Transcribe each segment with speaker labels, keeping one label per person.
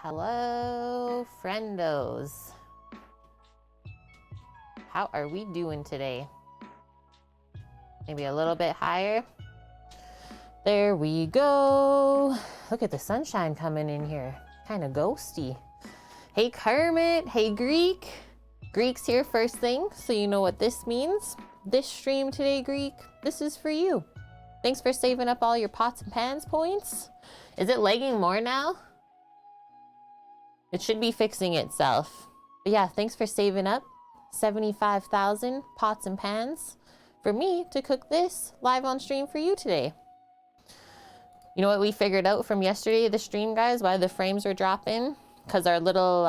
Speaker 1: Hello, friendos. How are we doing today? Maybe a little bit higher. There we go. Look at the sunshine coming in here. Kind of ghosty. Hey, Kermit. Hey, Greek. Greek's here first thing, so you know what this means. This stream today, Greek, this is for you. Thanks for saving up all your pots and pans points. Is it lagging more now? It should be fixing itself. But yeah, thanks for saving up 75,000 pots and pans for me to cook this live on stream for you today. You know what we figured out from yesterday, the stream, guys, why the frames were dropping? Because our little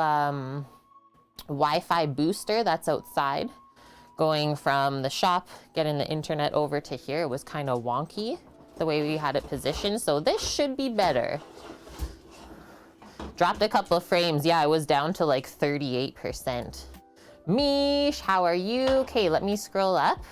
Speaker 1: Wi-Fi booster that's outside, going from the shop, getting the internet over to here, was kind of wonky the way we had it positioned. So this should be better. Dropped a couple of frames. Yeah, I was down to like 38%. Mish, how are you? Okay, let me scroll up.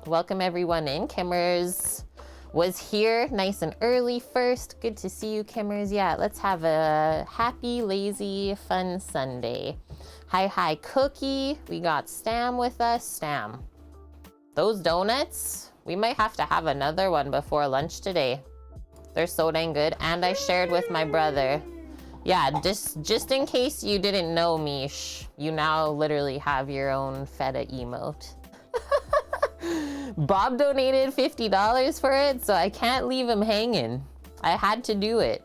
Speaker 1: Welcome everyone in. Kimmers was here nice and early first. Good to see you, Kimmers. Yeah, let's have a happy, lazy, fun Sunday. Hi, Cookie. We got Stam with us. Stam, those donuts, we might have to have another one before lunch today. They're so dang good. And I shared with my brother. Yeah, just in case you didn't know, Mish, you now literally have your own feta emote. Bob donated $50 for it, so I can't leave him hanging. I had to do it.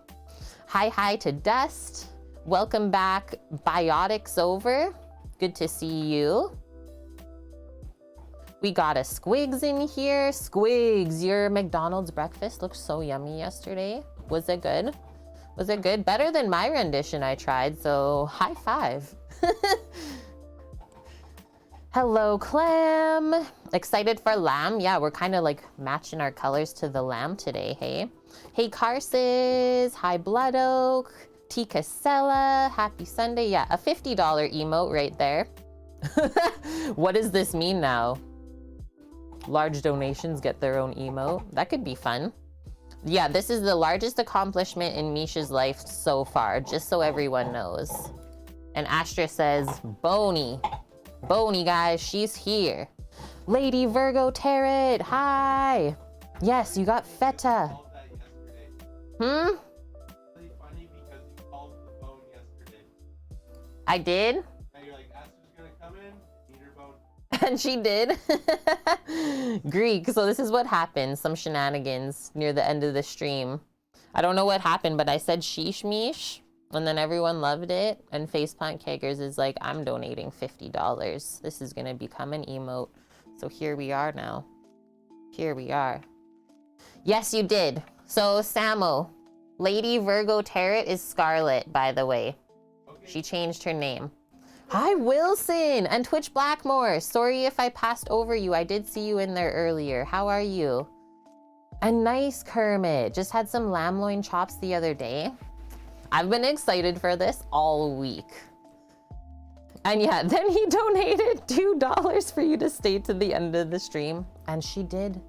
Speaker 1: Hi to Dust. Welcome back, Biotics Over. Good to see you. We got a Squigs in here. Squigs, your McDonald's breakfast looked so yummy yesterday. Was it good? Was it good? Better than my rendition I tried, so high five. Hello, Clam. Excited for lamb? Yeah, we're kind of like matching our colors to the lamb today, hey? Hey, Carses. Hi, Blood Oak. T. Casella. Happy Sunday. Yeah, a $50 emote right there. What does this mean now? Large donations get their own emote. That could be fun. Yeah, this is the largest accomplishment in Misha's life so far, just so everyone knows. And Astra says, Boney. Boney, guys, she's here. Lady Virgo Tarot, hi. Yes, you got feta. I did? And you're like, Astra's gonna come in, eat her bone. And she did. Greek, so this is what happened. Some shenanigans near the end of the stream. I don't know what happened, but I said sheesh meesh, and then everyone loved it. And Faceplant Keggers is like, I'm donating $50. This is gonna become an emote. So here we are now. Here we are. Yes, you did. So Samo, Lady Virgo Tarot is Scarlet, by the way. Okay. She changed her name. Hi, Wilson and Twitch Blackmore. Sorry if I passed over you. I did see you in there earlier. How are you? A nice Kermit. Just had some lamb loin chops the other day. I've been excited for this all week. And yeah, then he donated $2 for you to stay to the end of the stream. And she did.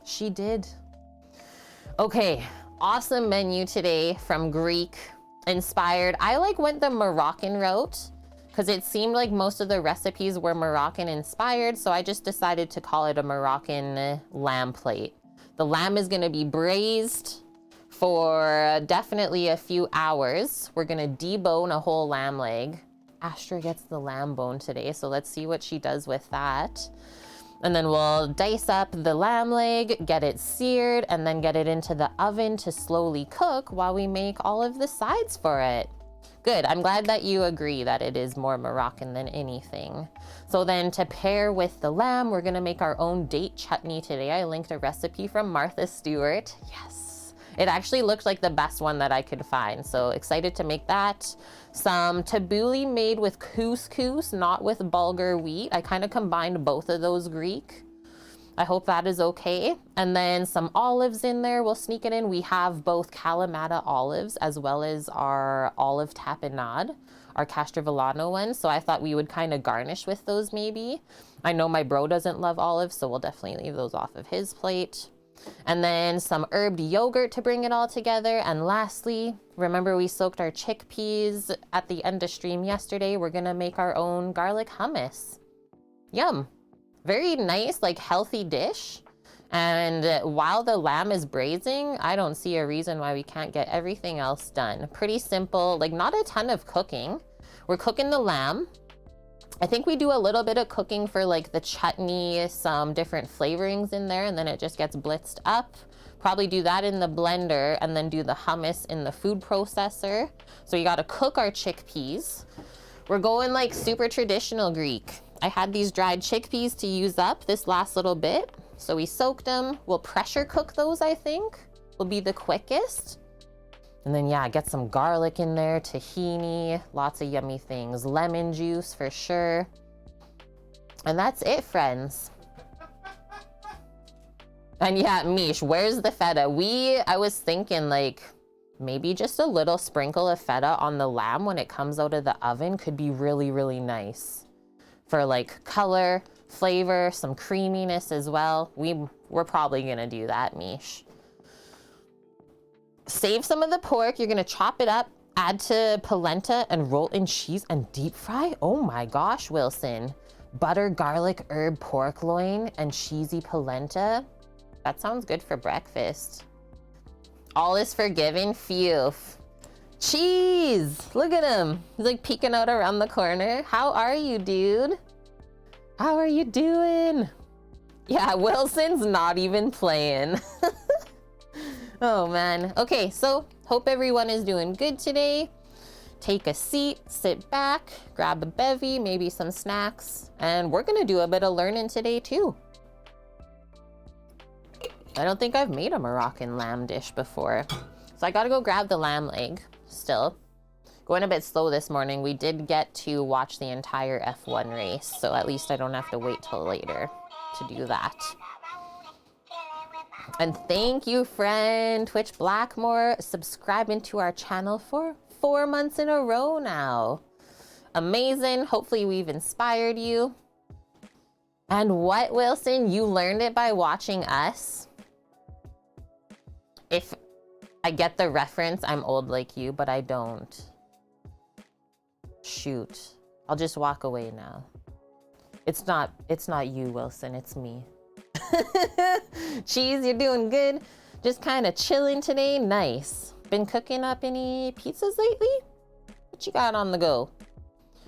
Speaker 1: She did. Okay, awesome menu today from Greek inspired. I went the Moroccan route, because it seemed like most of the recipes were Moroccan inspired, so I just decided to call it a Moroccan lamb plate. The lamb is gonna be braised for definitely a few hours. We're gonna debone a whole lamb leg. Astra gets the lamb bone today, so let's see what she does with that. And then we'll dice up the lamb leg, get it seared, and then get it into the oven to slowly cook while we make all of the sides for it. Good, I'm glad that you agree that it is more Moroccan than anything. So then to pair with the lamb, we're gonna make our own date chutney today. I linked a recipe from Martha Stewart. Yes, it actually looked like the best one that I could find. So excited to make that. Some tabouli made with couscous, not with bulgur wheat. I kind of combined both of those, Greek. I hope that is okay. And then some olives in there, we'll sneak it in. We have both Kalamata olives as well as our olive tapenade, our Castrovilano one. So I thought we would kind of garnish with those maybe. I know my bro doesn't love olives, so we'll definitely leave those off of his plate. And then some herbed yogurt to bring it all together. And lastly, remember we soaked our chickpeas at the end of stream yesterday. We're gonna make our own garlic hummus. Yum. Very nice, like healthy dish. And while the lamb is braising, I don't see a reason why we can't get everything else done. Pretty simple, like not a ton of cooking. We're cooking the lamb. I think we do a little bit of cooking for like the chutney, some different flavorings in there, and then it just gets blitzed up. Probably do that in the blender and then do the hummus in the food processor. So you gotta cook our chickpeas. We're going like super traditional Greek. I had these dried chickpeas to use up this last little bit. So we soaked them. We'll pressure cook those, I think, will be the quickest. And then yeah, get some garlic in there, tahini, lots of yummy things, lemon juice for sure. And that's it, friends. And yeah, Mish, where's the feta? I was thinking like maybe just a little sprinkle of feta on the lamb when it comes out of the oven could be really, really nice for like color, flavor, some creaminess as well. We're probably gonna do that, Mish. Save some of the pork. You're gonna chop it up, add to polenta and roll in cheese and deep fry. Oh my gosh, Wilson. Butter, garlic, herb, pork loin, and cheesy polenta. That sounds good for breakfast. All is forgiven, phew. Cheese, look at him. He's like peeking out around the corner. How are you, dude? How are you doing? Yeah, Wilson's not even playing. Oh man. Okay, so hope everyone is doing good today. Take a seat, sit back, grab a bevy, maybe some snacks, and we're gonna do a bit of learning today too. I don't think I've made a Moroccan lamb dish before. So I gotta go grab the lamb leg still. Going a bit slow this morning. We did get to watch the entire F1 race, so at least I don't have to wait till later to do that. And thank you, friend Twitch Blackmore, subscribing to our channel for 4 months in a row now. Amazing. Hopefully we've inspired you. And what, Wilson? You learned it by watching us? If I get the reference, I'm old like you, but I don't. Shoot. I'll just walk away now. It's not you, Wilson, it's me. Cheese, you're doing good. Just kind of chilling today. Nice. Been cooking up any pizzas lately? What you got on the go?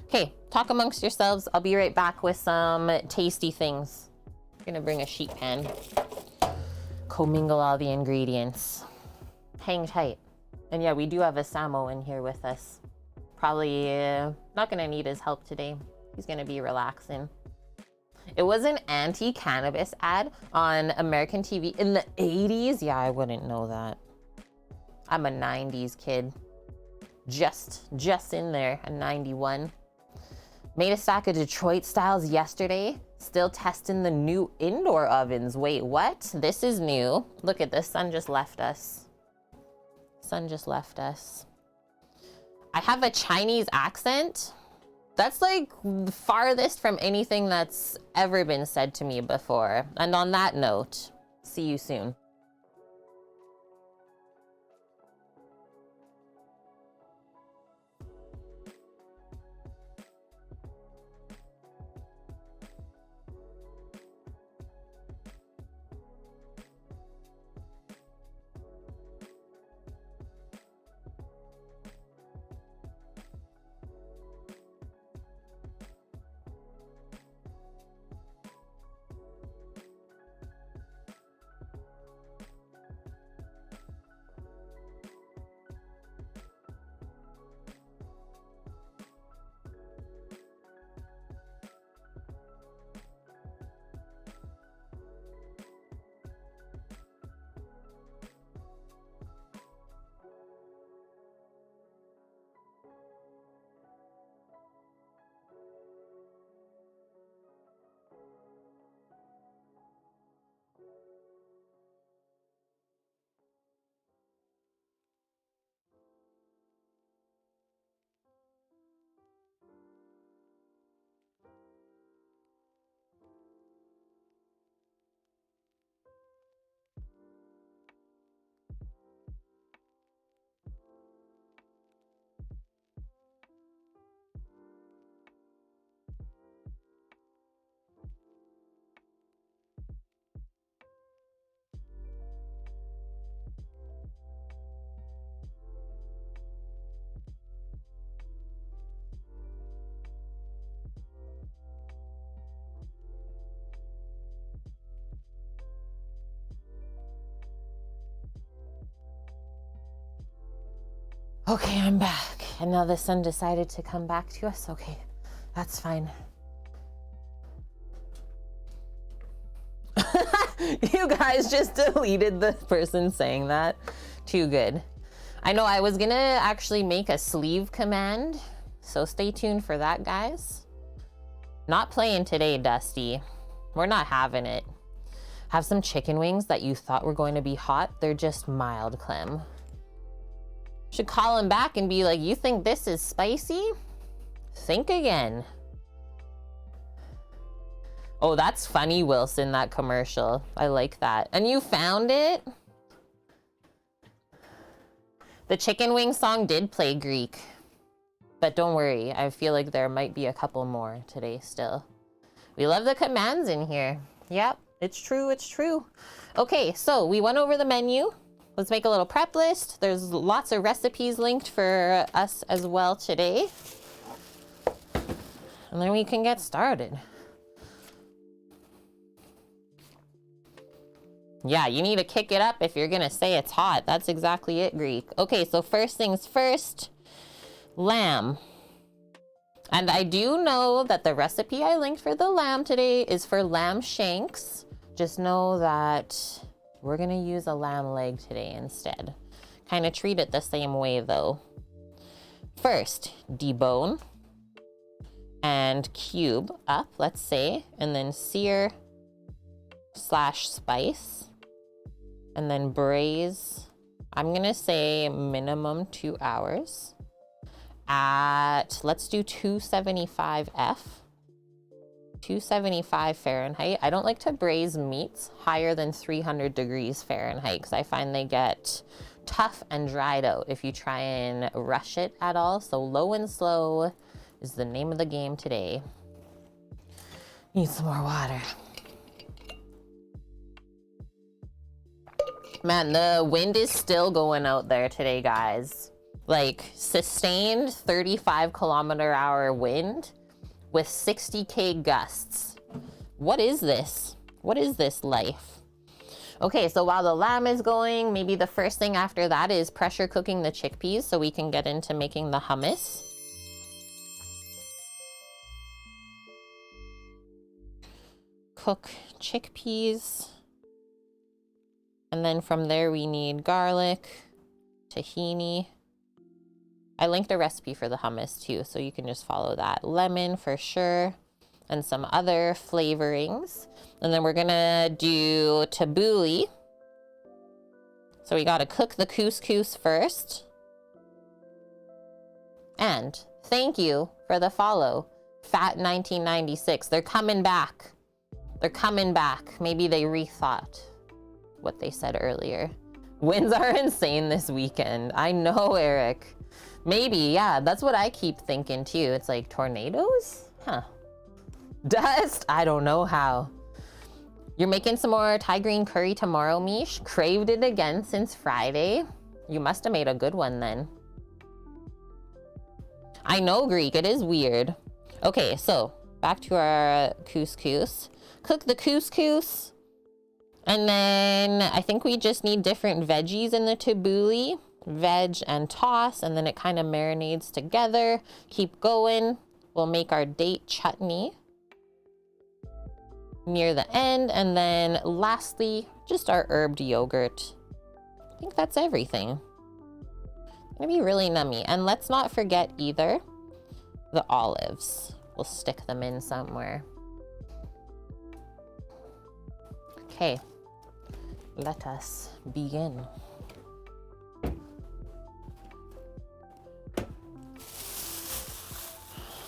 Speaker 1: Okay, talk amongst yourselves. I'll be right back with some tasty things. I'm gonna bring a sheet pan. Commingle all the ingredients. Hang tight. And yeah, we do have a Samo in here with us. Probably not gonna need his help today. He's gonna be relaxing. It was an anti-cannabis ad on American TV in the 80s. Yeah, I wouldn't know that. I'm a 90s kid. Just in there, a 91. Made a stack of Detroit styles yesterday. Still testing the new indoor ovens. Wait, what? This is new. Look at this, sun just left us. Sun just left us. I have a Chinese accent. That's like the farthest from anything that's ever been said to me before. And on that note, see you soon. Okay, I'm back. And now the sun decided to come back to us. Okay, that's fine. You guys just deleted the person saying that. Too good. I know I was gonna actually make a sleeve command, so stay tuned for that, guys. Not playing today, Dusty. We're not having it. Have some chicken wings that you thought were going to be hot. They're just mild, Clem. Should call him back and be like, you think this is spicy? Think again. Oh, that's funny, Wilson, that commercial. I like that. And you found it? The chicken wing song did play Greek. But don't worry, I feel like there might be a couple more today still. We love the commands in here. Yep, it's true, it's true. Okay, so we went over the menu. Let's make a little prep list. There's lots of recipes linked for us as well today. And then we can get started. Yeah, you need to kick it up if you're gonna say it's hot. That's exactly it, Greek. Okay, so first things first, lamb. And I do know that the recipe I linked for the lamb today is for lamb shanks. Just know that we're gonna use a lamb leg today instead. Kind of treat it the same way though. First, debone and cube up, let's say, and then sear / spice. And then braise, I'm gonna say minimum 2 hours at, let's do 275 F, 275 Fahrenheit. I don't like to braise meats higher than 300 degrees Fahrenheit because I find they get tough and dried out if you try and rush it at all. So low and slow is the name of the game today. Need some more water. Man, the wind is still going out there today, guys. Like sustained 35-kilometer-hour wind with 60K gusts. What is this? What is this life? Okay, so while the lamb is going, maybe the first thing after that is pressure cooking the chickpeas so we can get into making the hummus. Cook chickpeas. And then from there we need garlic, tahini. I linked a recipe for the hummus too, so you can just follow that. Lemon for sure, and some other flavorings. And then we're gonna do tabouli. So we gotta cook the couscous first. And thank you for the follow, Fat1996. They're coming back. They're coming back. Maybe they rethought what they said earlier. Winds are insane this weekend. I know, Eric. Maybe, yeah, that's what I keep thinking too. It's like tornadoes? Huh. Dust? I don't know how. You're making some more Thai green curry tomorrow, Mish? Craved it again since Friday. You must have made a good one then. I know, Greek, it is weird. Okay, so back to our couscous. Cook the couscous. And then I think we just need different veggies in the tabouli. Veg and toss, and then it kind of marinades together. Keep going. We'll make our date chutney near the end. And then lastly, just our herbed yogurt. I think that's everything. It's gonna be really nummy. And let's not forget either the olives. We'll stick them in somewhere. Okay. Let us begin.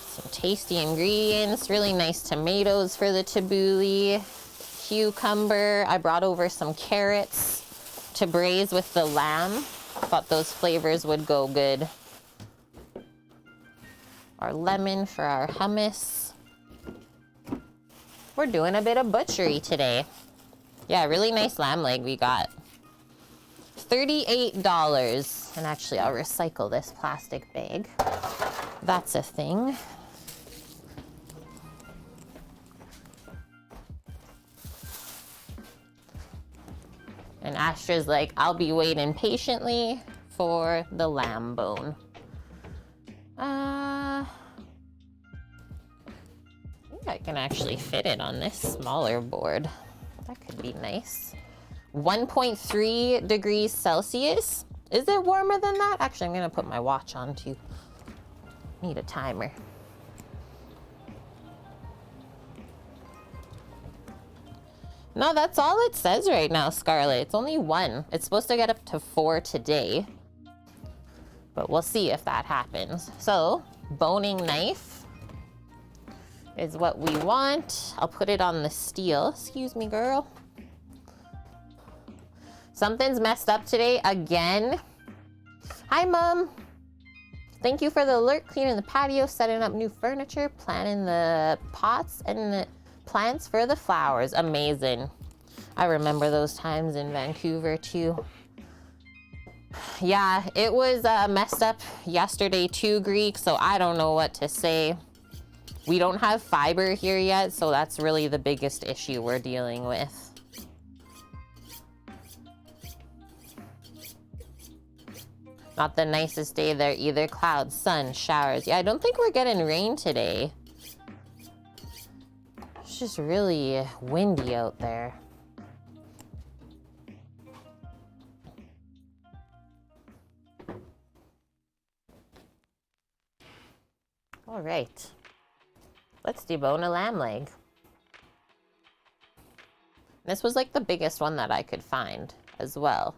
Speaker 1: Some tasty ingredients, really nice tomatoes for the tabouli, cucumber. I brought over some carrots to braise with the lamb. Thought those flavors would go good. Our lemon for our hummus. We're doing a bit of butchery today. Yeah, really nice lamb leg we got. $38. And actually, I'll recycle this plastic bag. That's a thing. And Astra's like, I'll be waiting patiently for the lamb bone. I think I can actually fit it on this smaller board. That could be nice. 1.3 degrees Celsius. Is it warmer than that? Actually, I'm gonna put my watch on too. Need a timer. No, that's all it says right now, Scarlett. It's only 1. It's supposed to get up to 4 today. But we'll see if that happens. So, boning knife is what we want. I'll put it on the steel. Excuse me, girl. Something's messed up today again. Hi, Mom. Thank you for the alert. Cleaning the patio, setting up new furniture, planting the pots and the plants for the flowers. Amazing. I remember those times in Vancouver too. Yeah, it was messed up yesterday too, Greek, so I don't know what to say. We don't have fiber here yet, so that's really the biggest issue we're dealing with. Not the nicest day there either. Clouds, sun, showers. Yeah, I don't think we're getting rain today. It's just really windy out there. All right. Let's debone a lamb leg. This was like the biggest one that I could find as well.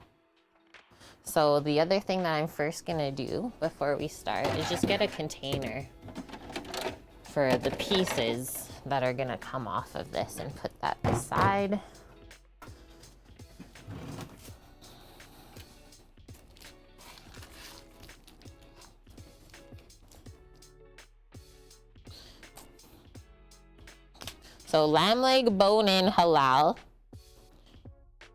Speaker 1: So the other thing that I'm first gonna do before we start is just get a container for the pieces that are gonna come off of this and put that aside. So lamb leg bone-in halal.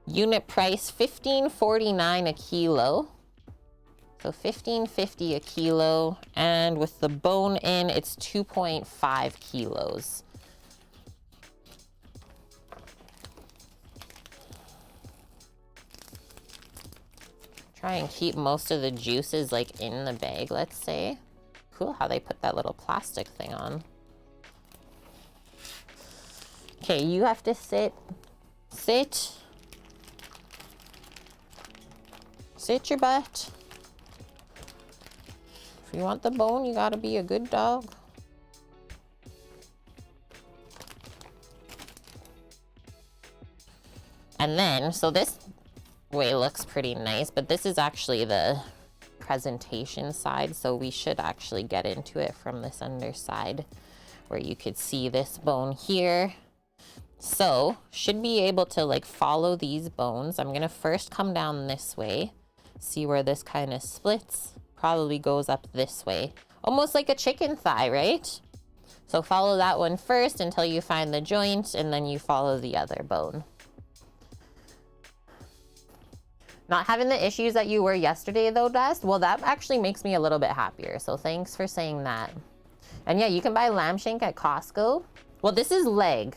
Speaker 1: Unit price $15.49 a kilo. So $15.50 a kilo. And with the bone in, it's 2.5 kilos. Try and keep most of the juices like in the bag, let's say. Cool how they put that little plastic thing on. Okay, you have to sit. Sit your butt. If you want the bone, you gotta be a good dog. And then, so this way looks pretty nice, but this is actually the presentation side, so we should actually get into it from this underside where you could see this bone here. So, should be able to like follow these bones. I'm gonna first come down this way, see where this kind of splits, probably goes up this way. Almost like a chicken thigh, right? So follow that one first until you find the joint, and then you follow the other bone. Not having the issues that you were yesterday though, Dust, well that actually makes me a little bit happier, so thanks for saying that. And yeah, you can buy lamb shank at Costco. Well, this is leg.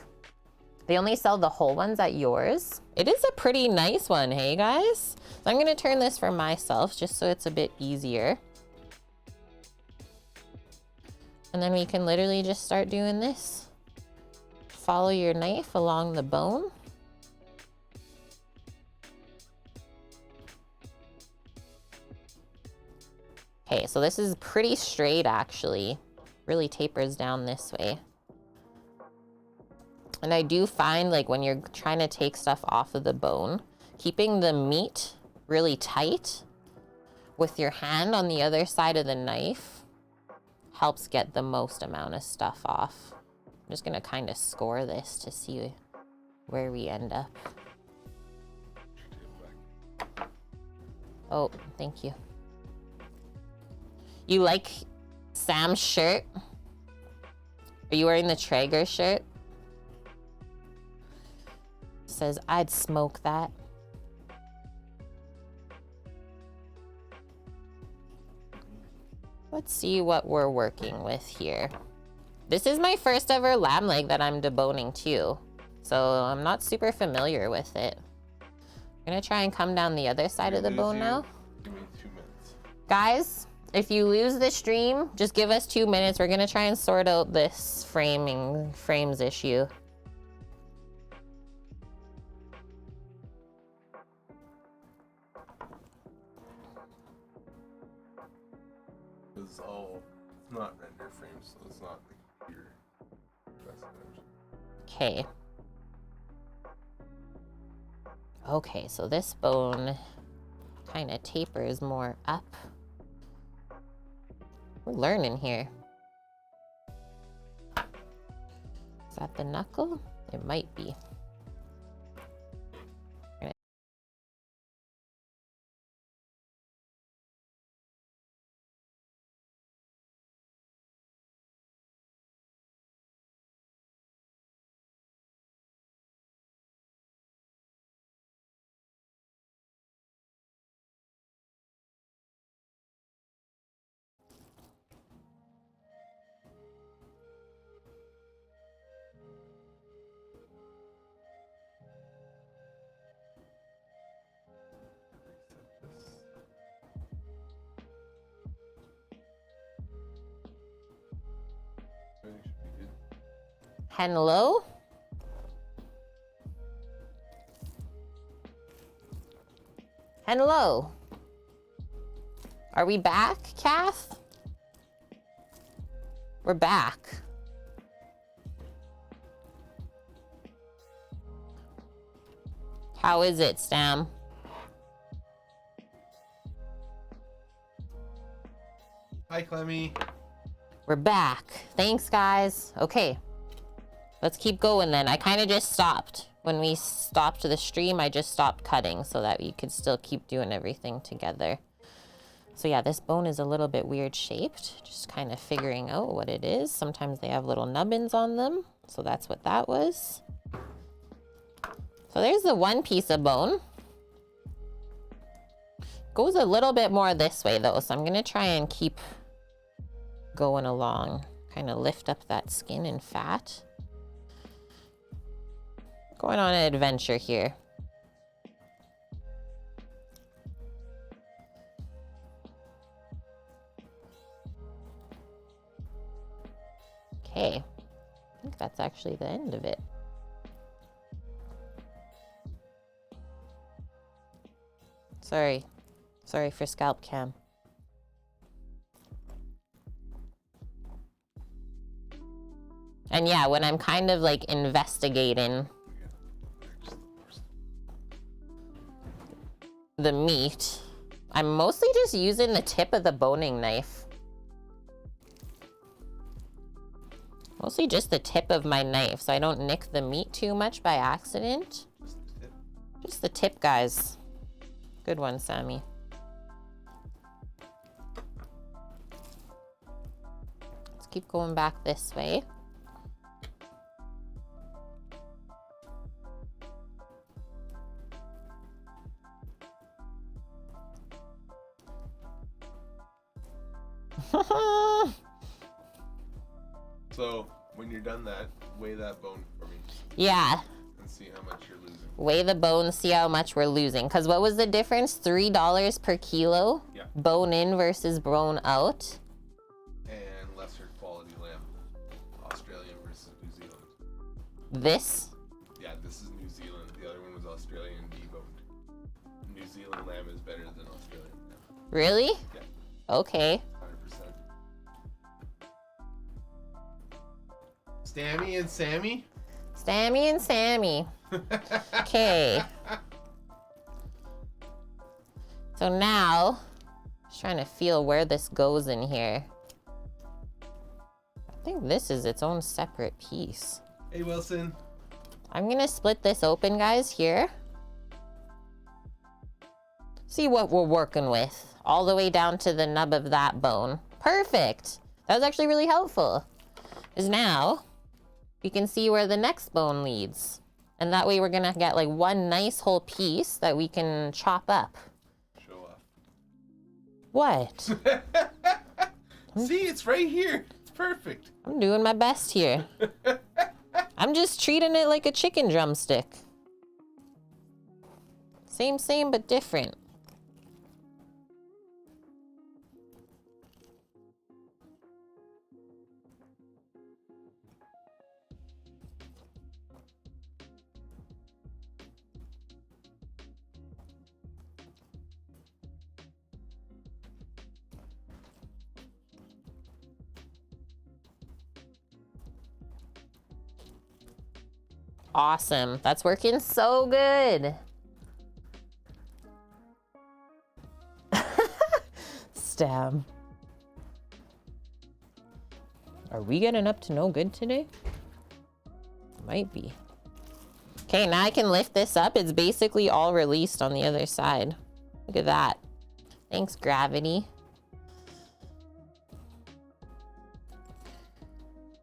Speaker 1: They only sell the whole ones at yours. It is a pretty nice one, hey guys? So I'm gonna turn this for myself just so it's a bit easier. And then we can literally just start doing this. Follow your knife along the bone. Okay, so this is pretty straight actually. Really tapers down this way. And I do find like when you're trying to take stuff off of the bone, keeping the meat really tight with your hand on the other side of the knife helps get the most amount of stuff off. I'm just gonna kind of score this to see where we end up. Oh, thank you. You like Sam's shirt? Are you wearing the Traeger shirt? Says, I'd smoke that. Let's see what we're working with here. This is my first ever lamb leg that I'm deboning too, so I'm not super familiar with it. I'm gonna try and come down the other side of the bone now.
Speaker 2: Give me 2 minutes.
Speaker 1: Guys, if you lose the stream, just give us 2 minutes. We're gonna try and sort out this frames issue.
Speaker 2: It's not render frames, so it's not like your best image.
Speaker 1: Okay. Okay, so this bone kind of tapers more up. We're learning here. Is that the knuckle? It might be. Hello? Hello? Are we back, Kath? We're back. How is it, Sam?
Speaker 2: Hi, Clemmy.
Speaker 1: We're back. Thanks, guys. Okay. Let's keep going then. I kind of just stopped. When we stopped the stream, I just stopped cutting so that we could still keep doing everything together. So yeah, this bone is a little bit weird shaped. Just kind of figuring out what it is. Sometimes they have little nubbins on them. So that's what that was. So there's the one piece of bone. Goes a little bit more this way though. So I'm going to try and keep going along. Kind of lift up that skin and fat. Going on an adventure here. Okay. I think that's actually the end of it. Sorry. Sorry for scalp cam. And yeah, when I'm kind of like investigating the meat, I'm mostly just using the tip of the boning knife. Mostly just the tip of my knife so I don't nick the meat too much by accident. Just the tip, guys. Good one, Sammy. Let's keep going back this way.
Speaker 2: So when you're done that, weigh that bone for me.
Speaker 1: Yeah.
Speaker 2: And see how much you're losing.
Speaker 1: Weigh the bone, see how much we're losing. Because what was the difference? $3 per kilo?
Speaker 2: Yeah.
Speaker 1: Bone in versus bone out.
Speaker 2: And lesser quality lamb. Australian versus New Zealand.
Speaker 1: This?
Speaker 2: Yeah, this is New Zealand. The other one was Australian deboned. New Zealand lamb is better than Australian lamb.
Speaker 1: Really?
Speaker 2: Yeah.
Speaker 1: Okay.
Speaker 2: 100%. Stammy and Sammy?
Speaker 1: Stammy and Sammy. Okay. So now, just trying to feel where this goes in here. I think this is its own separate piece.
Speaker 2: Hey, Wilson.
Speaker 1: I'm gonna split this open, guys, here. See what we're working with. All the way down to the nub of that bone. Perfect. That was actually really helpful. Because now, we can see where the next bone leads. And that way we're gonna get like one nice whole piece that we can chop up.
Speaker 2: Show off.
Speaker 1: What?
Speaker 2: See, it's right here. It's perfect.
Speaker 1: I'm doing my best here. I'm just treating it like a chicken drumstick. Same, but different. Awesome. That's working so good. Stab. Are we getting up to no good today? Might be. Okay, now I can lift this up. It's basically all released on the other side. Look at that. Thanks, gravity.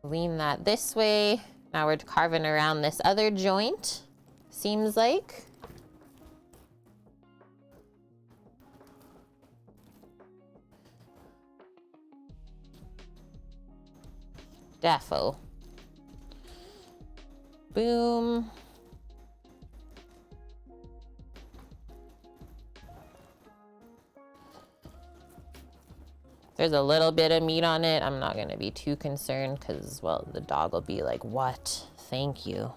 Speaker 1: Lean that this way. Now we're carving around this other joint, seems like. Defo. Boom. There's a little bit of meat on it. I'm not gonna be too concerned because, well, the dog will be like, what? Thank you.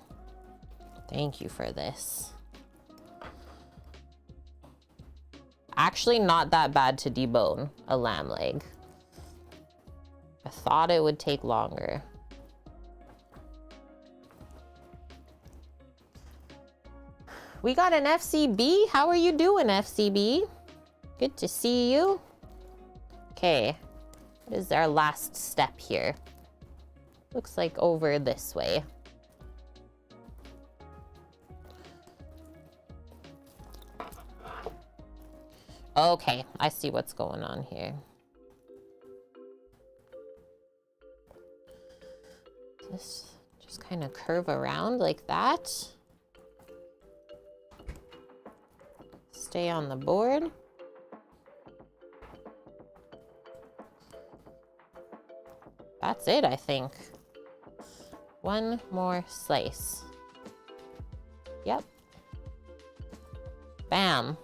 Speaker 1: Thank you for this. Actually, not that bad to debone a lamb leg. I thought it would take longer. We got an FCB. How are you doing, FCB? Good to see you. Okay, what is our last step here? Looks like over this way. Okay, I see what's going on here. Just kind of curve around like that. Stay on the board. That's it, I think. One more slice. Yep. Bam.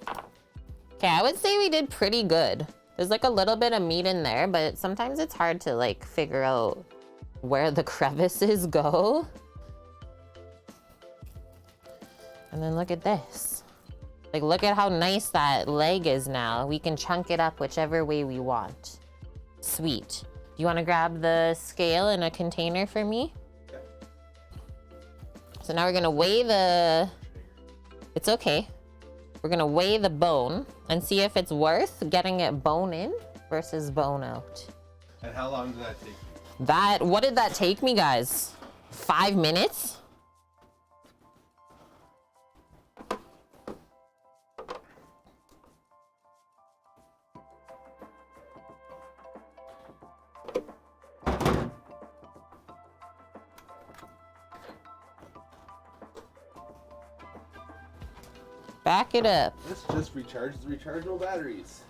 Speaker 1: Okay, I would say we did pretty good. There's like a little bit of meat in there, but sometimes it's hard to like figure out where the crevices go. And then look at this. Like, look at how nice that leg is now. We can chunk it up whichever way we want. Sweet. Do you want to grab the scale in a container for me? Yeah. So now we're gonna weigh the, it's okay. We're gonna weigh the bone and see if it's worth getting it bone in versus bone out.
Speaker 2: And how long did that take you?
Speaker 1: What did that take me, guys? 5 minutes? Back it up.
Speaker 2: This just recharges the rechargeable batteries.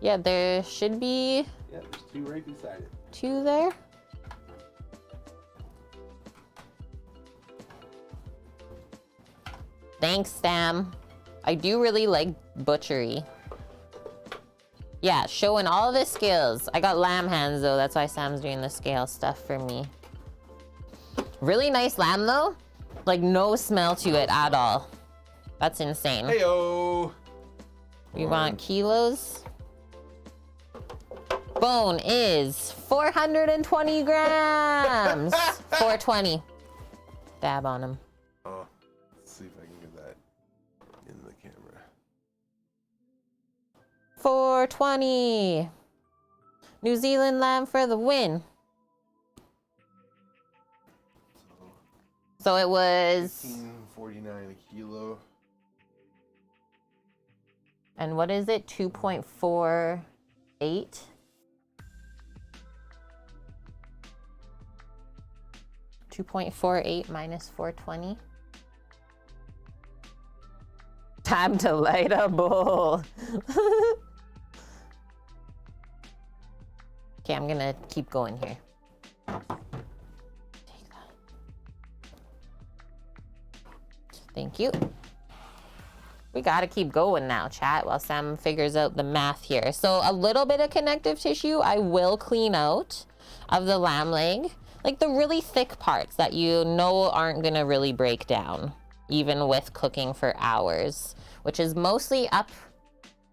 Speaker 1: Yeah, there should be...
Speaker 2: Yeah, there's 2 right beside it.
Speaker 1: 2 there. Thanks, Sam. I do really like butchery. Yeah, showing all the skills. I got lamb hands though, that's why Sam's doing the scale stuff for me. Really nice lamb though. Like no smell to it at all. That's insane.
Speaker 2: Heyo.
Speaker 1: We want kilos. Bone is 420 grams. 420. Dab on him.
Speaker 2: Oh, let's see if I can get that in the camera.
Speaker 1: 420. New Zealand lamb for the win. So it was
Speaker 2: 18.49 a kilo.
Speaker 1: And what is it? 2.48? 2.48 minus 420. Time to light a bowl. Okay, I'm gonna keep going here. Take that. Thank you. We gotta keep going now, chat, while Sam figures out the math here. So a little bit of connective tissue I will clean out of the lamb leg. Like the really thick parts that you know aren't gonna really break down, even with cooking for hours, which is mostly up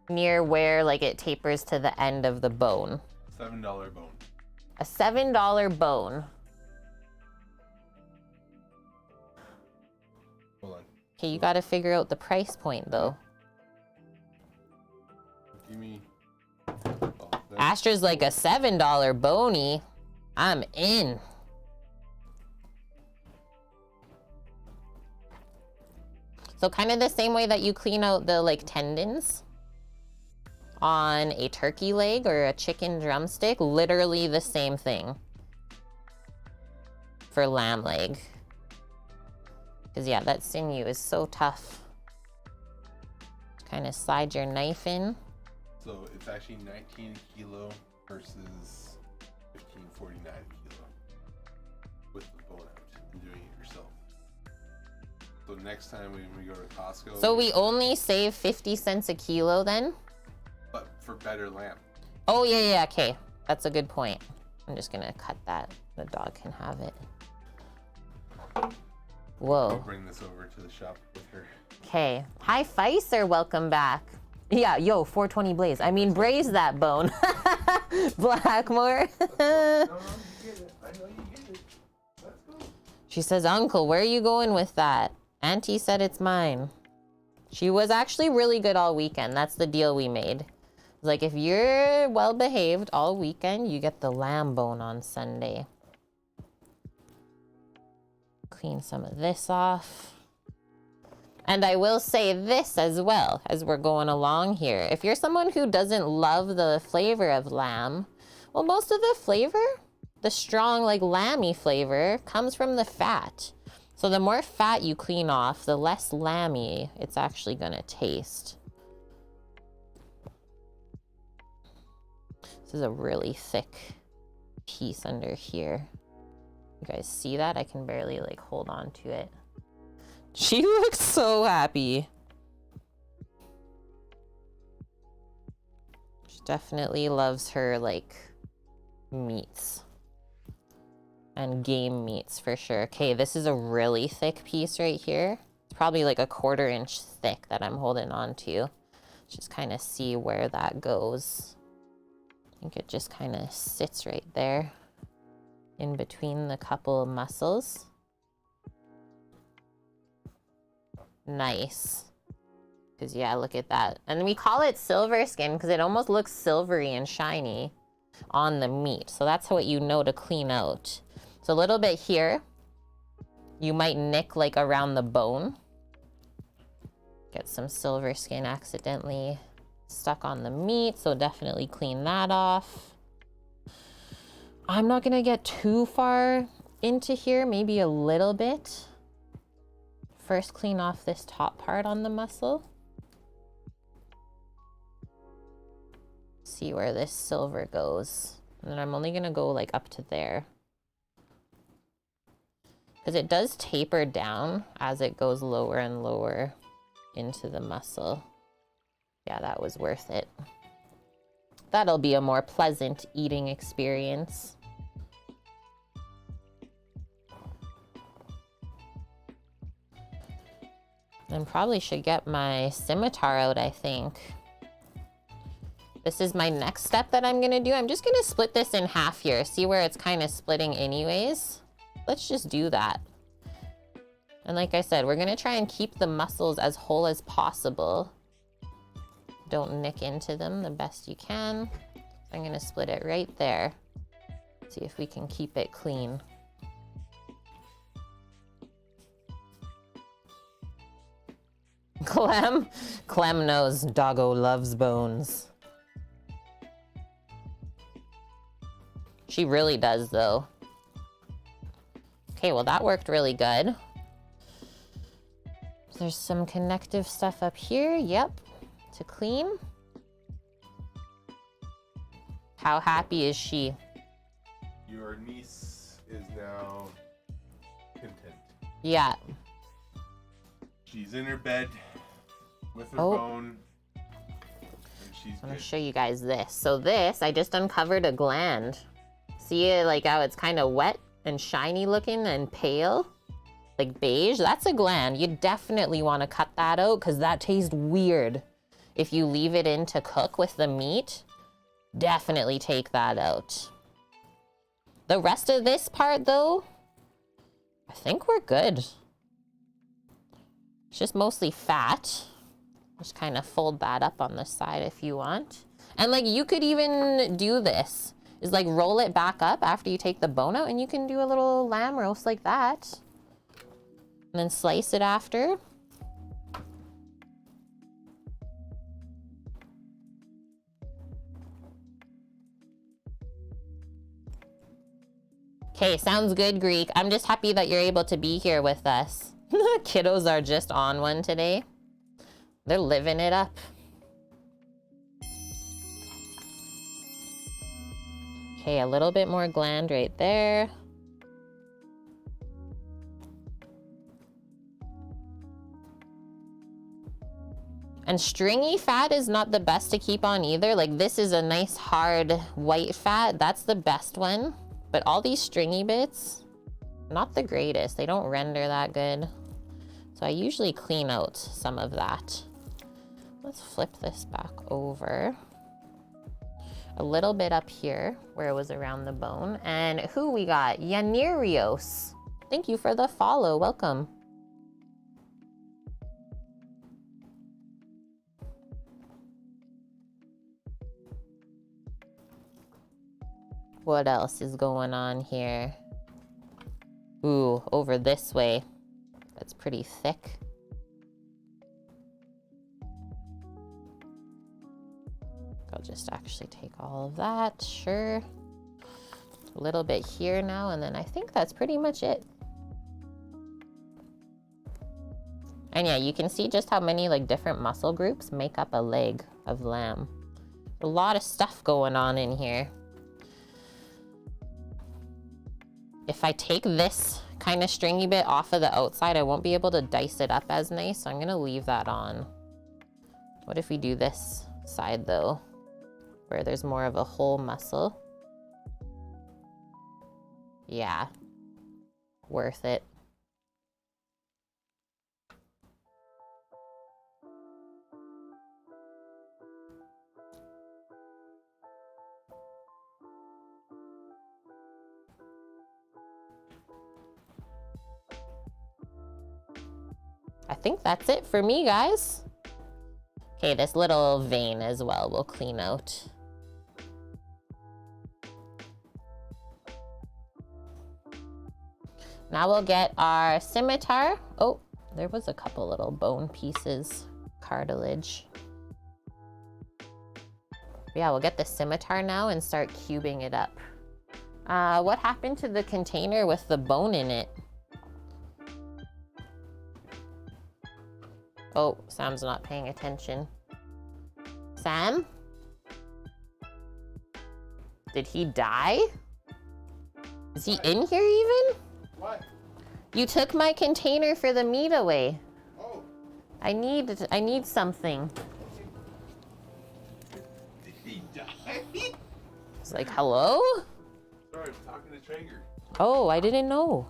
Speaker 1: near where like it tapers to the end of the bone.
Speaker 2: $7 bone.
Speaker 1: A $7 bone. Okay, you gotta figure out the price point though.
Speaker 2: Give me.
Speaker 1: Astra's like a $7 bony. I'm in. So kind of the same way that you clean out the like tendons on a turkey leg or a chicken drumstick, literally the same thing for lamb leg. Because yeah, that sinew is so tough. Kind of slide your knife in.
Speaker 2: So it's actually 19 kilo versus 15.49 kilo with the bone out and doing it yourself. So next time when we go to Costco.
Speaker 1: So we only save 50 cents a kilo then?
Speaker 2: But for better lamb.
Speaker 1: Oh yeah, okay. That's a good point. I'm just gonna cut that. The dog can have it. Whoa.
Speaker 2: I'll bring this over to the shop with her.
Speaker 1: Okay. Hi, Pfizer. Welcome back. Yeah, yo, 420 Blaze. I mean, braise that bone. Blackmore.
Speaker 2: No, you get it. I know you get it. Let's go.
Speaker 1: She says, Uncle, where are you going with that? Auntie said it's mine. She was actually really good all weekend. That's the deal we made. Like, if you're well behaved all weekend, you get the lamb bone on Sunday. Clean some of this off. And I will say this as well as we're going along here. If you're someone who doesn't love the flavor of lamb, well, most of the flavor, the strong, like lamby flavor, comes from the fat. So the more fat you clean off, the less lamby it's actually gonna taste. This is a really thick piece under here. You guys see that? I can barely like hold on to it. She looks so happy. She definitely loves her like meats and game meats for sure. Okay, this is a really thick piece right here. It's probably like a 1/4 inch thick that I'm holding on to. Just kind of see where that goes. I think it just kind of sits right there in between the couple of muscles. Nice. Because yeah, look at that. And we call it silver skin because it almost looks silvery and shiny on the meat. So that's what you know to clean out. So a little bit here. You might nick like around the bone. Get some silver skin accidentally stuck on the meat. So definitely clean that off. I'm not gonna get too far into here, maybe a little bit. First, clean off this top part on the muscle. See where this silver goes. And then I'm only gonna go like up to there. Because it does taper down as it goes lower and lower into the muscle. Yeah, that was worth it. That'll be a more pleasant eating experience. And probably should get my scimitar out, I think. This is my next step that I'm gonna do. I'm just gonna split this in half here. See where it's kind of splitting anyways? Let's just do that. And like I said, we're gonna try and keep the muscles as whole as possible. Don't nick into them the best you can. I'm gonna split it right there. See if we can keep it clean. Clem knows doggo loves bones. She really does though. Okay, well that worked really good. There's some connective stuff up here, yep, to clean. How happy is she?
Speaker 2: Your niece is now content.
Speaker 1: Yeah.
Speaker 2: She's in her bed with her bone. And she's
Speaker 1: I'm gonna
Speaker 2: good.
Speaker 1: show you guys this. So this, I just uncovered a gland. See it, like how it's kind of wet and shiny looking and pale? Like beige? That's a gland. You definitely want to cut that out because that tastes weird. If you leave it in to cook with the meat, definitely take that out. The rest of this part though, I think we're good. It's just mostly fat. Just kind of fold that up on the side if you want. And like you could even do this, is like roll it back up after you take the bone out and you can do a little lamb roast like that. And then slice it after. Okay, sounds good, Greek. I'm just happy that you're able to be here with us. Kiddos are just on one today. They're living it up. Okay, a little bit more gland right there. And stringy fat is not the best to keep on either. Like this is a nice hard white fat. That's the best one. But all these stringy bits, not the greatest. They don't render that good. So I usually clean out some of that. Let's flip this back over. A little bit up here where it was around the bone. And who we got? Yanirios. Thank you for the follow. Welcome. What else is going on here? Ooh, over this way. That's pretty thick. I'll just actually take all of that, sure. A little bit here now, and then I think that's pretty much it. And yeah, you can see just how many like different muscle groups make up a leg of lamb. A lot of stuff going on in here. If I take this kind of stringy bit off of the outside, I won't be able to dice it up as nice, so I'm gonna leave that on. What if we do this side though, where there's more of a whole muscle? Yeah, worth it. I think that's it for me, guys. Okay, this little vein as well we'll clean out. Now we'll get our scimitar. Oh, there was a couple little bone pieces, cartilage. Yeah, we'll get the scimitar now and start cubing it up. What happened to the container with the bone in it? Oh, Sam's not paying attention. Sam? Did he die? Is he in here even?
Speaker 2: What?
Speaker 1: You took my container for the meat away.
Speaker 2: Oh.
Speaker 1: I need something.
Speaker 2: Did he die?
Speaker 1: It's like, hello?
Speaker 2: Sorry, I'm talking to Traeger.
Speaker 1: Oh, I didn't know.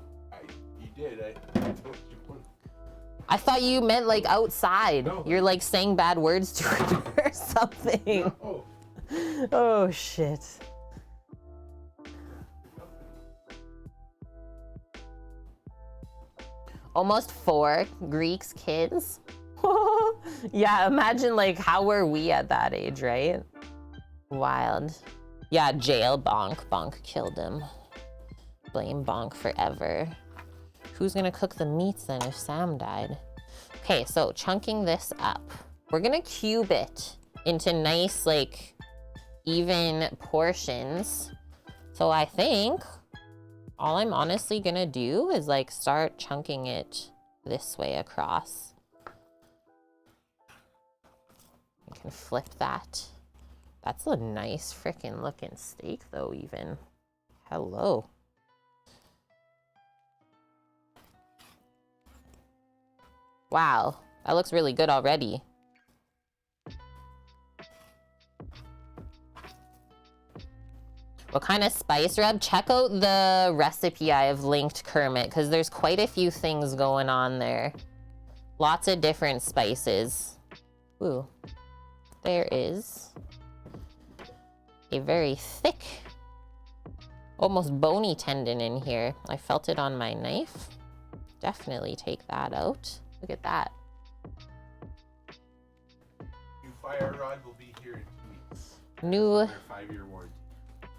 Speaker 2: You did. I told you.
Speaker 1: I thought you meant like outside.
Speaker 2: No.
Speaker 1: You're like saying bad words to him or something.
Speaker 2: No.
Speaker 1: Oh, shit. Almost 4 Greeks kids. Yeah, imagine like how were we at that age, right? Wild. Yeah, jail. Bonk killed him. Blame Bonk forever. Who's gonna cook the meats then if Sam died? Okay, so chunking this up. We're gonna cube it into nice, like, even portions. So I think all I'm honestly gonna do is like start chunking it this way across. You can flip that. That's a nice freaking looking steak though, even. Hello. Wow, that looks really good already. What kind of spice rub? Check out the recipe I have linked, Kermit, because there's quite a few things going on there. Lots of different spices. Ooh, there is a very thick, almost bony tendon in here. I felt it on my knife. Definitely take that out. Look at that.
Speaker 2: fire rod will be here in 2 weeks.
Speaker 1: New
Speaker 2: Their 5-year warranty.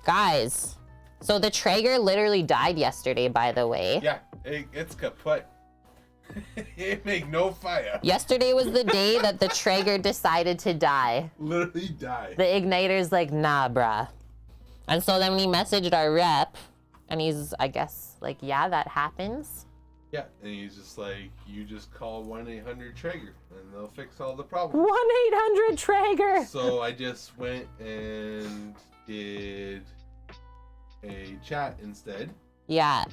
Speaker 1: guys. So the Traeger literally died yesterday, by the way.
Speaker 2: Yeah, it's kaput. It make no fire.
Speaker 1: Yesterday was the day that the Traeger decided to die.
Speaker 2: Literally died.
Speaker 1: The igniter's like, nah, bruh. And so then we messaged our rep, and he's, I guess, like, yeah, that happens.
Speaker 2: Yeah, and he's just like, you just call 1-800-TRAEGER, and they'll fix all the problems.
Speaker 1: 1-800-Traeger!
Speaker 2: So I just went and did a chat instead.
Speaker 1: Yeah.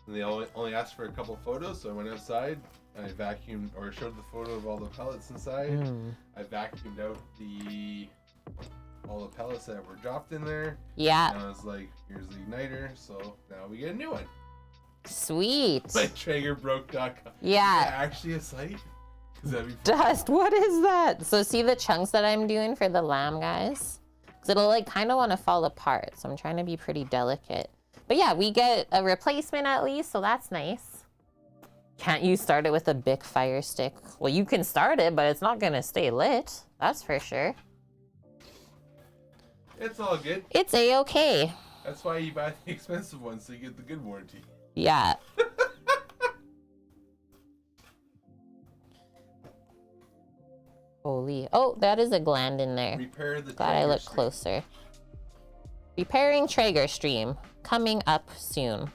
Speaker 2: And they only asked for a couple photos, so I went outside. I vacuumed, or showed the photo of all the pellets inside. I vacuumed out all the pellets that were dropped in there.
Speaker 1: Yeah.
Speaker 2: And I was like, here's the igniter, so now we get a new one.
Speaker 1: Sweet.
Speaker 2: Like TraegerBroke.com.
Speaker 1: Yeah.
Speaker 2: Actually a site? Is that
Speaker 1: Dust, what is that? So see the chunks that I'm doing for the lamb, guys? Because it'll like kind of want to fall apart, so I'm trying to be pretty delicate. But yeah, we get a replacement at least, so that's nice. Can't you start it with a big fire stick? Well, you can start it, but it's not gonna stay lit. That's for sure.
Speaker 2: It's all good.
Speaker 1: It's a-okay.
Speaker 2: That's why you buy the expensive ones, so you get the good warranty.
Speaker 1: Yeah. Holy. Oh, that is a gland in there.
Speaker 2: Repair the
Speaker 1: Glad I looked
Speaker 2: stream.
Speaker 1: closer. Repairing Traeger stream. Coming up soon.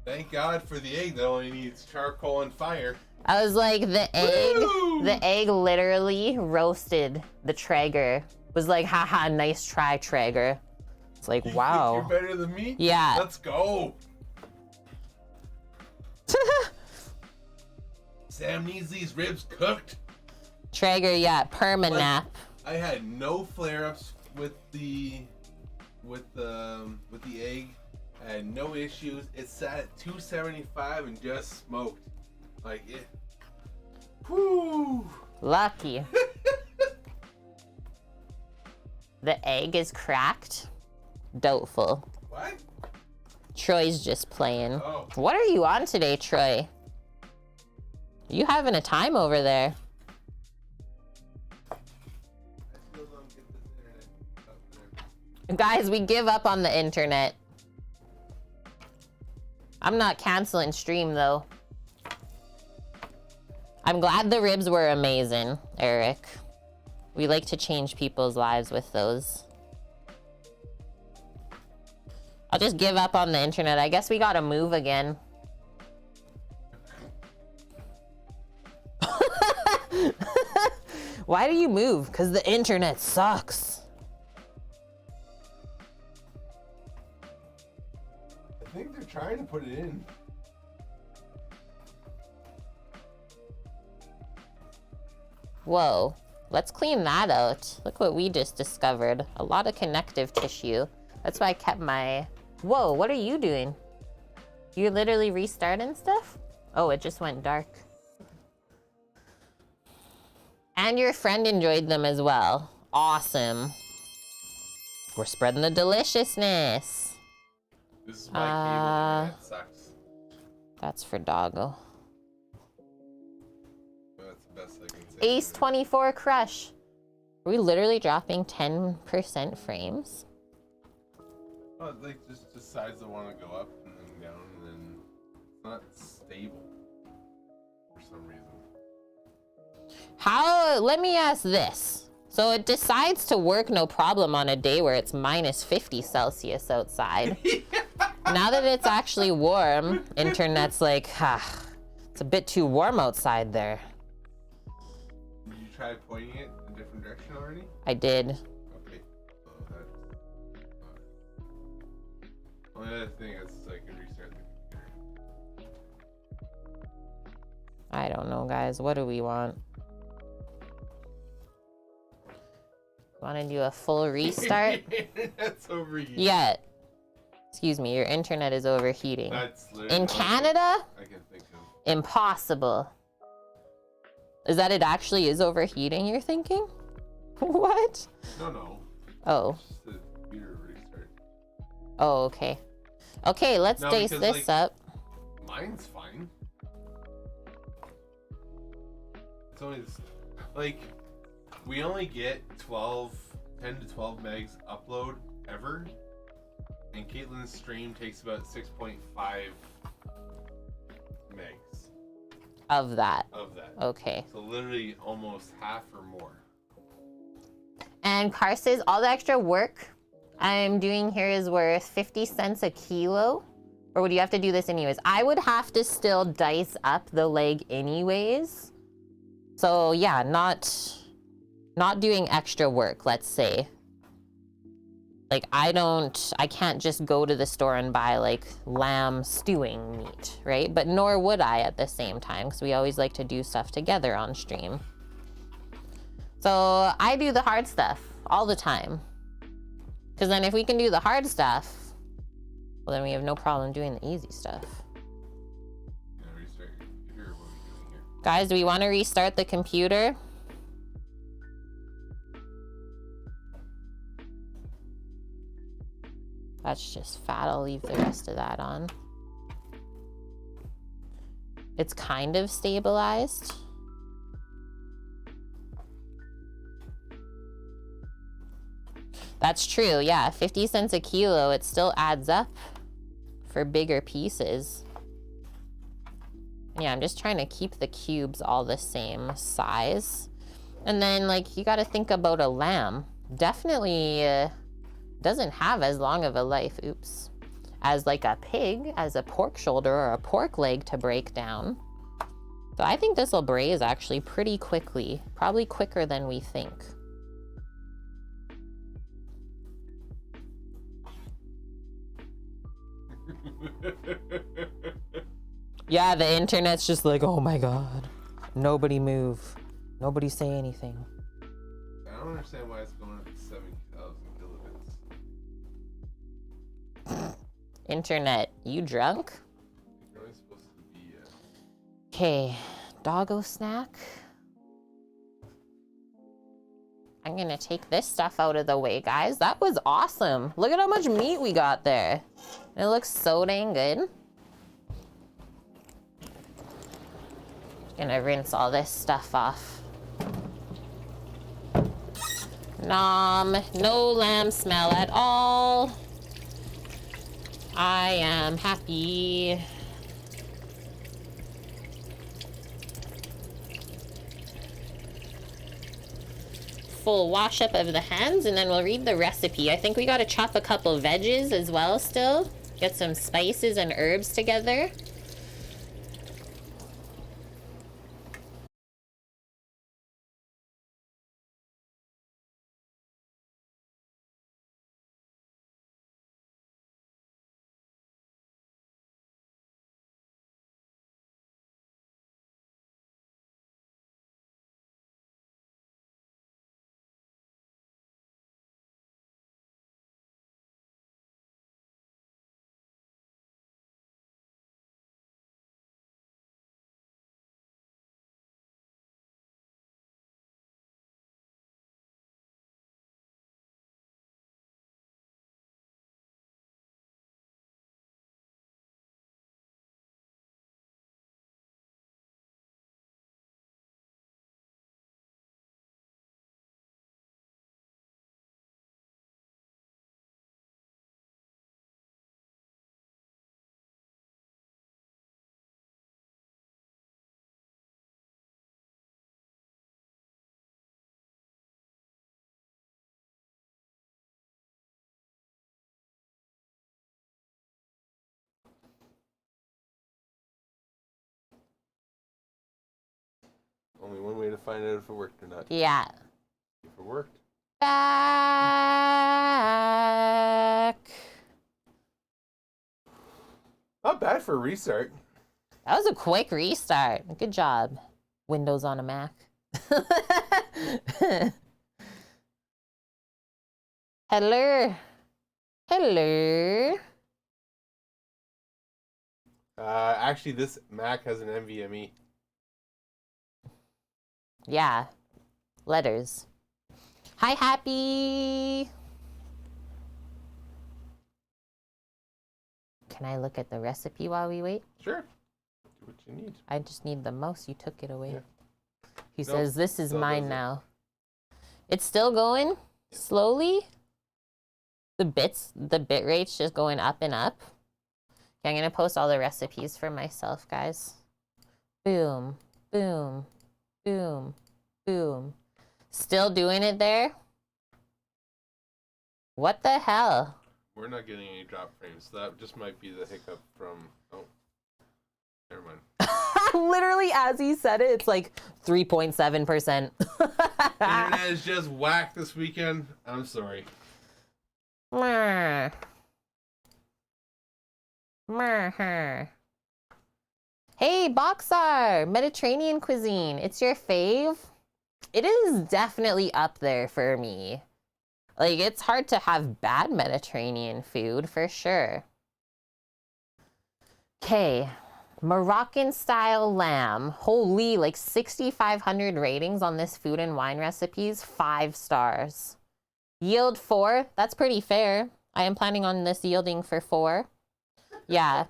Speaker 2: Thank God for the egg that only needs charcoal and fire.
Speaker 1: I was like, the
Speaker 2: Woo!
Speaker 1: egg literally roasted the Traeger. Was like, haha, nice try, Traeger. It's like,
Speaker 2: You
Speaker 1: wow.
Speaker 2: think you're better than me?
Speaker 1: Yeah.
Speaker 2: Let's go. Sam needs these ribs cooked.
Speaker 1: Traeger, yeah, perma-nap.
Speaker 2: I had no flare-ups with the egg. I had no issues. It sat at 275 and just smoked. Like it. Whoo!
Speaker 1: Lucky. The egg is cracked. Doubtful.
Speaker 2: What?
Speaker 1: Troy's just playing.
Speaker 2: Oh.
Speaker 1: What are you on today, Troy? You having a time over there?
Speaker 2: I still don't get this internet up there.
Speaker 1: Guys, we give up on the internet. I'm not canceling stream though. I'm glad the ribs were amazing, Eric. We like to change people's lives with those. I'll just give up on the internet. I guess we gotta move again. Why do you move? Because the internet sucks.
Speaker 2: I think they're trying to put it in.
Speaker 1: Whoa, let's clean that out. Look what we just discovered. A lot of connective tissue. That's why I kept my... Whoa, what are you doing? You're literally restarting stuff? Oh, it just went dark. And your friend enjoyed them as well. Awesome. We're spreading the deliciousness.
Speaker 2: This is my cable. It sucks.
Speaker 1: That's for Doggo.
Speaker 2: That's the best I can say.
Speaker 1: Ace 24 Crush. Are we literally dropping 10% frames?
Speaker 2: Well, like just decides to want to go up and then down, and then it's not stable for some reason.
Speaker 1: How, let me ask this. So it decides to work no problem on a day where it's minus 50 Celsius outside. Now that it's actually warm, internet's like, it's a bit too warm outside there.
Speaker 2: Did you try pointing it in a different direction already?
Speaker 1: I did.
Speaker 2: Okay. So that's only other thing is I can restart the computer.
Speaker 1: I don't know, guys. What do we want? Want to do a full restart?
Speaker 2: That's overheating.
Speaker 1: Yeah. Excuse me, your internet is overheating.
Speaker 2: That's literally
Speaker 1: In
Speaker 2: the only
Speaker 1: Canada?
Speaker 2: thing I can think of.
Speaker 1: Impossible. Is that it actually is overheating, you're thinking? What?
Speaker 2: No.
Speaker 1: Oh.
Speaker 2: It's just a computer restart.
Speaker 1: Oh, okay. Okay, let's
Speaker 2: No,
Speaker 1: dice
Speaker 2: because,
Speaker 1: this
Speaker 2: like,
Speaker 1: up.
Speaker 2: Mine's fine. It's only this, like, We only get 10 to 12 megs upload ever, and Caitlin's stream takes about 6.5 megs
Speaker 1: Of that.
Speaker 2: of that.
Speaker 1: Okay.
Speaker 2: So literally almost half or more.
Speaker 1: And Car says all the extra work I'm doing here is worth 50 cents a kilo. Or would you have to do this anyways? I would have to still dice up the leg anyways. So yeah, not doing extra work, let's say. Like I can't just go to the store and buy like lamb stewing meat, right? But nor would I at the same time, because we always like to do stuff together on stream. So I do the hard stuff all the time. Because then if we can do the hard stuff, well, then we have no problem doing the easy stuff.
Speaker 2: Yeah, restart your computer. What are we doing here?
Speaker 1: Guys, do we want to restart the computer? That's just fat. I'll leave the rest of that on. It's kind of stabilized. That's true, yeah. 50 cents a kilo, it still adds up for bigger pieces. Yeah, I'm just trying to keep the cubes all the same size. And then, like, you gotta think about a lamb. Definitely doesn't have as long of a life, oops, as like a pig, as a pork shoulder or a pork leg to break down. So I think this will braise actually pretty quickly, probably quicker than we think. Yeah, the internet's just like, oh my God, nobody move. Nobody say anything.
Speaker 2: I don't understand why it's going up to 7,000 kilobits.
Speaker 1: Internet, you drunk?
Speaker 2: You're only supposed to be,
Speaker 1: Okay, doggo snack. I'm gonna take this stuff out of the way, guys. That was awesome. Look at how much meat we got there. It looks so dang good. Gonna rinse all this stuff off. Nom, no lamb smell at all. I am happy. Full wash up of the hands, and then we'll read the recipe. I think we gotta chop a couple veggies as well still. Get some spices and herbs together.
Speaker 2: only one way to find out if it worked or not.
Speaker 1: Yeah.
Speaker 2: If it worked.
Speaker 1: Back.
Speaker 2: Not bad for a restart.
Speaker 1: That was a quick restart. Good job. Windows on a Mac. Hello. Hello.
Speaker 2: Actually, this Mac has an NVMe.
Speaker 1: Yeah. Letters. Hi, Happy. Can I look at the recipe while we wait?
Speaker 2: Sure. Do what you need.
Speaker 1: I just need the mouse. You took it away.
Speaker 2: Yeah.
Speaker 1: He says, this is
Speaker 2: Still
Speaker 1: mine
Speaker 2: does it.
Speaker 1: now. It's still going slowly. The bit rate's just going up and up. Okay, I'm gonna post all the recipes for myself, guys. Boom, boom, boom, boom. Still doing it there? What the hell?
Speaker 2: We're not getting any drop frames, so that just might be the hiccup from... Oh, never mind.
Speaker 1: Literally, as he said it, it's like 3.7%.
Speaker 2: Internet is just whack this weekend. I'm sorry.
Speaker 1: Hey, Boxar! Mediterranean cuisine. It's your fave? It is definitely up there for me. Like, it's hard to have bad Mediterranean food, for sure. Okay. Moroccan style lamb. Holy, like 6,500 ratings on this food and wine recipes. 5 stars. Yield 4. That's pretty fair. I am planning on this yielding for 4. Yeah.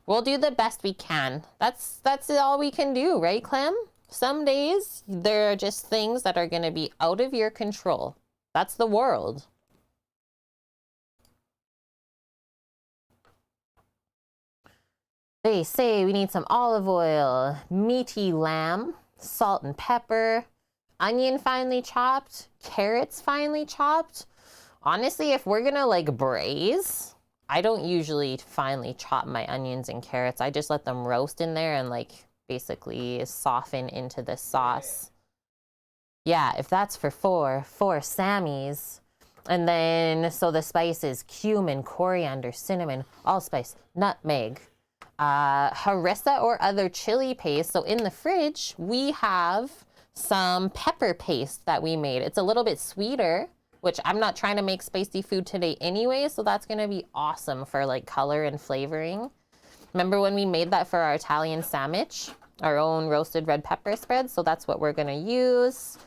Speaker 1: We'll do the best we can. That's all we can do, right, Clem? Some days there are just things that are going to be out of your control. That's the world. They say we need some olive oil, meaty lamb, salt and pepper, onion finely chopped, carrots finely chopped. Honestly, if we're gonna like braise, I don't usually finely chop my onions and carrots. I just let them roast in there and like basically soften into the sauce. Yeah, if that's for 4 Sammys. And then, so the spices, cumin, coriander, cinnamon, allspice, nutmeg, harissa or other chili paste. So in the fridge, we have some pepper paste that we made. It's a little bit sweeter, which I'm not trying to make spicy food today anyway, so that's gonna be awesome for like color and flavoring. Remember when we made that for our Italian sandwich, our own roasted red pepper spread? So that's what we're gonna use.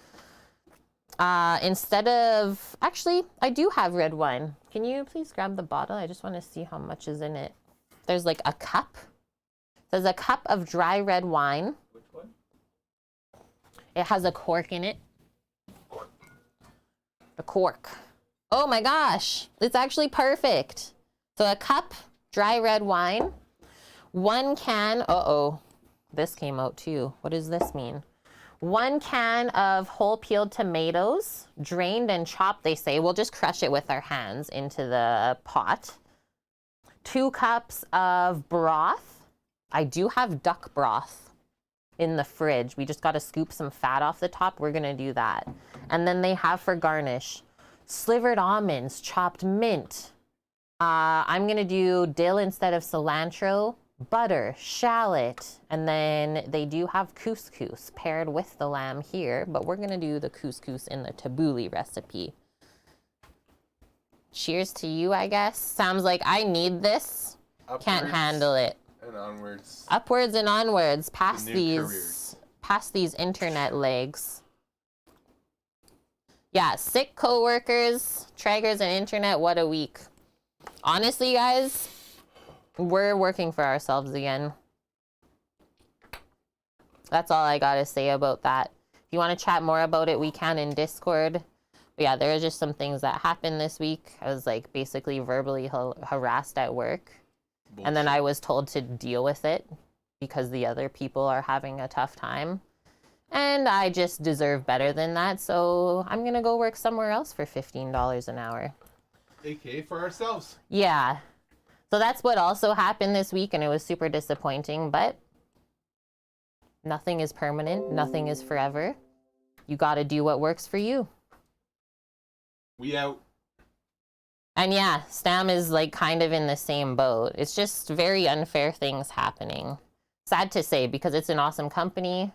Speaker 1: Instead of, actually, I do have red wine. Can you please grab the bottle? I just wanna see how much is in it. There's like a cup. There's a cup of dry red wine.
Speaker 2: Which one?
Speaker 1: It has a cork in it. A cork. Oh my gosh, it's actually perfect. So a cup dry red wine, 1 can, uh-oh, this came out too. What does this mean? 1 can of whole peeled tomatoes, drained and chopped, they say. We'll just crush it with our hands into the pot. 2 cups of broth. I do have duck broth in the fridge. We just got to scoop some fat off the top. We're going to do that. And then they have for garnish, slivered almonds, chopped mint. I'm going to do dill instead of cilantro, butter, shallot, and then they do have couscous paired with the lamb here, but we're going to do the couscous in the tabouli recipe. Cheers to you, I guess. Sounds like I need this.
Speaker 2: Upwards
Speaker 1: can't handle it.
Speaker 2: And onwards.
Speaker 1: Upwards and onwards, past
Speaker 2: Careers.
Speaker 1: these internet legs. Yeah, sick coworkers, traggers, and internet, what a week. Honestly, guys, we're working for ourselves again. That's all I gotta say about that. If you want to chat more about it, we can in Discord. But yeah, there are just some things that happened this week. I was like basically verbally harassed at work. Bullshit. And then I was told to deal with it because the other people are having a tough time. And I just deserve better than that. So I'm going to go work somewhere else for $15 an hour.
Speaker 2: AKA for ourselves.
Speaker 1: Yeah. So that's what also happened this week. And it was super disappointing. But nothing is permanent. Nothing is forever. You got to do what works for you.
Speaker 2: We out.
Speaker 1: And yeah, Stam is like kind of in the same boat. It's just very unfair things happening. Sad to say because it's an awesome company.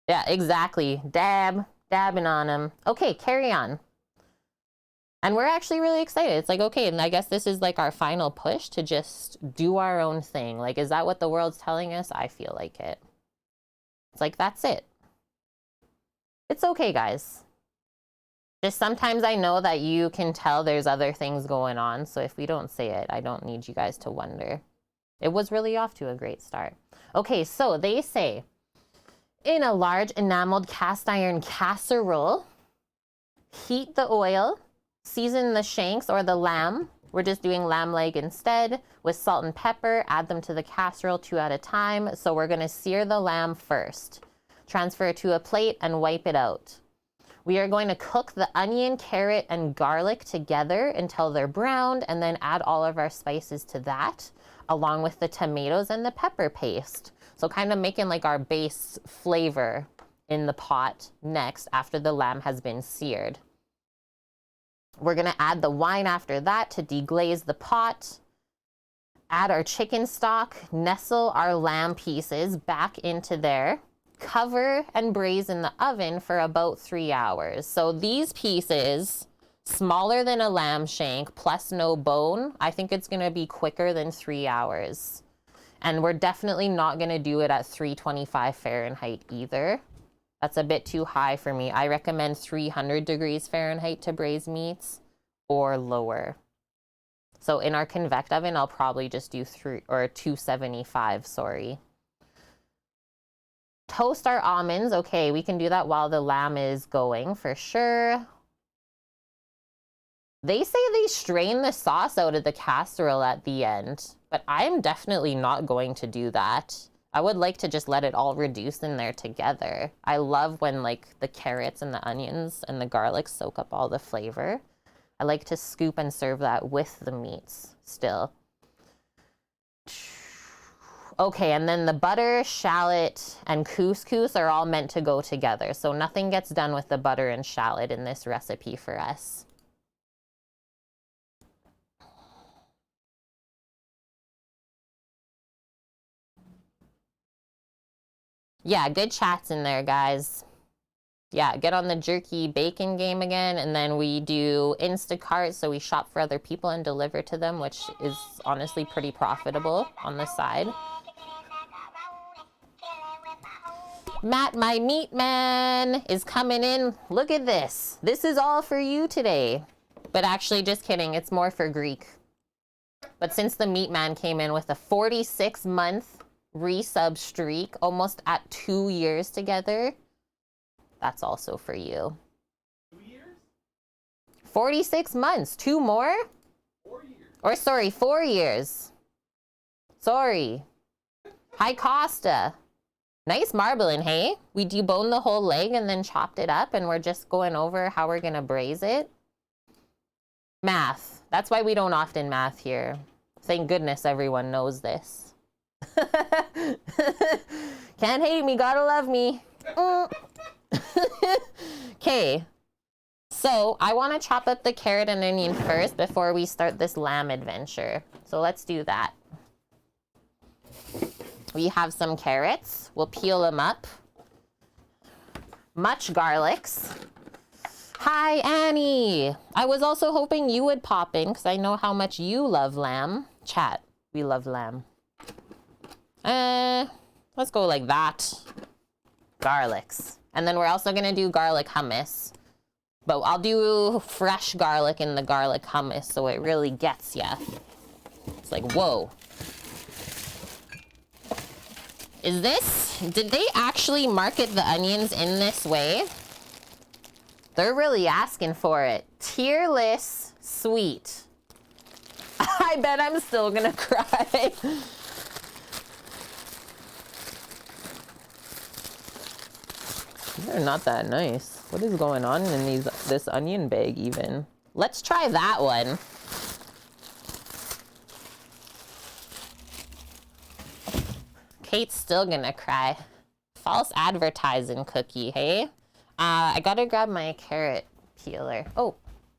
Speaker 1: Yeah, exactly. Dabbing on them. Okay, carry on. And we're actually really excited. It's like, okay, and I guess this is like our final push to just do our own thing. Like, is that what the world's telling us? I feel like it. It's like, that's it. It's okay, guys. Just sometimes I know that you can tell there's other things going on. So if we don't say it, I don't need you guys to wonder. It was really off to a great start. Okay, so they say In a large enameled cast iron casserole, heat the oil, season the shanks or the lamb. We're just doing lamb leg instead with salt and pepper. Add them to the casserole 2 at a time. So we're gonna sear the lamb first. Transfer it to a plate and wipe it out. We are going to cook the onion, carrot, and garlic together until they're browned, and then add all of our spices to that, along with the tomatoes and the pepper paste. So kind of making like our base flavor in the pot next after the lamb has been seared. We're gonna add the wine after that to deglaze the pot. Add our chicken stock, nestle our lamb pieces back into there. Cover and braise in the oven for about 3 hours. So these pieces, smaller than a lamb shank plus no bone, I think it's gonna be quicker than 3 hours. And we're definitely not gonna do it at 325 Fahrenheit either. That's a bit too high for me. I recommend 300 degrees Fahrenheit to braise meats or lower. So in our convect oven, I'll probably just do 275, sorry. Toast our almonds. Okay, we can do that while the lamb is going for sure. They say they strain the sauce out of the casserole at the end, but I'm definitely not going to do that. I would like to just let it all reduce in there together. I love when like the carrots and the onions and the garlic soak up all the flavor. I like to scoop and serve that with the meats still. Okay, and then the butter, shallot, and couscous are all meant to go together. So nothing gets done with the butter and shallot in this recipe for us. Yeah, good chats in there, guys. Yeah, get on the jerky bacon game again, and then we do Instacart, so we shop for other people and deliver to them, which is honestly pretty profitable on the side. Matt, my meat man, is coming in. Look at this. This is all for you today. But actually, just kidding, it's more for Greek. But since the meat man came in with a 46-month resub streak, almost at 2 years together, that's also for you.
Speaker 2: 2 years?
Speaker 1: 46 months. 2 more?
Speaker 2: 4 years.
Speaker 1: Or sorry, 4 years. Sorry. Hi, Costa. Nice marbling, hey? We deboned the whole leg and then chopped it up, and we're just going over how we're gonna braise it. Math. That's why we don't often math here. Thank goodness everyone knows this. Can't hate me, gotta love me. Okay, so I want to chop up the carrot and onion first before we start this lamb adventure. So let's do that. We have some carrots. We'll peel them up. Much garlics. Hi, Annie. I was also hoping you would pop in because I know how much you love lamb. Chat, we love lamb. Let's go like that. Garlics. And then we're also gonna do garlic hummus. But I'll do fresh garlic in the garlic hummus so it really gets ya. It's like, whoa. Did they actually market the onions in this way? They're really asking for it. Tearless sweet. I bet I'm still gonna cry. They're not that nice. What is going on in this onion bag even? Let's try that one. Kate's still gonna cry. False advertising cookie, hey? I gotta grab my carrot peeler. Oh,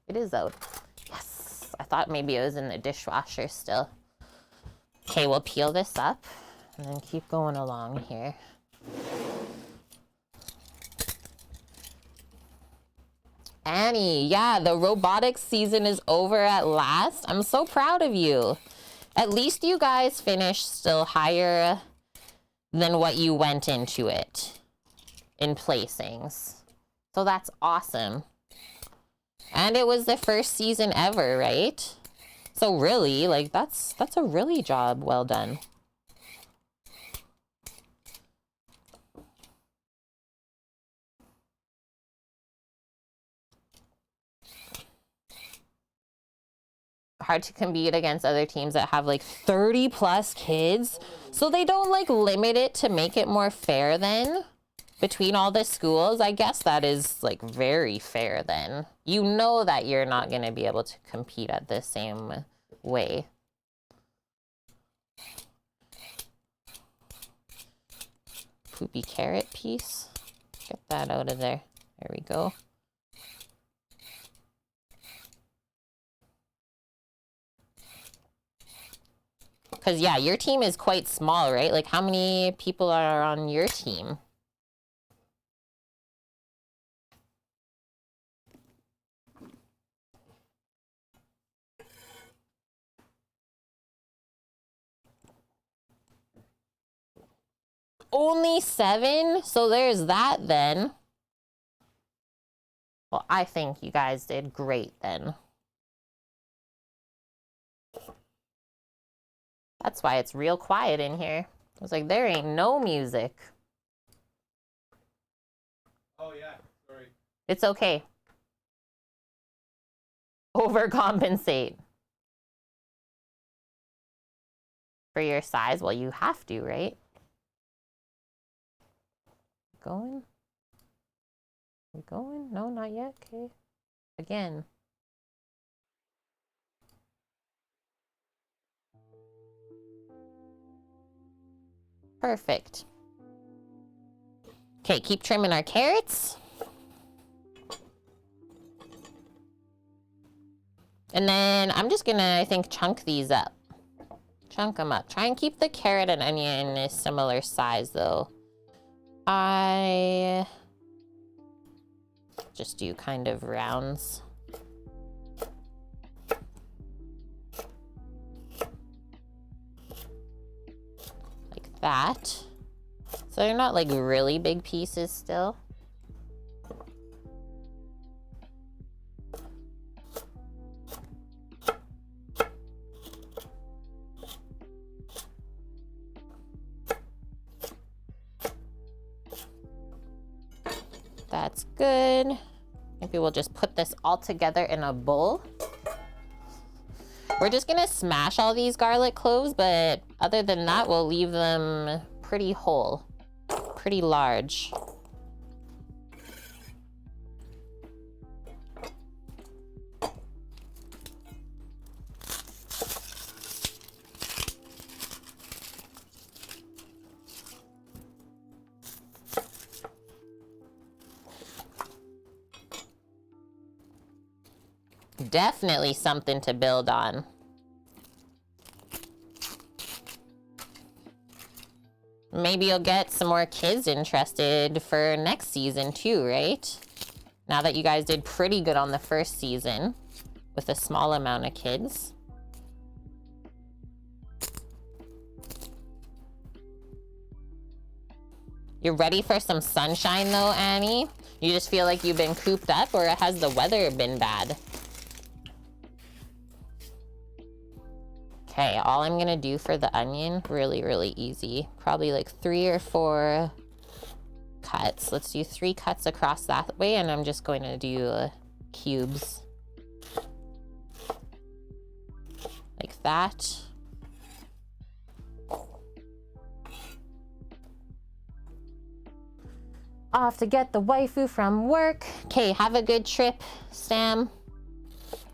Speaker 1: it is out. Yes, I thought maybe it was in the dishwasher still. Okay, we'll peel this up and then keep going along here. Annie, yeah, the robotics season is over at last. I'm so proud of you. At least you guys finished still higher than what you went into it in placings. So that's awesome. And it was the first season ever, right? So really, like that's a really job well done. hard to compete against other teams that have like 30 plus kids. So they don't like limit it to make it more fair then between all the schools. I guess that is like very fair then. You know that you're not going to be able to compete at the same way. Poopy carrot piece. Get that out of there. There we go. Because, yeah, your team is quite small, right? Like, how many people are on your team? Only 7? So there's that then. Well, I think you guys did great then. That's why it's real quiet in here. I was like, there ain't no music.
Speaker 2: Oh, yeah. Sorry.
Speaker 1: It's okay. Overcompensate. For your size? Well, you have to, right? Going? We going? No, not yet. Okay. Again. Perfect. Okay, keep trimming our carrots. And then I'm just gonna, I think, chunk these up. Chunk them up. Try and keep the carrot and onion a similar size, though. I just do kind of rounds. Like that. So they're not like really big pieces still. That's good. Maybe we'll just put this all together in a bowl. We're just gonna smash all these garlic cloves, but other than that, we'll leave them pretty whole, pretty large. Definitely something to build on. Maybe you'll get some more kids interested for next season too, right? Now that you guys did pretty good on the first season with a small amount of kids. You're ready for some sunshine though, Annie? You just feel like you've been cooped up, or has the weather been bad? Okay, all I'm gonna do for the onion, really, really easy. Probably like 3 or 4 cuts. Let's do 3 cuts across that way, and I'm just going to do cubes. Like that. Off to get the waifu from work. Okay, have a good trip, Sam.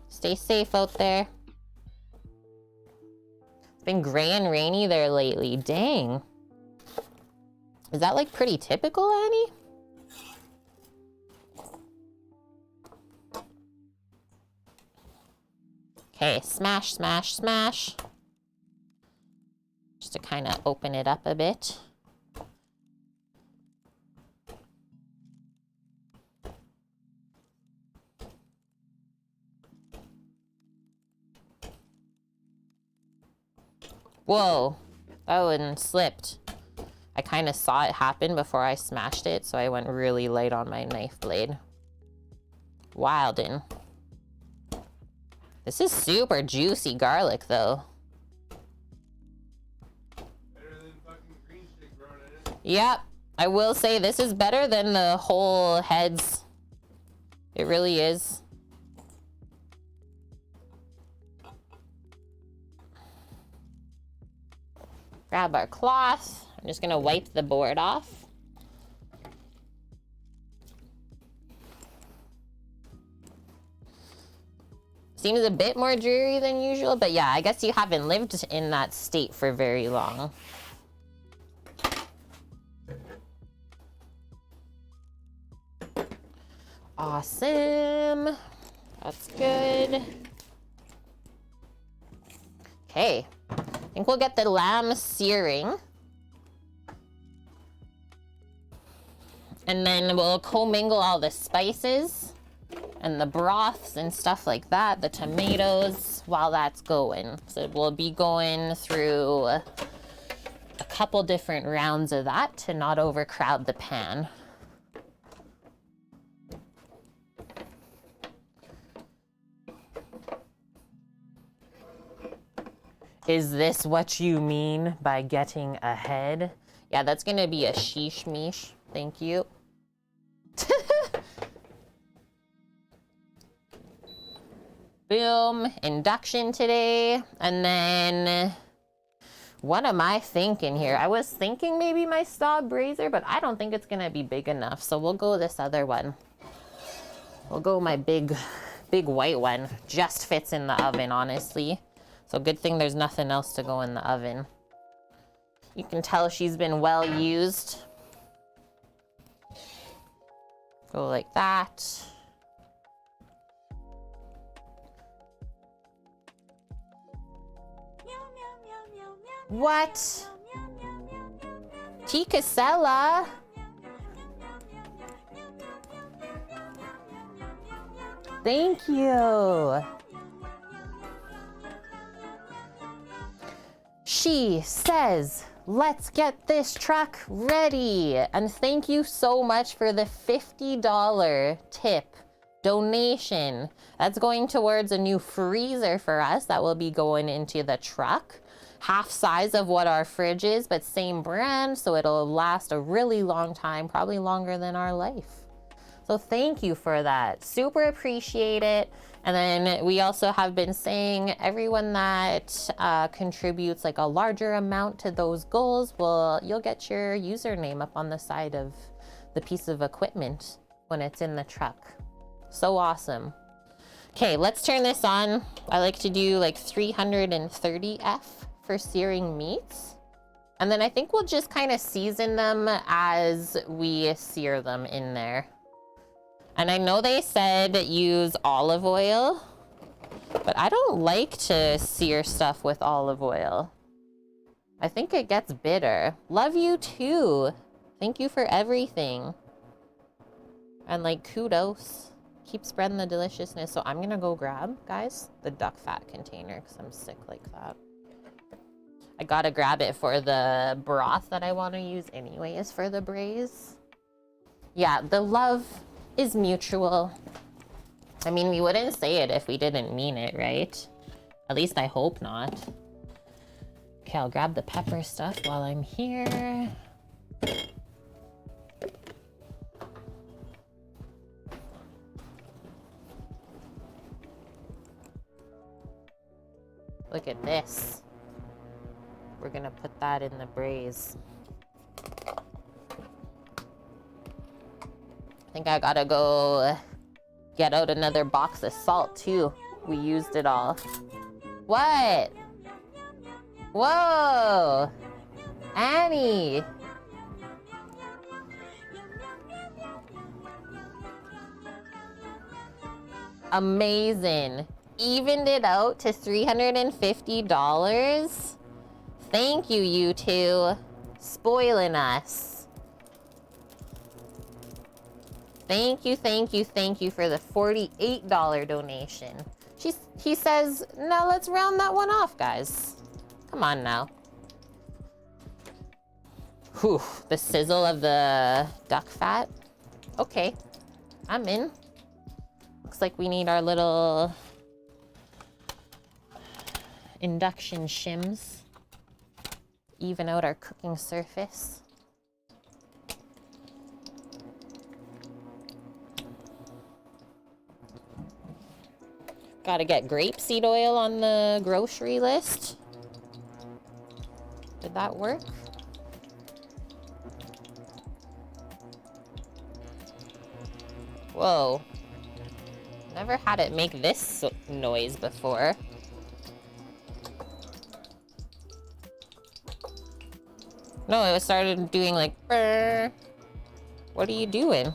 Speaker 1: Stay safe out there. It's been gray and rainy there lately. Dang. Is that like pretty typical, Annie? Okay, smash, smash, smash. Just to kind of open it up a bit. Whoa, that one slipped. I kind of saw it happen before I smashed it, so I went really light on my knife blade. Wildin'. This is super juicy garlic, though.
Speaker 2: Better than fucking green stick growing in it.
Speaker 1: Yep, I will say this is better than the whole heads. It really is. Grab our cloth. I'm just gonna wipe the board off. Seems a bit more dreary than usual, but yeah, I guess you haven't lived in that state for very long. Awesome. That's good. Okay. I think we'll get the lamb searing. And then we'll commingle all the spices and the broths and stuff like that, the tomatoes, while that's going. So we'll be going through a couple different rounds of that to not overcrowd the pan. Is this what you mean by getting ahead? Yeah, that's gonna be a sheesh meesh. Thank you. Boom, induction today. And then, what am I thinking here? I was thinking maybe my Staub brazier, but I don't think it's gonna be big enough. So we'll go this other one. We'll go my big white one. Just fits in the oven, honestly. So good thing there's nothing else to go in the oven. You can tell she's been well used. Go like that. What? Ticasella? Thank you. She says, let's get this truck ready. And thank you so much for the $50 tip donation. That's going towards a new freezer for us that will be going into the truck. Half size of what our fridge is, but same brand, so it'll last a really long time, probably longer than our life. So thank you for that. Super appreciate it. And then we also have been saying everyone that contributes like a larger amount to those goals, you'll get your username up on the side of the piece of equipment when it's in the truck. So awesome. Okay, let's turn this on. I like to do like 330F for searing meats. And then I think we'll just kind of season them as we sear them in there. And I know they said use olive oil, but I don't like to sear stuff with olive oil. I think it gets bitter. Love you too. Thank you for everything. And like kudos. Keep spreading the deliciousness. So I'm gonna go grab, guys, the duck fat container because I'm sick like that. I gotta grab it for the broth that I want to use anyways for the braise. Yeah, the love is mutual. I mean, we wouldn't say it if we didn't mean it, right? At least I hope not. Okay, I'll grab the pepper stuff while I'm here. Look at this. We're gonna put that in the braise. I think I gotta go get out another box of salt too. We used it all. What? Whoa! Annie! Amazing. Evened it out to $350. Thank you, you two. Spoiling us. Thank you, thank you, thank you for the $48 donation. He says, now let's round that one off, guys. Come on now. Whew, the sizzle of the duck fat. Okay, I'm in. Looks like we need our little induction shims. Even out our cooking surface. Gotta get grapeseed oil on the grocery list. The Did that work? Whoa. Never had it make this noise before. No, it started doing like brr. What are you doing?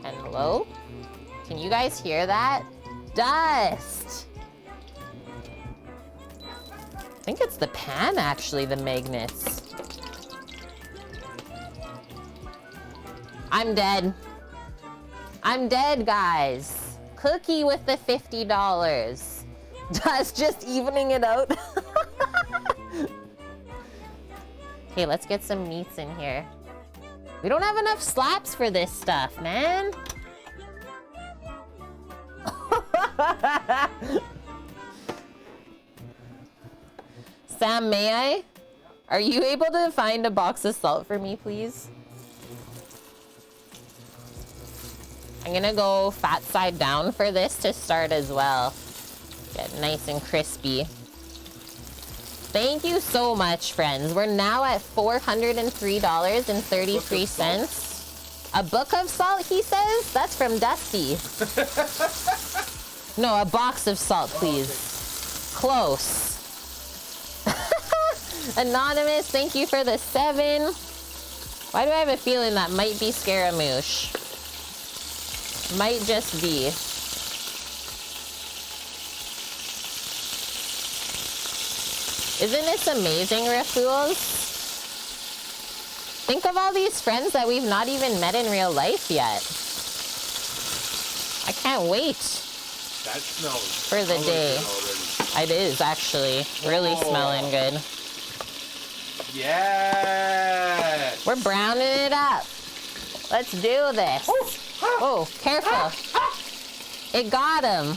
Speaker 1: Hello? Can you guys hear that? Dust! I think it's the pan, actually, the magnets. I'm dead. I'm dead, guys. Cookie with the $50. Dust just evening it out. Okay, let's get some meats in here. We don't have enough slaps for this stuff, man. Sam, may I? Are you able to find a box of salt for me, please? I'm gonna go fat side down for this to start as well. Get nice and crispy. Thank you so much, friends. We're now at $403.33. A book of salt, he says? That's from Dusty. No, a box of salt, please. Close. Anonymous, thank you for the 7. Why do I have a feeling that might be Scaramouche? Might just be. Isn't this amazing, Rafools? Think of all these friends that we've not even met in real life yet. I can't wait.
Speaker 2: That smells
Speaker 1: for the day. It is actually really smelling good.
Speaker 2: Yeah.
Speaker 1: We're browning it up. Let's do this. Oh, careful. It got him.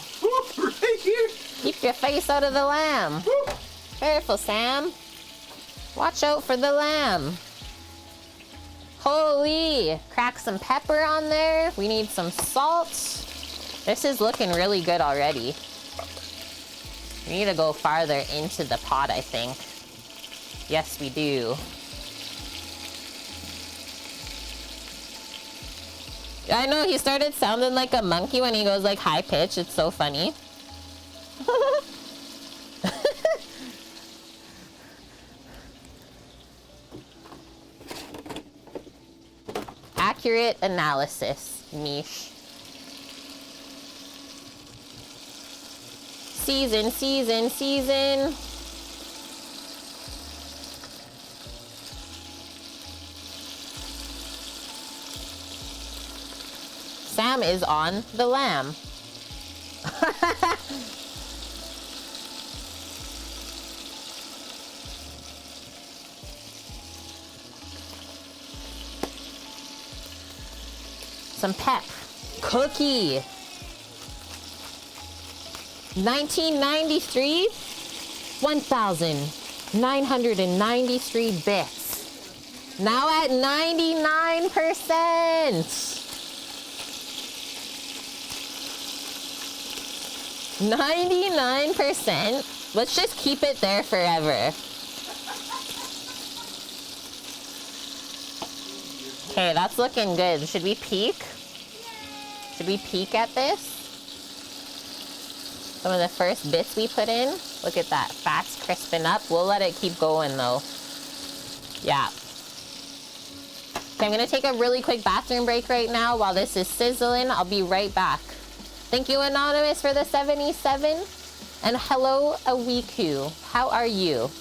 Speaker 2: Right here.
Speaker 1: Keep your face out of the lamb. Careful, Sam. Watch out for the lamb. Holy. Crack some pepper on there. We need some salt. This is looking really good already. We need to go farther into the pot, I think. Yes, we do. I know, he started sounding like a monkey when he goes like high pitch. It's so funny. Accurate analysis, Mish. Season, season, season. Sam is on the lamb. Some pep. Cookie. 1993. 1,993 bits. Now at 99%. 99%. Let's just keep it there forever. Okay, that's looking good. Should we peek? Should we peek at this? Some of the first bits we put in. Look at that. Fat's crisping up. We'll let it keep going though. Yeah. Okay, I'm gonna take a really quick bathroom break right now while this is sizzling. I'll be right back. Thank you, Anonymous, for the 77. And hello, Awiku. How are you?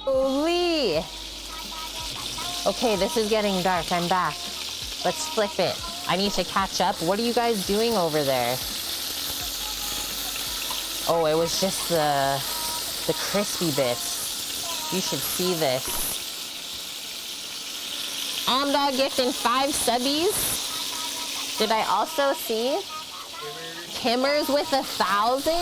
Speaker 1: Holy. Okay, this is getting dark. I'm back. Let's flip it. I need to catch up. What are you guys doing over there? Oh, it was just the crispy bits. You should see this. Dog gifting 5 subbies. Did I also see Kimmers with 1,000?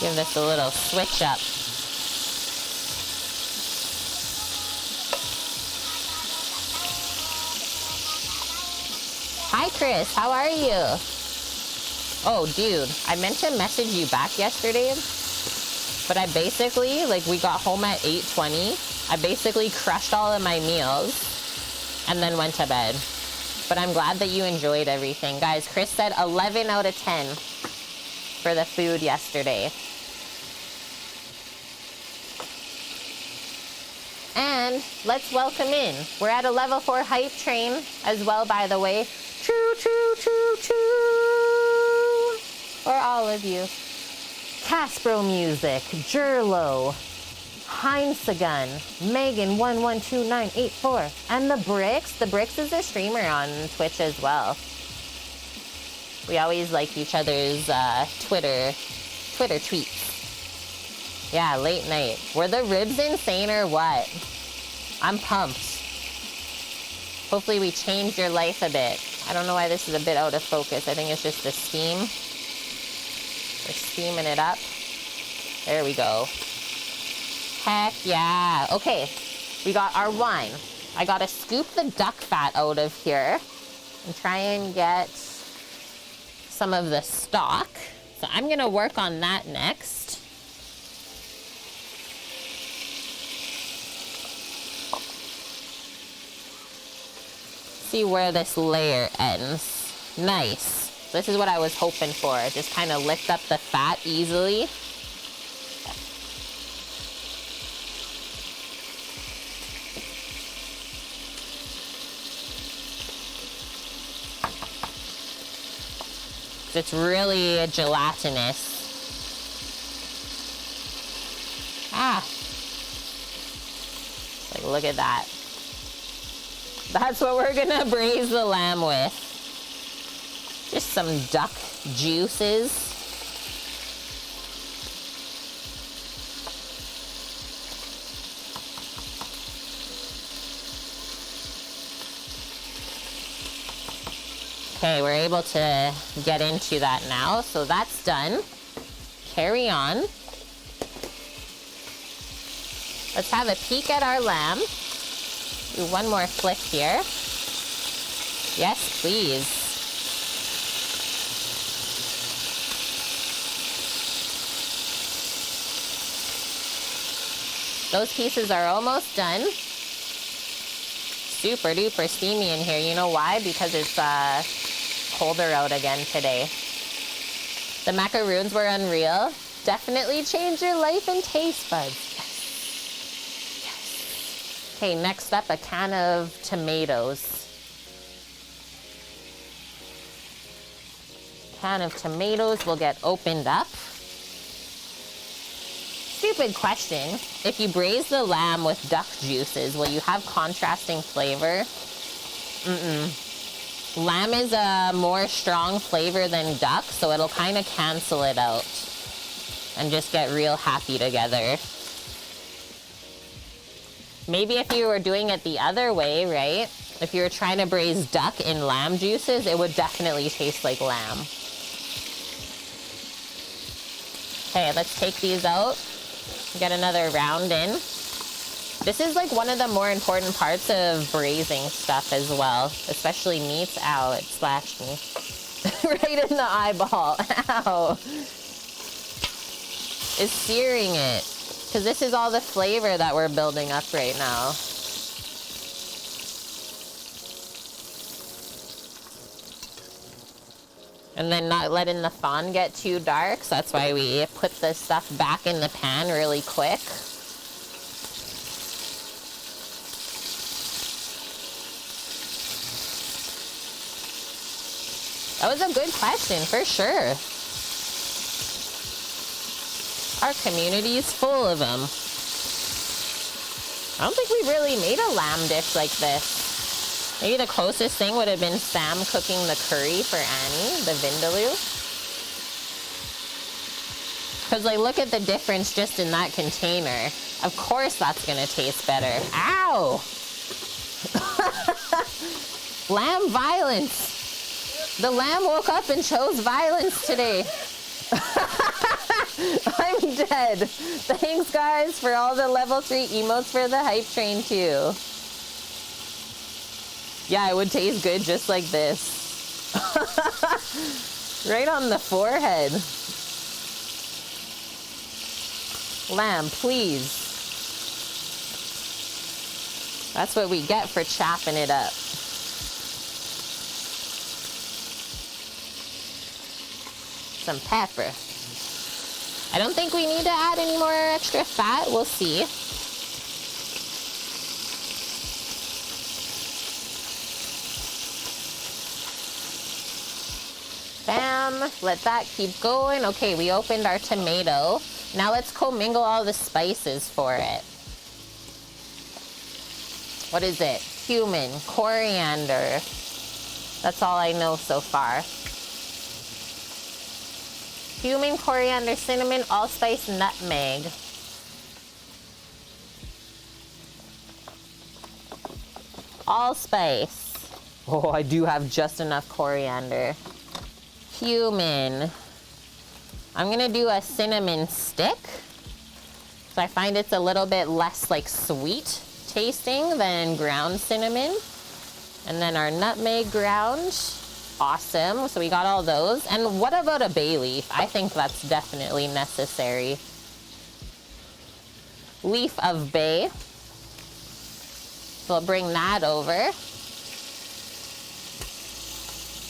Speaker 1: Give this a little switch up. Hi, Chris. How are you? Oh, dude, I meant to message you back yesterday, but I basically, like, we got home at 8:20. I basically crushed all of my meals and then went to bed. But I'm glad that you enjoyed everything. Guys, Chris said 11 out of 10 for the food yesterday. And let's welcome in. We're at a level 4 hype train as well, by the way. Choo, choo, choo, choo. For all of you. Caspro Music, Jerlo, Heinzagun, Megan 112984, and the Bricks. The Bricks is a streamer on Twitch as well. We always like each other's Twitter tweets. Yeah, late night. Were the ribs insane or what? I'm pumped. Hopefully we changed your life a bit. I don't know why this is a bit out of focus. I think it's just the steam. We're steaming it up. There we go. Heck yeah. Okay, we got our wine. I gotta scoop the duck fat out of here and try and get some of the stock. So I'm gonna work on that next. See where this layer ends. Nice. This is what I was hoping for. Just kind of lift up the fat easily. It's really gelatinous. Like, look at that. That's what we're gonna braise the lamb with. Just some duck juices. Okay, we're able to get into that now, so that's done. Carry on. Let's have a peek at our lamb. Do one more flip here. Yes, please. Those pieces are almost done. Super duper steamy in here. You know why? Because it's colder out again today. The macaroons were unreal. Definitely change your life and taste buds. Okay, next up, a can of tomatoes. Can of tomatoes will get opened up. Stupid question. If you braise the lamb with duck juices, will you have contrasting flavor? Lamb is a more strong flavor than duck, so it'll kind of cancel it out and just get real happy together. Maybe if you were doing it the other way, right? If you were trying to braise duck in lamb juices, it would definitely taste like lamb. Okay, let's take these out. Get another round in. This is like one of the more important parts of braising stuff as well, especially meats. Ow, it splashed me. Right in the eyeball. Ow. It's searing it. Because this is all the flavor that we're building up right now. And then not letting the fond get too dark. So that's why we put this stuff back in the pan really quick. That was a good question, for sure. Our community is full of them. I don't think we really made a lamb dish like this. Maybe the closest thing would have been Sam cooking the curry for Annie, the vindaloo. Because, like, look at the difference just in that container. Of course that's gonna taste better. Ow! Lamb violence. The lamb woke up and chose violence today. I'm dead. Thanks, guys, for all the level 3 emotes for the hype train, too. Yeah, it would taste good just like this. Right on the forehead. Lamb, please. That's what we get for chopping it up. Some pepper. I don't think we need to add any more extra fat. We'll see. Bam. Let that keep going. Okay, we opened our tomato. Now let's commingle all the spices for it. What is it? Cumin, coriander. That's all I know so far. Cumin, coriander, cinnamon, allspice, nutmeg. Allspice. Oh, I do have just enough coriander. Cumin. I'm gonna do a cinnamon stick. So I find it's a little bit less like sweet tasting than ground cinnamon. And then our nutmeg ground. Awesome. So we got all those. And what about a bay leaf? I think that's definitely necessary. Leaf of bay. So I'll bring that over.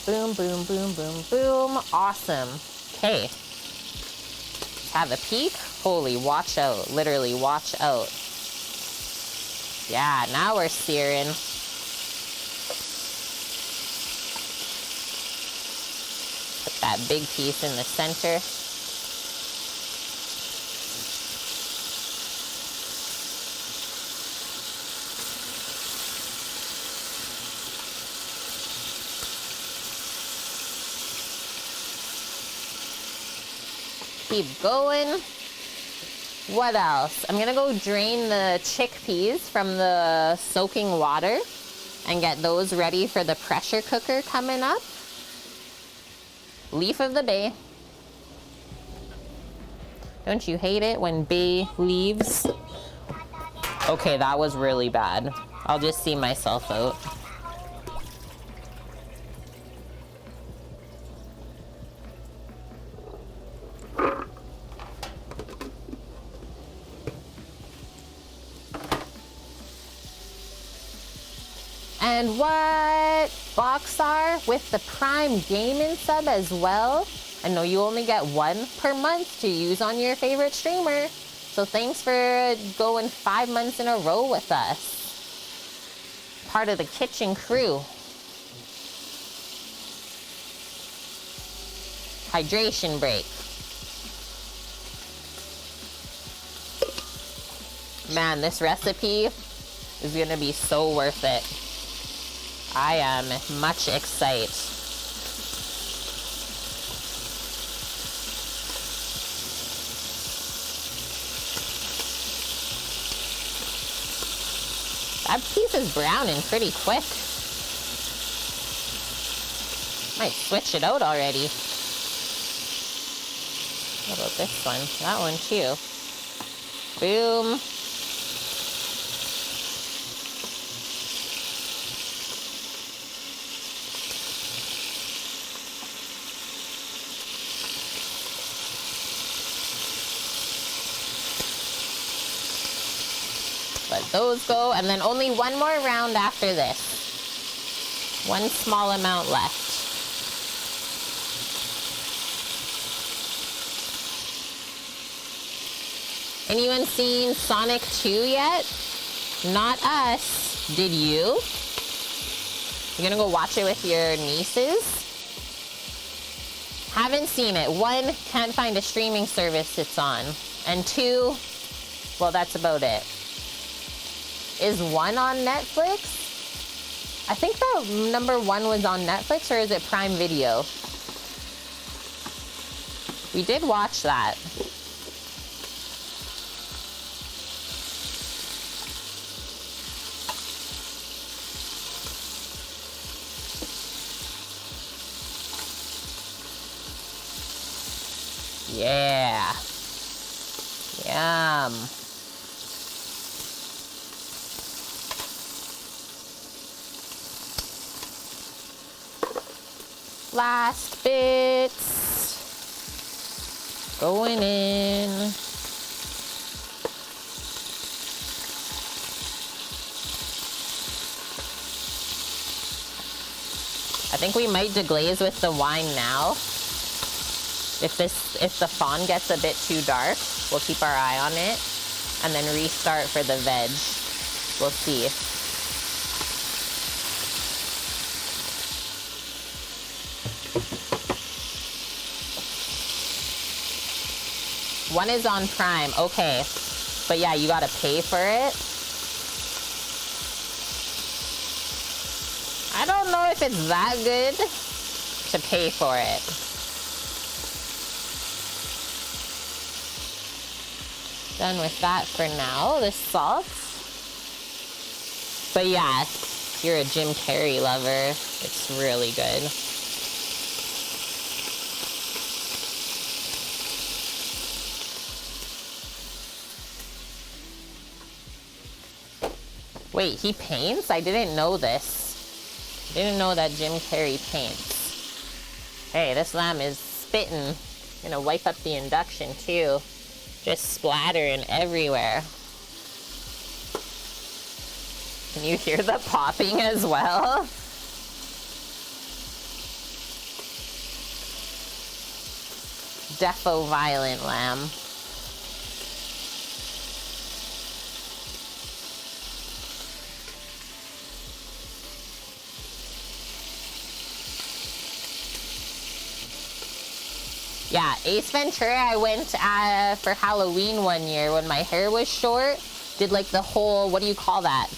Speaker 1: Boom, boom, boom, boom, boom. Awesome. Okay. Let's have a peek. Holy, watch out. Literally, watch out. Yeah, now we're searing. Put that big piece in the center. Keep going. What else? I'm gonna go drain the chickpeas from the soaking water and get those ready for the pressure cooker coming up. Leaf of the bay. Don't you hate it when bay leaves? Okay, that was really bad. I'll just see myself out. And what? Boxar with the Prime Gaming sub as well. I know you only get one per month to use on your favorite streamer. So thanks for going 5 months in a row with us. Part of the kitchen crew. Hydration break. Man, this recipe is gonna be so worth it. I am much excited. That piece is browning pretty quick. Might switch it out already. What about this one? That one too. Boom. Let those go, and then only one more round after this. One small amount left. Anyone seen Sonic 2 yet? Not us. Did you? You're gonna go watch it with your nieces? Haven't seen it. One, can't find a streaming service it's on. And two, well, that's about it. Is one on Netflix? I think the number one was on Netflix, or is it Prime Video? We did watch that. Yeah. Yum. Last bits going in. I think we might deglaze with the wine now. If the fond gets a bit too dark, we'll keep our eye on it and then restart for the veg. We'll see. One is on Prime, okay. But yeah, you gotta pay for it. I don't know if it's that good to pay for it. Done with that for now, the salt. But yeah, if you're a Jim Carrey lover, it's really good. Wait, he paints? I didn't know this. Didn't know that Jim Carrey paints. Hey, this lamb is spitting. Gonna wipe up the induction too. Just splattering everywhere. Can you hear the popping as well? Defo violent lamb. Yeah, Ace Ventura, I went for Halloween one year when my hair was short. Did like the whole, what do you call that?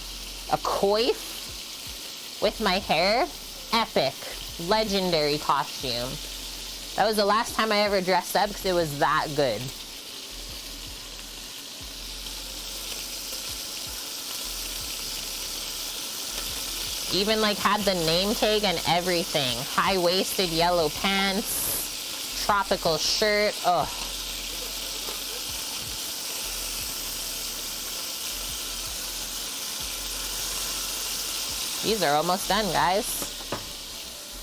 Speaker 1: A coif with my hair. Epic. Legendary costume. That was the last time I ever dressed up because it was that good. Even like had the name tag and everything. High-waisted yellow pants. Tropical shirt. Oh. These are almost done, guys.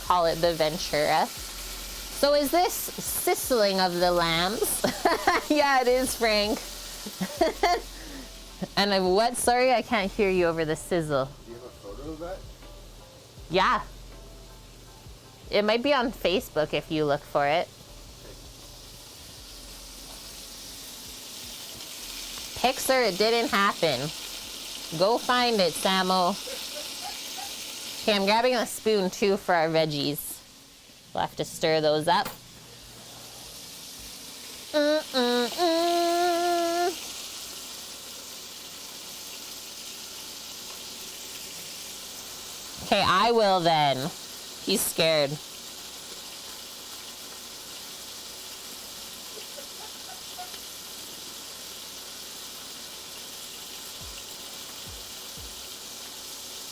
Speaker 1: Call it the Ventura. So is this sizzling of the lambs? Yeah, it is, Frank. And of what? Sorry, I can't hear you over the sizzle.
Speaker 2: Do you have a photo of that?
Speaker 1: Yeah. It might be on Facebook if you look for it. Pixar, it didn't happen. Go find it, Samo. Okay, I'm grabbing a spoon too for our veggies. We'll have to stir those up. Okay, I will then. He's scared.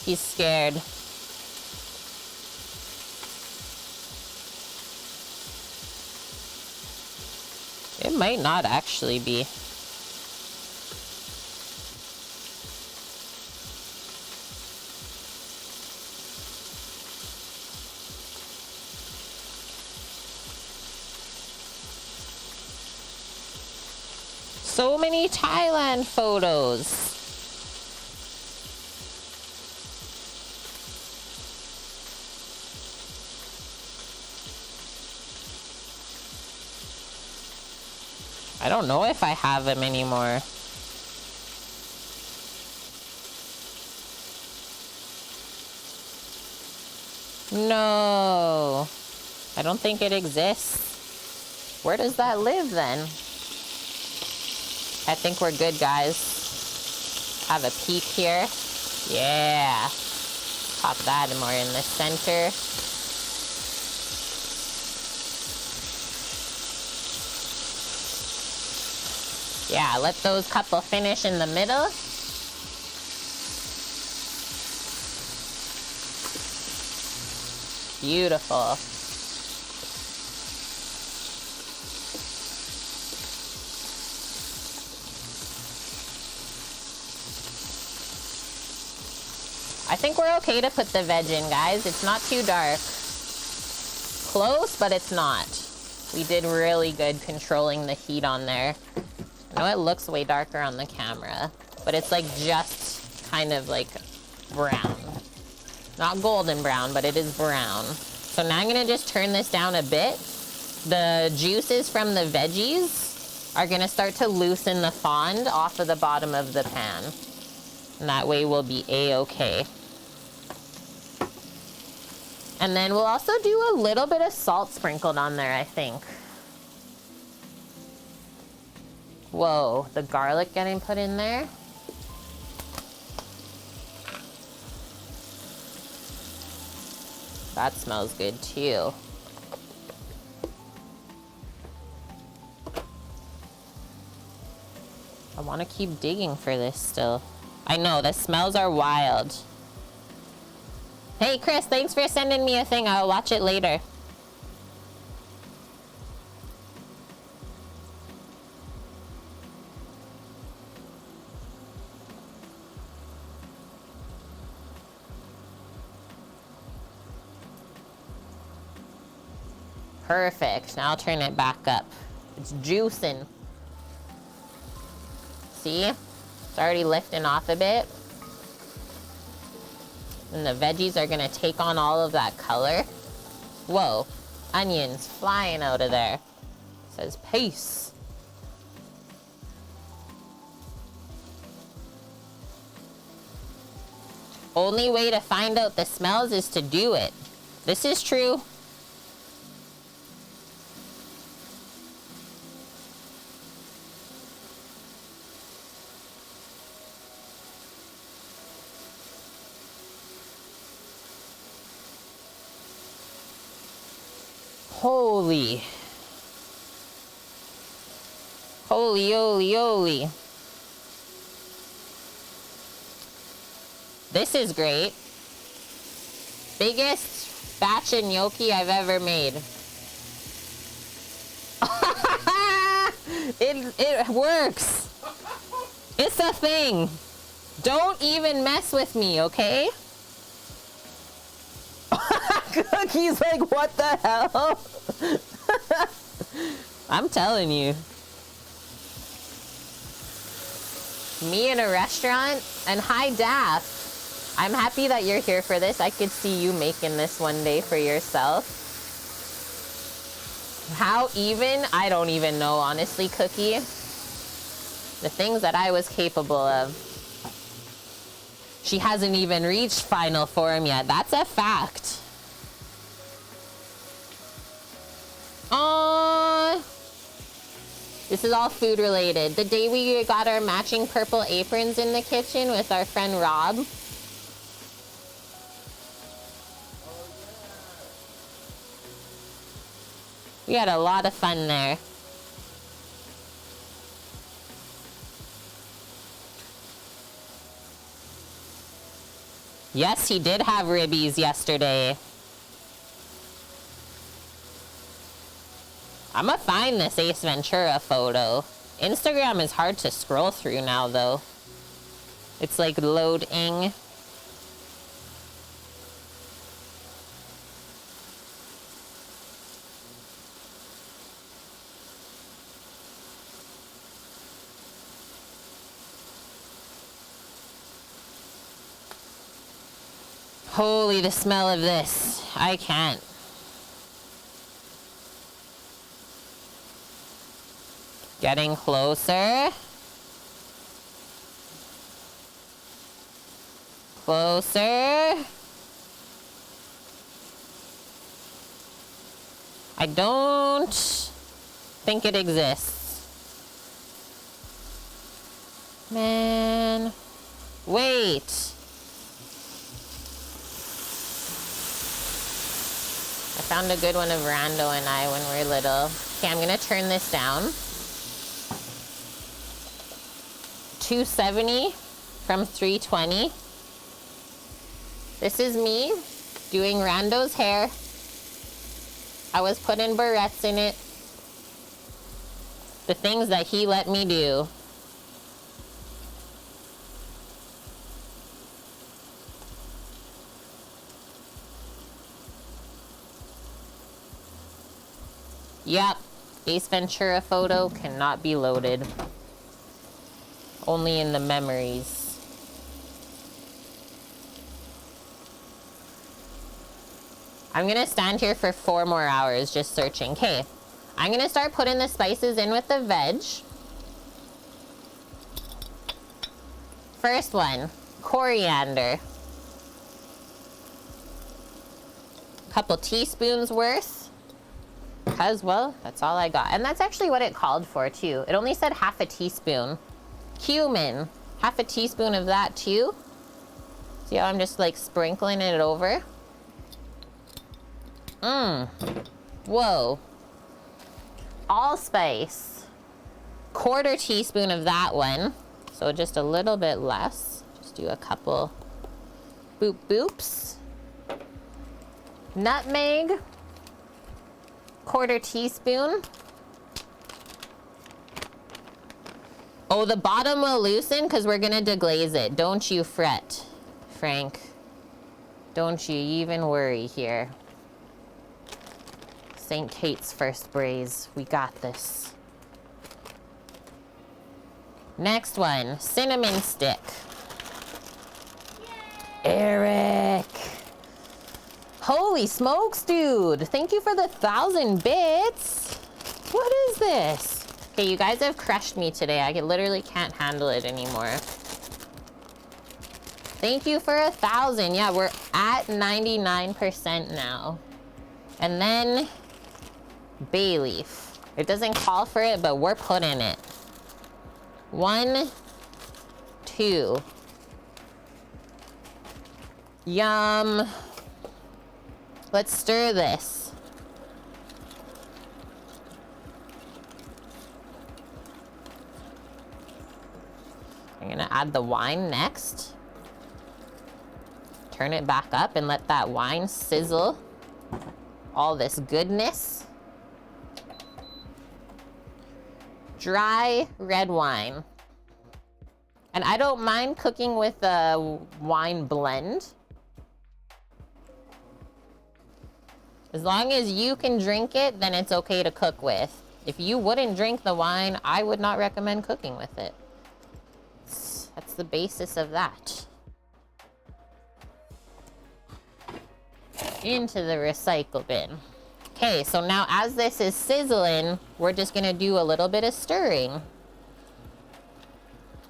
Speaker 1: He's scared. It might not actually be. So many Thailand photos. I don't know if I have them anymore. No, I don't think it exists. Where does that live then? I think we're good, guys. Have a peek here. Yeah. Pop that more in the center. Yeah, let those couple finish in the middle. Beautiful. I think we're okay to put the veg in, guys. It's not too dark. Close, but it's not. We did really good controlling the heat on there. I know it looks way darker on the camera, but it's like just kind of like brown. Not golden brown, but it is brown. So now I'm gonna just turn this down a bit. The juices from the veggies are gonna start to loosen the fond off of the bottom of the pan. And that way we'll be a-okay. And then we'll also do a little bit of salt sprinkled on there, I think. Whoa, the garlic getting put in there. That smells good too. I want to keep digging for this still. I know, the smells are wild. Hey Chris, thanks for sending me a thing. I'll watch it later. Perfect. Now I'll turn it back up. It's juicing. See? It's already lifting off a bit. And the veggies are gonna take on all of that color. Whoa, onions flying out of there. It says peace. Only way to find out the smells is to do it. This is true. Holy. Holy, holy, holy. This is great. Biggest batch of gnocchi I've ever made. It works. It's a thing. Don't even mess with me, okay? Cookie's like, what the hell? I'm telling you. Me in a restaurant, and hi Daff. I'm happy that you're here for this. I could see you making this one day for yourself. How even? I don't even know, honestly, Cookie. The things that I was capable of. She hasn't even reached final form yet. That's a fact. Aww. This is all food related. The day we got our matching purple aprons in the kitchen with our friend Rob. We had a lot of fun there. Yes, he did have ribbies yesterday. I'm gonna find this Ace Ventura photo. Instagram is hard to scroll through now, though. It's like loading. Holy, the smell of this. I can't. Getting closer. Closer. I don't think it exists. Man. Wait. I found a good one of Rando and I when we were little. Okay, I'm gonna turn this down. 270 from 320. This is me doing Rando's hair. I was putting barrettes in it. The things that he let me do. Yep, Ace Ventura photo cannot be loaded. Only in the memories. I'm gonna stand here for 4 more hours just searching. Okay, I'm gonna start putting the spices in with the veg. First one, coriander. Couple teaspoons worth. Because, well, that's all I got. And that's actually what it called for, too. It only said half a teaspoon. Cumin. Half a teaspoon of that, too. See how I'm just, like, sprinkling it over? Whoa. Allspice. 1/4 teaspoon of that one. So just a little bit less. Just do a couple boop boops. Nutmeg. 1/4 teaspoon. Oh, the bottom will loosen because we're gonna deglaze it. Don't you fret, Frank. Don't you even worry here. St. Kate's first braise. We got this. Next one, cinnamon stick. Yay! Eric. Holy smokes, dude. Thank you for the 1,000 bits. What is this? Okay, you guys have crushed me today. I literally can't handle it anymore. Thank you for 1,000. Yeah, we're at 99% now. And then bay leaf. It doesn't call for it, but we're putting it. 1, 2. Yum. Let's stir this. I'm gonna add the wine next. Turn it back up and let that wine sizzle all this goodness. Dry red wine. And I don't mind cooking with a wine blend. As long as you can drink it, then it's okay to cook with. If you wouldn't drink the wine, I would not recommend cooking with it. That's the basis of that. Into the recycle bin. Okay, so now as this is sizzling, we're just gonna do a little bit of stirring.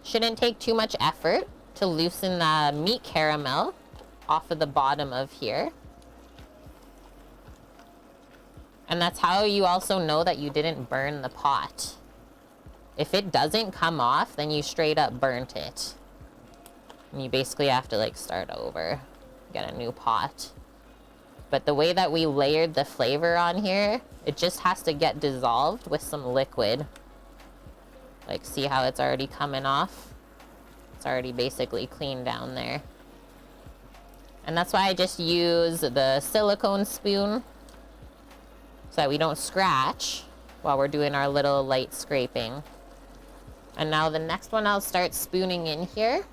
Speaker 1: Shouldn't take too much effort to loosen the meat caramel off of the bottom of here. And that's how you also know that you didn't burn the pot. If it doesn't come off, then you straight up burnt it. And you basically have to like start over, get a new pot. But the way that we layered the flavor on here, it just has to get dissolved with some liquid. Like, see how it's already coming off? It's already basically clean down there. And that's why I just use the silicone spoon so that we don't scratch while we're doing our little light scraping. And now the next one I'll start spooning in here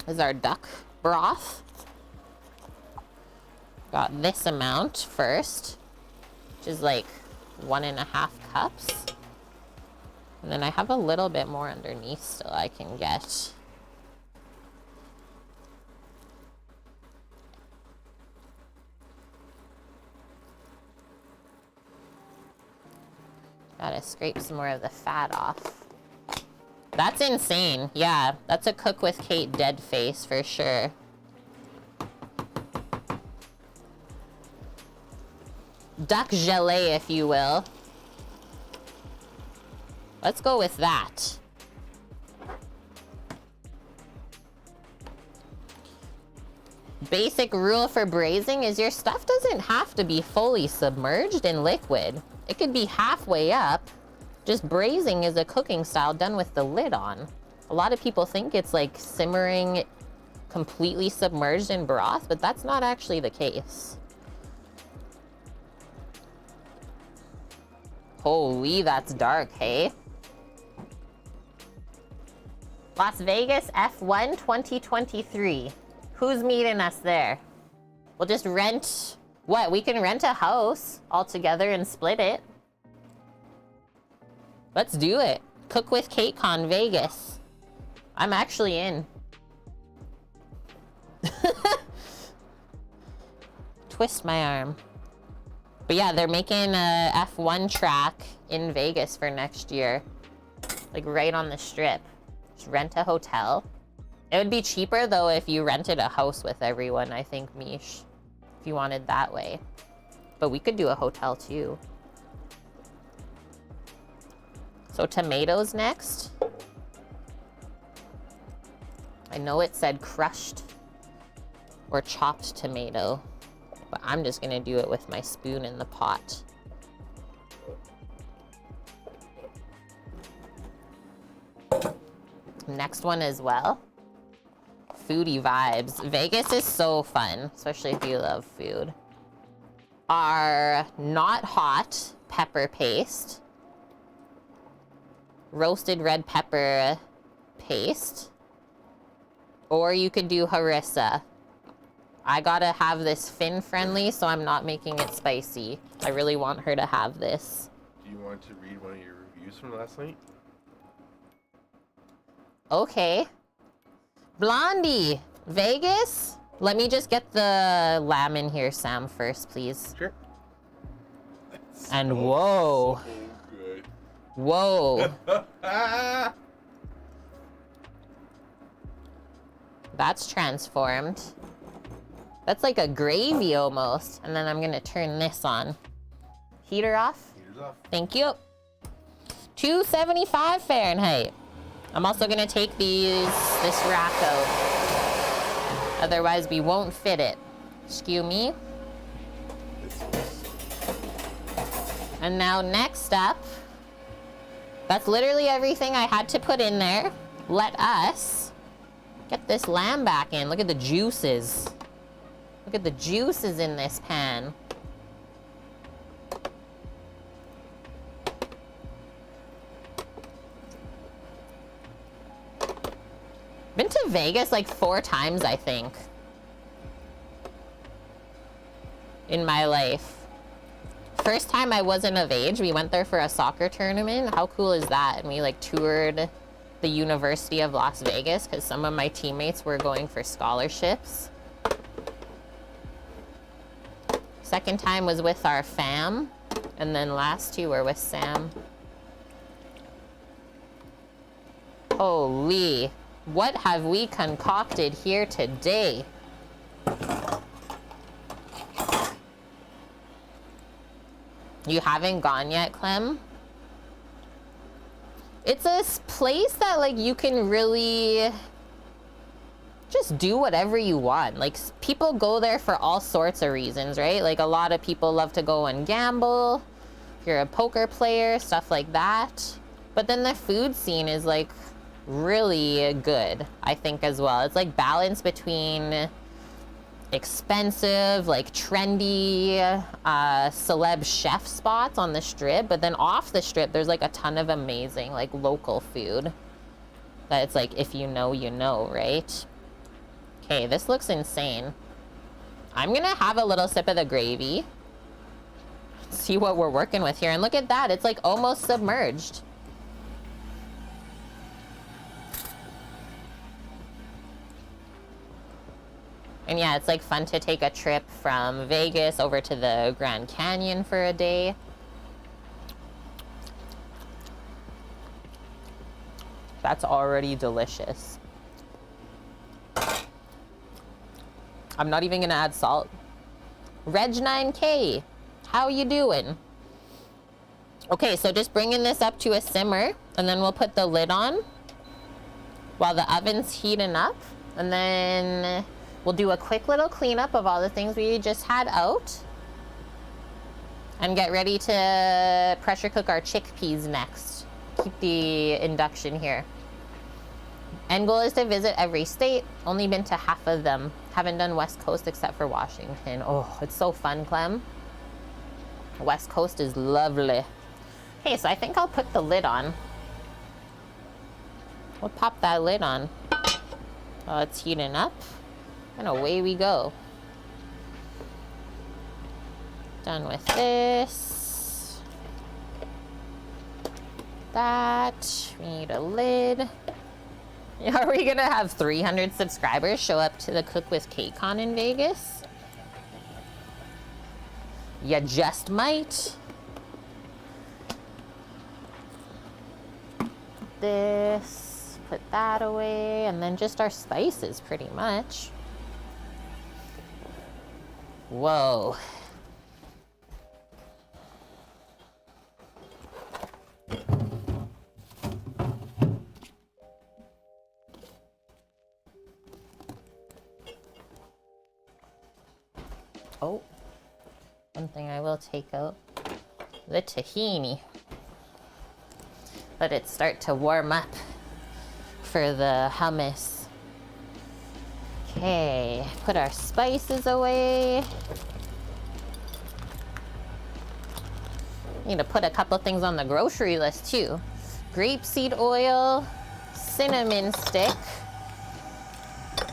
Speaker 1: is our duck broth. Got this amount first, which is like 1.5 cups. And then I have a little bit more underneath still I can get. Gotta scrape some more of the fat off. That's insane. Yeah, that's a Cook with Kate dead face for sure. Duck gelée, if you will. Let's go with that. Basic rule for braising is your stuff doesn't have to be fully submerged in liquid. It could be halfway up. Just braising is a cooking style done with the lid on. A lot of people think it's like simmering completely submerged in broth, but that's not actually the case. Holy, that's dark, hey? Las Vegas F1 2023. Who's meeting us there? We'll just rent, what? We can rent a house all together and split it. Let's do it. Cook with KateCon Vegas. I'm actually in. Twist my arm. But yeah, they're making a F1 track in Vegas for next year. Like right on the strip. Just rent a hotel. It would be cheaper though if you rented a house with everyone, I think, Mish. If you wanted that way. But we could do a hotel too. So tomatoes next. I know it said crushed or chopped tomato, but I'm just gonna do it with my spoon in the pot. Next one as well. Foodie vibes. Vegas is so fun, especially if you love food. Our not hot pepper paste. Roasted red pepper paste. Or you could do harissa. I gotta have this Finn friendly, so I'm not making it spicy. I really want her to have this.
Speaker 2: Do you want to read one of your reviews from last night?
Speaker 1: Okay. Blondie, Vegas? Let me just get the lamb in here, Sam, first, please.
Speaker 2: Sure.
Speaker 1: And whoa.
Speaker 2: So good.
Speaker 1: Whoa. That's transformed. That's like a gravy almost. And then I'm gonna turn this on. Heater off?
Speaker 2: Heater's off.
Speaker 1: Thank you. 275 Fahrenheit. I'm also gonna take this rack out. Otherwise we won't fit it. Excuse me. And now next up, that's literally everything I had to put in there. Let us get this lamb back in. Look at the juices. Look at the juices in this pan. Been to Vegas like 4 times, I think, in my life. First time I wasn't of age, we went there for a soccer tournament. How cool is that? And we like toured the University of Las Vegas because some of my teammates were going for scholarships. Second time was with our fam, and then last 2 were with Sam. Holy. What have we concocted here today? You haven't gone yet, Clem? It's a place that like you can really just do whatever you want. Like people go there for all sorts of reasons, right? Like a lot of people love to go and gamble. If you're a poker player, stuff like that. But then the food scene is like really good, I think, as well. It's like balance between expensive, like trendy, celeb chef spots on the strip, but then off the strip, there's like a ton of amazing, like local food that it's like, if you know, you know, right? Okay, this looks insane. I'm gonna have a little sip of the gravy. See what we're working with here. And look at that, it's like almost submerged. And yeah, it's like fun to take a trip from Vegas over to the Grand Canyon for a day. That's already delicious. I'm not even gonna add salt. Reg 9K, how you doing? Okay, so just bringing this up to a simmer. And then we'll put the lid on while the oven's heating up. And then we'll do a quick little cleanup of all the things we just had out. And get ready to pressure cook our chickpeas next. Keep the induction here. End goal is to visit every state. Only been to half of them. Haven't done West Coast except for Washington. Oh, it's so fun, Clem. West Coast is lovely. Okay, so I think I'll put the lid on. We'll pop that lid on. Oh, it's heating up. And away we go. Done with this. That. We need a lid. Are we gonna have 300 subscribers show up to the Cook with Kate Con in Vegas? You just might. This, put that away, and then just our spices pretty much. Whoa. Oh, one thing I will take out, the tahini. Let it start to warm up for the hummus. Okay, put our spices away. Need to put a couple things on the grocery list too. Grapeseed oil, cinnamon stick,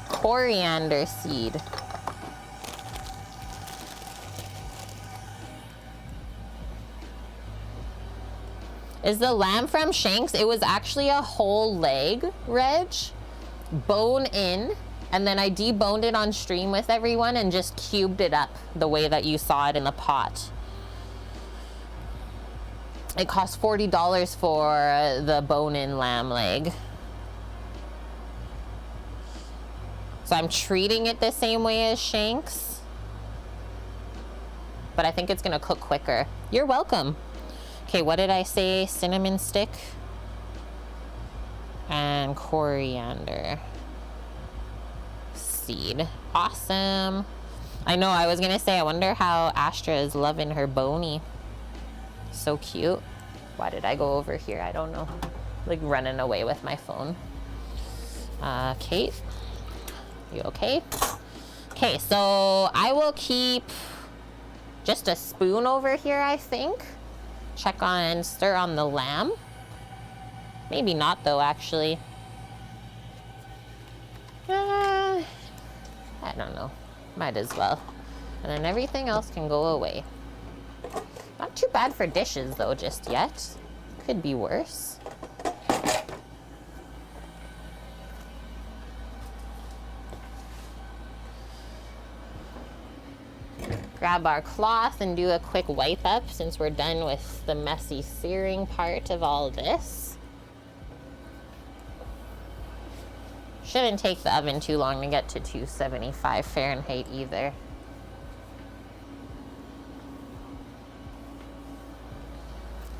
Speaker 1: coriander seed. Is the lamb from Shanks? It was actually a whole leg, Reg, bone in, and then I deboned it on stream with everyone and just cubed it up the way that you saw it in the pot. It cost $40 for the bone-in lamb leg. So I'm treating it the same way as Shanks, but I think it's gonna cook quicker. You're welcome. Okay, what did I say? Cinnamon stick and coriander seed. Awesome. I know, I was gonna say, I wonder how Astra is loving her bony. So cute. Why did I go over here? I don't know. Like running away with my phone. Kate, you okay? Okay, so I will keep just a spoon over here, I think. Check on, stir on the lamb. Maybe not though, actually. I don't know. Might as well. And then everything else can go away. Not too bad for dishes though, just yet. Could be worse. Grab our cloth and do a quick wipe up since we're done with the messy searing part of all this. Shouldn't take the oven too long to get to 275 Fahrenheit either.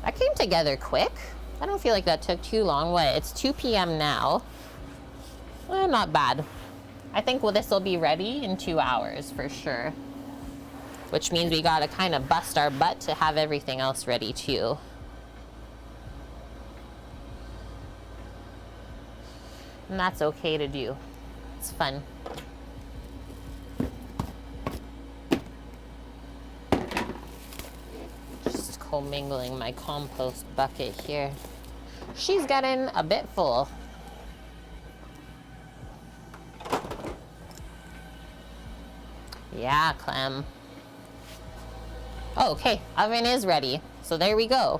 Speaker 1: That came together quick. I don't feel like that took too long. What? It's 2 p.m. now. Not bad. I think this will be ready in 2 hours for sure. Which means we gotta kind of bust our butt to have everything else ready too. And that's okay to do. It's fun. Just commingling my compost bucket here. She's getting a bit full. Yeah, Clem. Oh, okay, oven is ready. So there we go.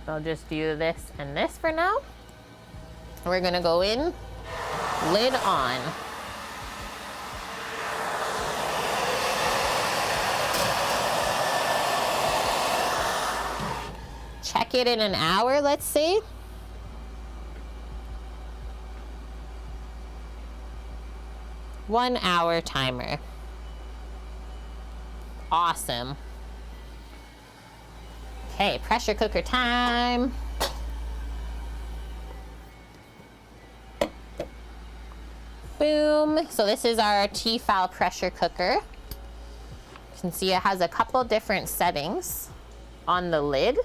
Speaker 1: I'll just do this and this for now. We're gonna go in, lid on. Check it in an hour, let's say. One-hour timer. Awesome. Okay, pressure cooker time. Boom. So this is our Tefal pressure cooker. You can see it has a couple different settings on the lid.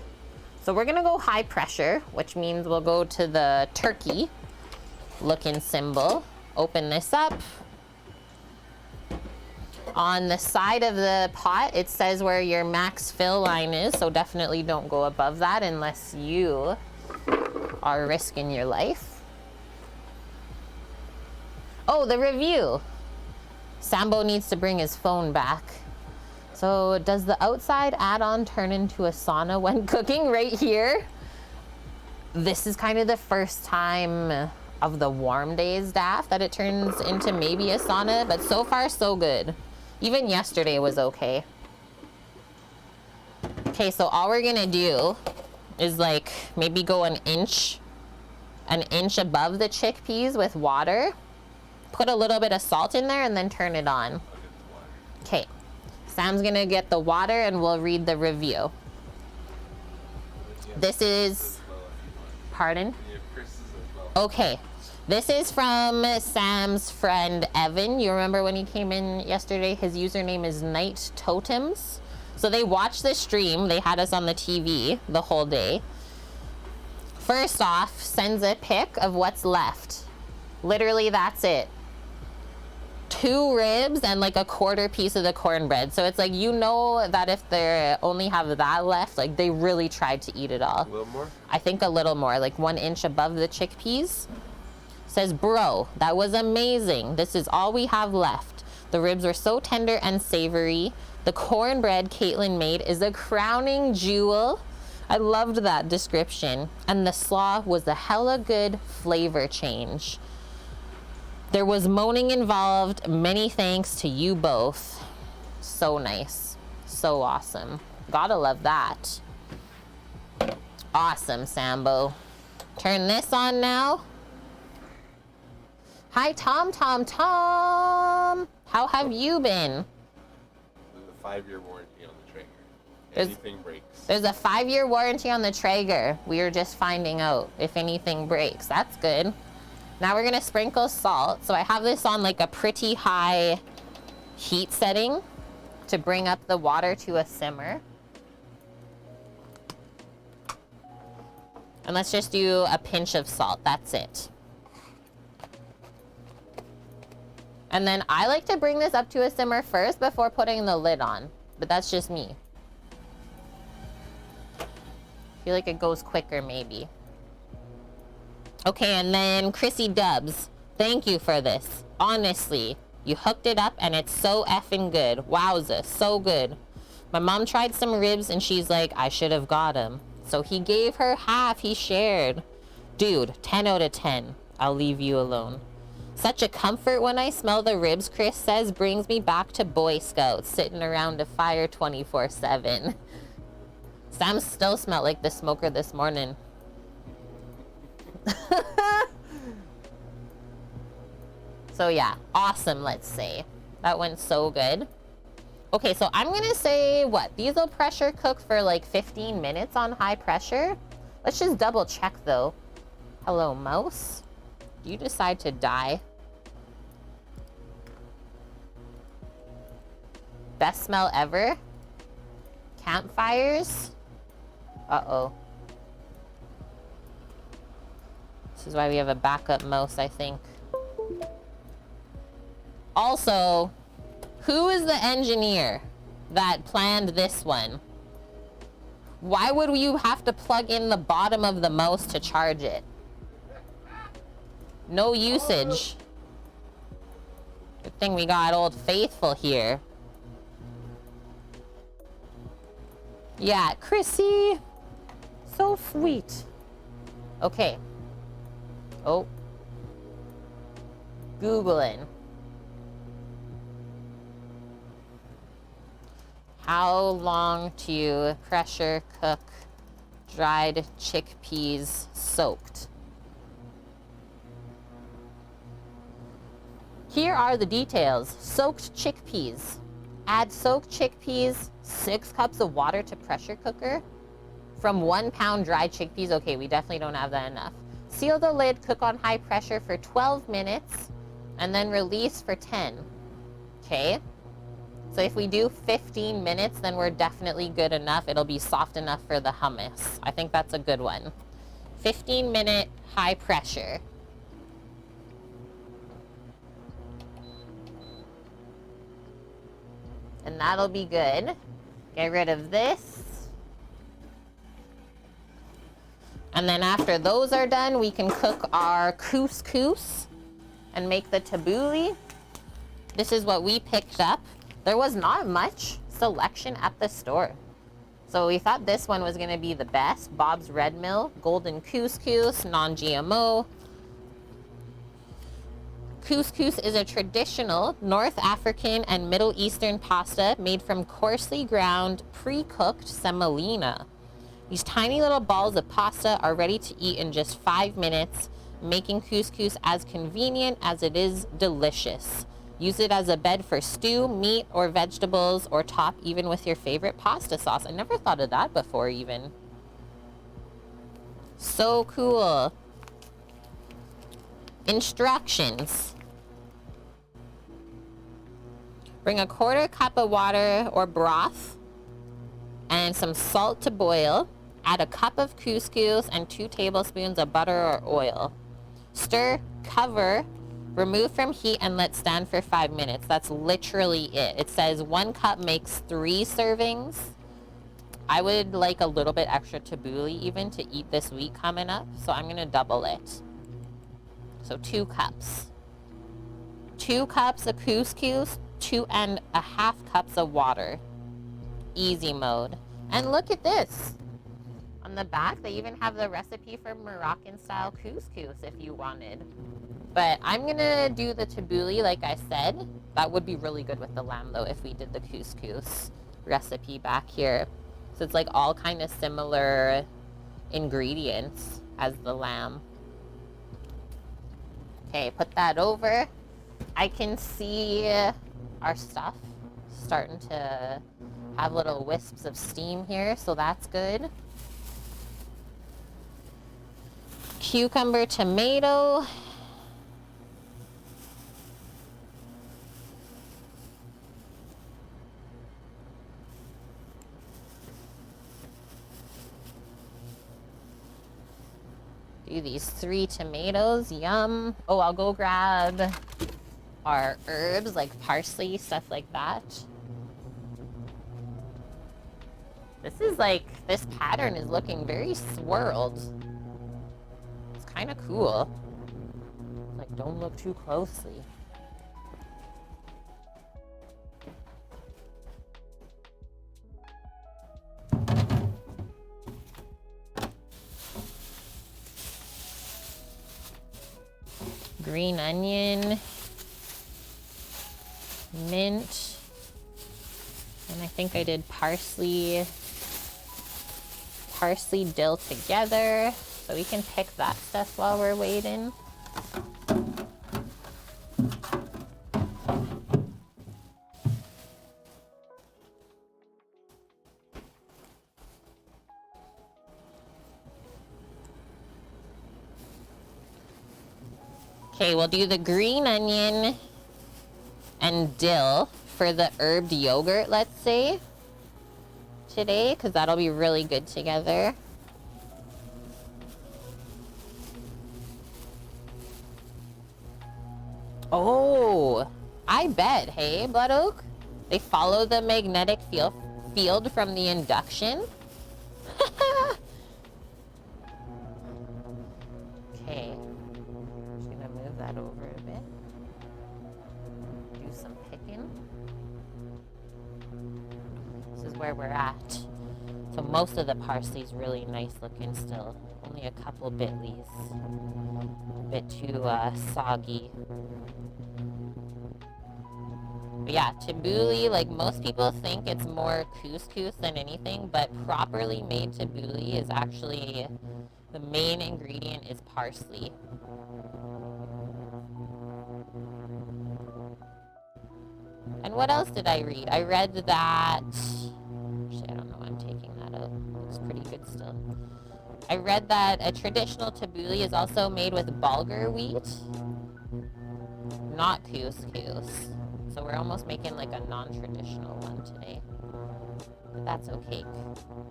Speaker 1: So we're gonna go high pressure, which means we'll go to the turkey looking symbol. Open this up. On the side of the pot, it says where your max fill line is, so definitely don't go above that unless you are risking your life. Oh, the review. Sambo needs to bring his phone back. So does the outside add-on turn into a sauna when cooking? Right here. This is kind of the first time of the warm days, Daff, that it turns into maybe a sauna, but so far so good. Even yesterday was okay. Okay, so all we're gonna do is like maybe go an inch above the chickpeas with water. Put a little bit of salt in there and then turn it on. Okay, Sam's gonna get the water and we'll read the review. This is, pardon? Okay, this is from Sam's friend Evan. You remember when he came in yesterday? His username is Night Totems. So they watched the stream. They had us on the TV the whole day. First off, sends a pic of what's left. Literally, that's it. 2 ribs and like a quarter piece of the cornbread. So it's like, you know that if they only have that left, like they really tried to eat it all.
Speaker 2: A little more?
Speaker 1: I think a little more, like 1 inch above the chickpeas. Says, bro, that was amazing. This is all we have left. The ribs were so tender and savory. The cornbread Caitlin made is a crowning jewel. I loved that description. And the slaw was a hella good flavor change. There was moaning involved. Many thanks to you both. So nice. So awesome. Gotta love that. Awesome, Sambo. Turn this on now. Hi, Tom. How have you been?
Speaker 2: There's a 5-year warranty on the Traeger.
Speaker 1: There's-
Speaker 2: Anything breaks.
Speaker 1: There's a 5-year warranty on the Traeger. We were just finding out if anything breaks. That's good. Now we're gonna sprinkle salt. So I have this on like a pretty high heat setting to bring up the water to a simmer. And let's just do a pinch of salt. That's it. And then I like to bring this up to a simmer first before putting the lid on, but that's just me. I feel like it goes quicker maybe. Okay, and then Chrissy Dubs, thank you for this. Honestly, you hooked it up and it's so effing good. Wowza, so good. My mom tried some ribs and she's like, I should have got him. So he gave her half, he shared. Dude, 10 out of 10. I'll leave you alone. Such a comfort when I smell the ribs, Chris says, brings me back to Boy Scouts, sitting around a fire 24/7. Sam still smelled like the smoker this morning. So yeah, awesome, let's say. That went so good. Okay, so I'm gonna say what? These will pressure cook for like 15 minutes on high pressure. Let's just double check though. Hello, mouse. You decide to die. Best smell ever. Campfires. Uh-oh. This is why we have a backup mouse, I think. Also, who is the engineer that planned this one? Why would you have to plug in the bottom of the mouse to charge it? No usage. Good thing we got Old Faithful here. Yeah, Chrissy. So sweet. Okay. Oh. Googling. How long to pressure cook dried chickpeas soaked? Here are the details. Soaked chickpeas. Add soaked chickpeas, 6 cups of water to pressure cooker. from 1 pound dried chickpeas. Okay, we definitely don't have that enough. Seal the lid, cook on high pressure for 12 minutes, and then release for 10. Okay? So if we do 15 minutes, then we're definitely good enough. It'll be soft enough for the hummus. I think that's a good one. 15-minute high pressure. And that'll be good. Get rid of this. And then after those are done, we can cook our couscous and make the tabouli. This is what we picked up. There was not much selection at the store. So we thought this one was gonna be the best. Bob's Red Mill, golden couscous, non-GMO. Couscous is a traditional North African and Middle Eastern pasta made from coarsely ground, pre-cooked semolina. These tiny little balls of pasta are ready to eat in just 5 minutes, making couscous as convenient as it is delicious. Use it as a bed for stew, meat, or vegetables, or top even with your favorite pasta sauce. I never thought of that before even. So cool. Instructions. Bring a 1/4 cup of water or broth and some salt to boil. Add a cup of couscous and 2 tablespoons of butter or oil. Stir, cover, remove from heat, and let stand for 5 minutes. That's literally it. It says 1 cup makes 3 servings. I would like a little bit extra tabouli even to eat this week coming up, so I'm gonna double it. So 2 cups. 2 cups of couscous, 2.5 cups of water. Easy mode. And look at this. On the back, they even have the recipe for Moroccan style couscous if you wanted. But I'm gonna do the tabouli like I said. That would be really good with the lamb though if we did the couscous recipe back here. So it's like all kind of similar ingredients as the lamb. Okay, put that over. I can see our stuff starting to have little wisps of steam here, so that's good. Cucumber, tomato. Do these 3 tomatoes, yum. Oh, I'll go grab our herbs like parsley, stuff like that. This pattern is looking very swirled. It's kind of cool. Like, don't look too closely. Green onion, mint, and I think I did parsley, dill together, so we can pick that stuff while we're waiting. Okay, we'll do the green onion and dill for the herbed yogurt, let's say, today, because that'll be really good together. Oh, I bet, hey, Blood Oak? They follow the magnetic field from the induction? Okay. That over a bit. Do some picking. This is where we're at. So most of the parsley's really nice looking still. Only a couple bitlies. A bit too soggy. But yeah, tabouli, like most people think it's more couscous than anything, but properly made tabouli is actually, the main ingredient is parsley. And what else did I read? I read that... Actually, I don't know why I'm taking that out. Looks pretty good still. I read that a traditional tabouli is also made with bulgur wheat, not couscous. So we're almost making like a non-traditional one today. But that's okay.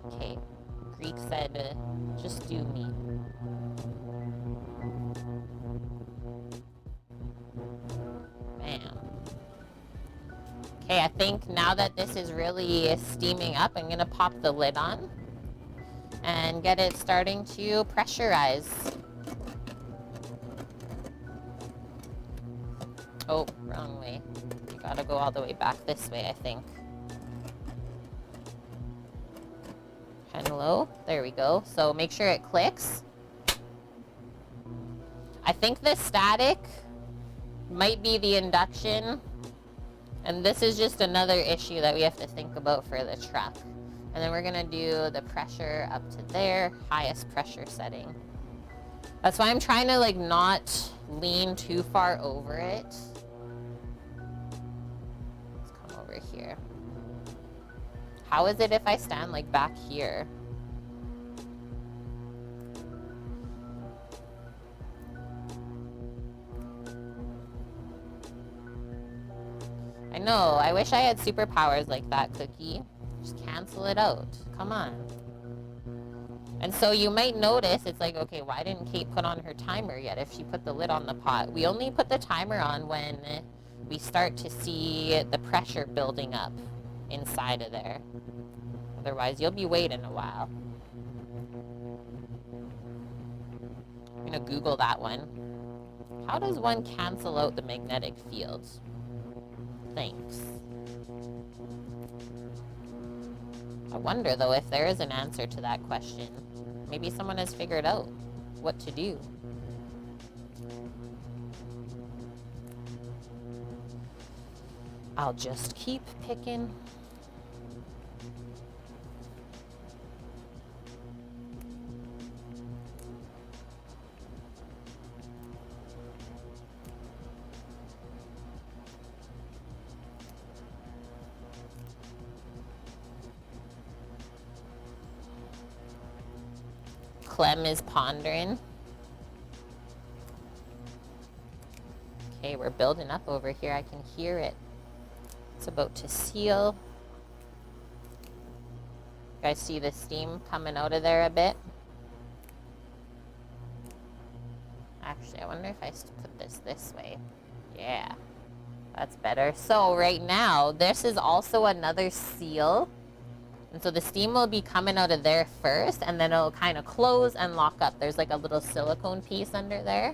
Speaker 1: Okay. Greek said, just do meat. Bam. Okay, I think now that this is really steaming up, I'm gonna pop the lid on and get it starting to pressurize. Oh, wrong way. You gotta go all the way back this way, I think. Hello, there we go. So make sure it clicks. I think the static might be the induction, and this is just another issue that we have to think about for the truck. And then we're gonna do the pressure up to there, highest pressure setting. That's why I'm trying to like not lean too far over it. Let's come over here. How is it if I stand like back here? I know, I wish I had superpowers like that, Cookie. Just cancel it out. Come on. And so you might notice, it's like, okay, why didn't Kate put on her timer yet if she put the lid on the pot? We only put the timer on when we start to see the pressure building up inside of there. Otherwise, you'll be waiting a while. I'm gonna Google that one. How does one cancel out the magnetic fields? Thanks. I wonder, though, if there is an answer to that question. Maybe someone has figured out what to do. I'll just keep picking. Clem is pondering. Okay, we're building up over here. I can hear it. It's about to seal. You guys see the steam coming out of there a bit? Actually, I wonder if I put this way. Yeah, that's better. So right now, this is also another seal. And so the steam will be coming out of there first, and then it'll kind of close and lock up. There's like a little silicone piece under there.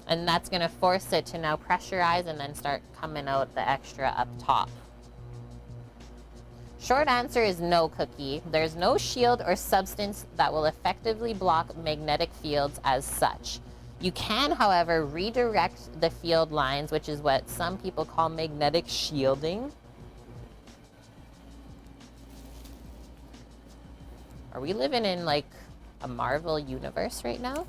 Speaker 1: And that's going to force it to now pressurize and then start coming out the extra up top. Short answer is no, Cookie. There's no shield or substance that will effectively block magnetic fields as such. You can, however, redirect the field lines, which is what some people call magnetic shielding. Are we living in like a Marvel universe right now?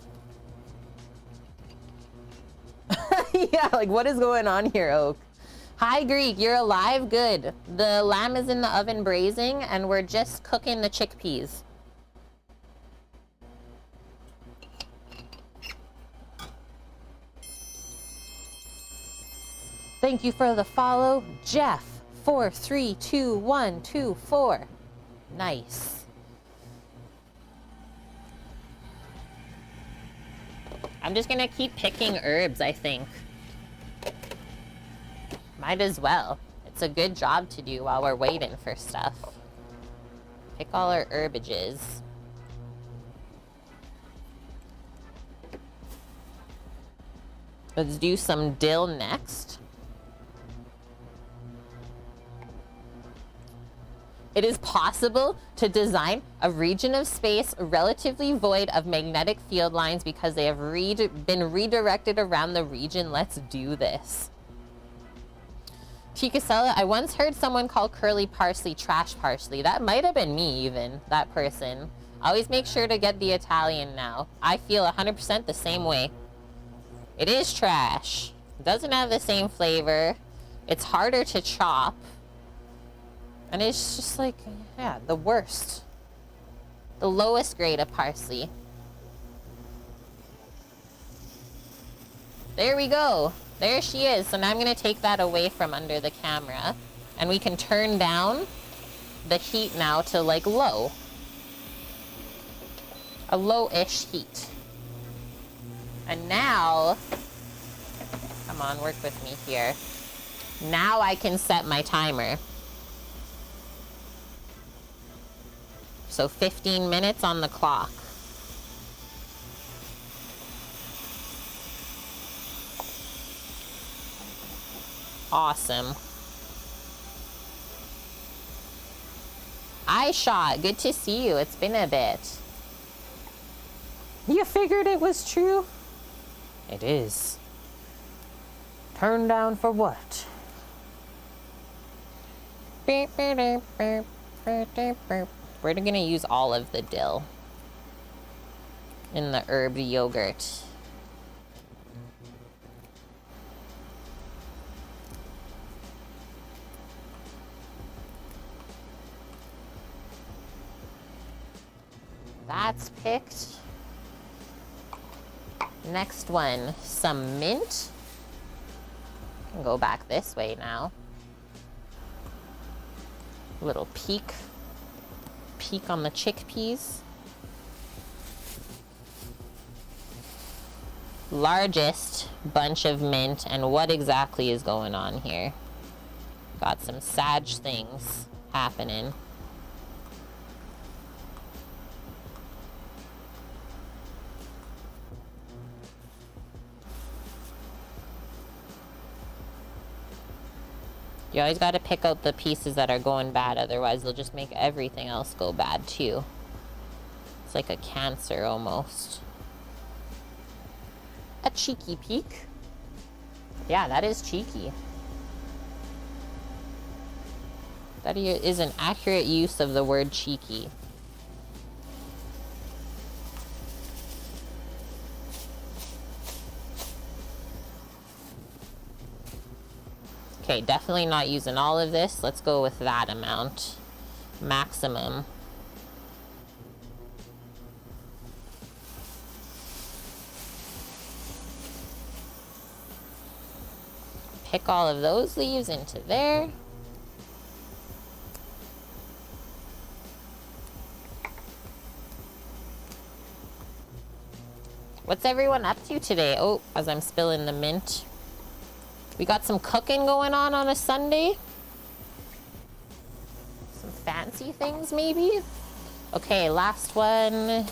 Speaker 1: Yeah, like what is going on here, Oak? Hi, Greek, you're alive? Good. The lamb is in the oven braising and we're just cooking the chickpeas. Thank you for the follow, Jeff. 432124. Nice. I'm just gonna keep picking herbs, I think. Might as well. It's a good job to do while we're waiting for stuff. Pick all our herbages. Let's do some dill next. It is possible to design a region of space relatively void of magnetic field lines because they have been redirected around the region. Let's do this. Chicasella, I once heard someone call curly parsley trash parsley. That might have been me even, that person. Always make sure to get the Italian now. I feel 100% the same way. It is trash. It doesn't have the same flavor. It's harder to chop. And it's just like, yeah, the worst. The lowest grade of parsley. There we go. There she is. So now I'm going to take that away from under the camera. And we can turn down the heat now to like low. A low-ish heat. And now, come on, work with me here. Now I can set my timer. So 15 minutes on the clock. Awesome. iShot, good to see you. It's been a bit. You figured it was true? It is. Turn down for what? We're gonna use all of the dill in the herb yogurt. That's picked. Next one, some mint. Can go back this way now. Little peek on the chickpeas. Largest bunch of mint, and what exactly is going on here? Got some Sag things happening. You always got to pick out the pieces that are going bad, otherwise they'll just make everything else go bad too. It's like a cancer almost. A cheeky peek. Yeah, that is cheeky. That is an accurate use of the word cheeky. Okay, definitely not using all of this. Let's go with that amount. Maximum. Pick all of those leaves into there. What's everyone up to today? Oh, as I'm spilling the mint. We got some cooking going on a Sunday. Some fancy things, maybe? Okay, last one. I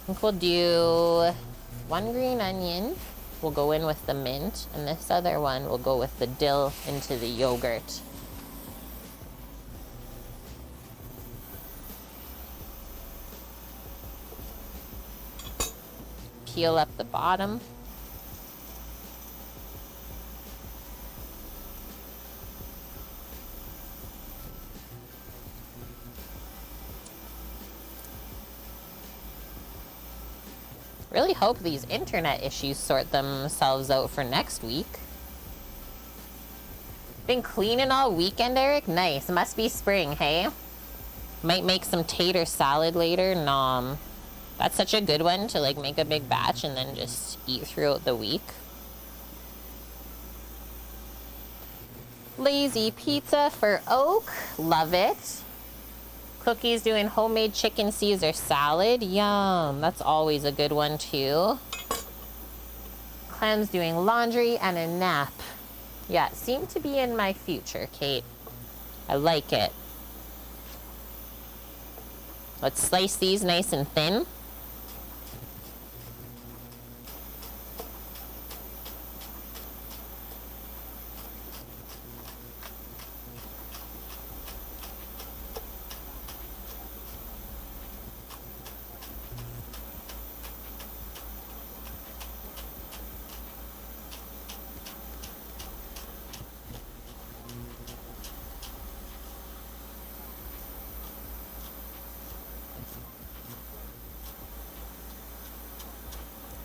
Speaker 1: think we'll do one green onion. We'll go in with the mint. And this other one, we'll go with the dill into the yogurt. Peel up the bottom. Really hope these internet issues sort themselves out for next week. Been cleaning all weekend, Eric? Nice. Must be spring, hey? Might make some tater salad later. Nom. That's such a good one to like make a big batch and then just eat throughout the week. Lazy pizza for Oak. Love it. Cookie's doing homemade chicken Caesar salad. Yum. That's always a good one too. Clem's doing laundry and a nap. Yeah, it seemed to be in my future, Kate. I like it. Let's slice these nice and thin.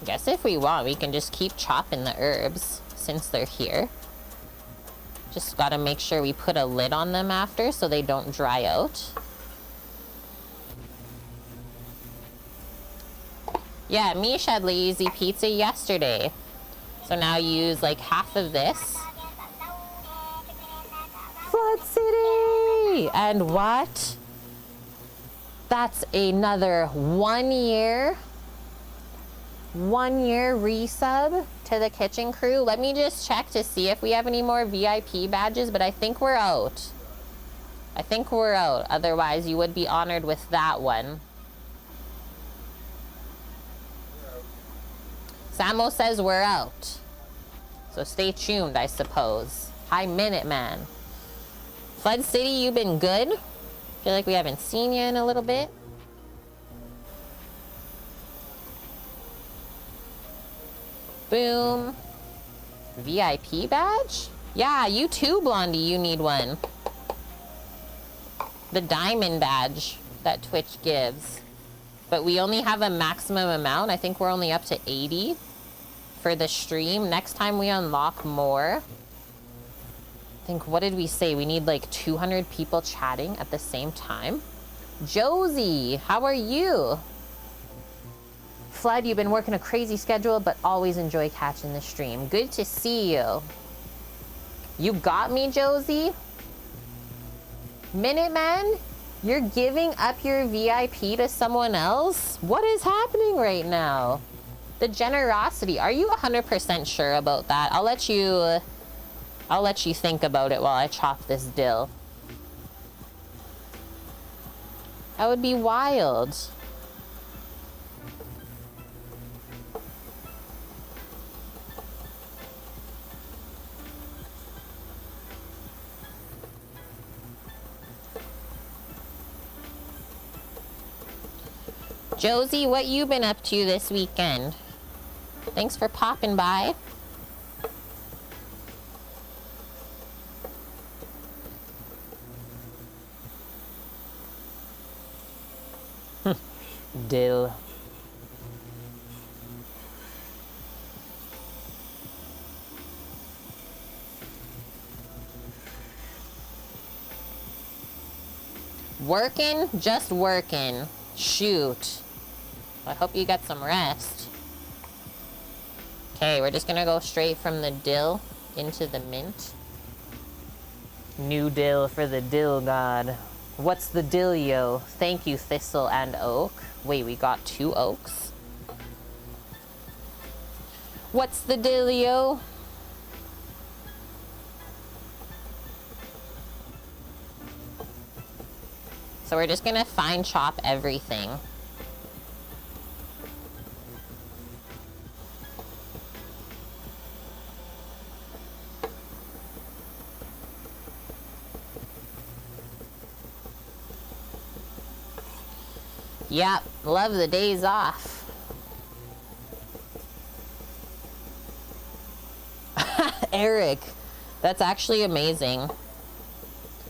Speaker 1: Guess if we want, we can just keep chopping the herbs since they're here. Just gotta make sure we put a lid on them after so they don't dry out. Yeah, Mish had lazy pizza yesterday. So now use like half of this. Flood City! And what? That's another 1 year resub to the kitchen crew. Let me just check to see if we have any more VIP badges, but I think we're out. I think we're out. Otherwise, you would be honored with that one. Samo says we're out. So stay tuned, I suppose. Hi, Minuteman. Flood City, you've been good. Feel like we haven't seen you in a little bit. Boom. VIP badge? Yeah, you too, Blondie. You need one. The diamond badge that Twitch gives. But we only have a maximum amount. I think we're only up to 80 for the stream. Next time we unlock more. I think, what did we say? We need like 200 people chatting at the same time. Josie, how are you? Flood, you've been working a crazy schedule, but always enjoy catching the stream. Good to see you. You got me, Josie? Minuteman, you're giving up your VIP to someone else? What is happening right now? The generosity. Are you 100% sure about that? I'll let you think about it while I chop this dill. That would be wild. Josie, what you been up to this weekend? Thanks for popping by. Dill. Working? Just working. Shoot. I hope you got some rest. Okay, we're just gonna go straight from the dill into the mint. New dill for the dill god. What's the dealio? Thank you, Thistle and Oak. Wait, we got 2 oaks? What's the dealio? So we're just gonna fine chop everything. Yep, love the days off. Eric, that's actually amazing.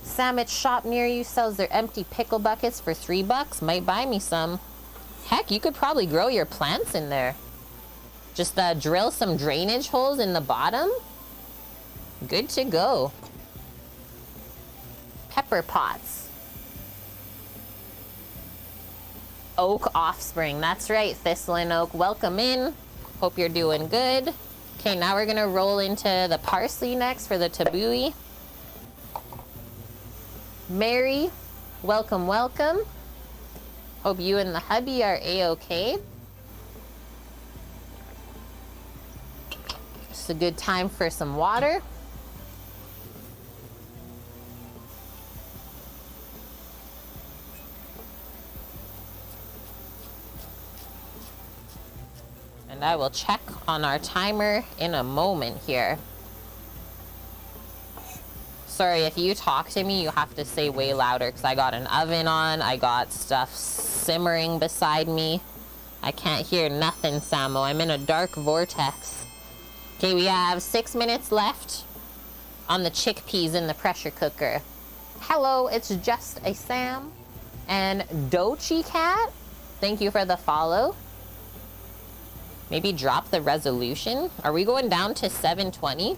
Speaker 1: Sandwich shop near you sells their empty pickle buckets for $3. Might buy me some. Heck, you could probably grow your plants in there. Just drill some drainage holes in the bottom. Good to go. Pepper pots. Oak offspring. That's right, Thistle and Oak. Welcome in. Hope you're doing good. Okay, now we're gonna roll into the parsley next for the tabouli. Mary, welcome, welcome. Hope you and the hubby are a-okay. It's a good time for some water. And I will check on our timer in a moment here. Sorry, if you talk to me, you have to say way louder because I got an oven on. I got stuff simmering beside me. I can't hear nothing, Samo. I'm in a dark vortex. Okay, we have 6 minutes left on the chickpeas in the pressure cooker. Hello, it's just a Sam. And Dochi Cat, thank you for the follow. Maybe drop the resolution. Are we going down to 720?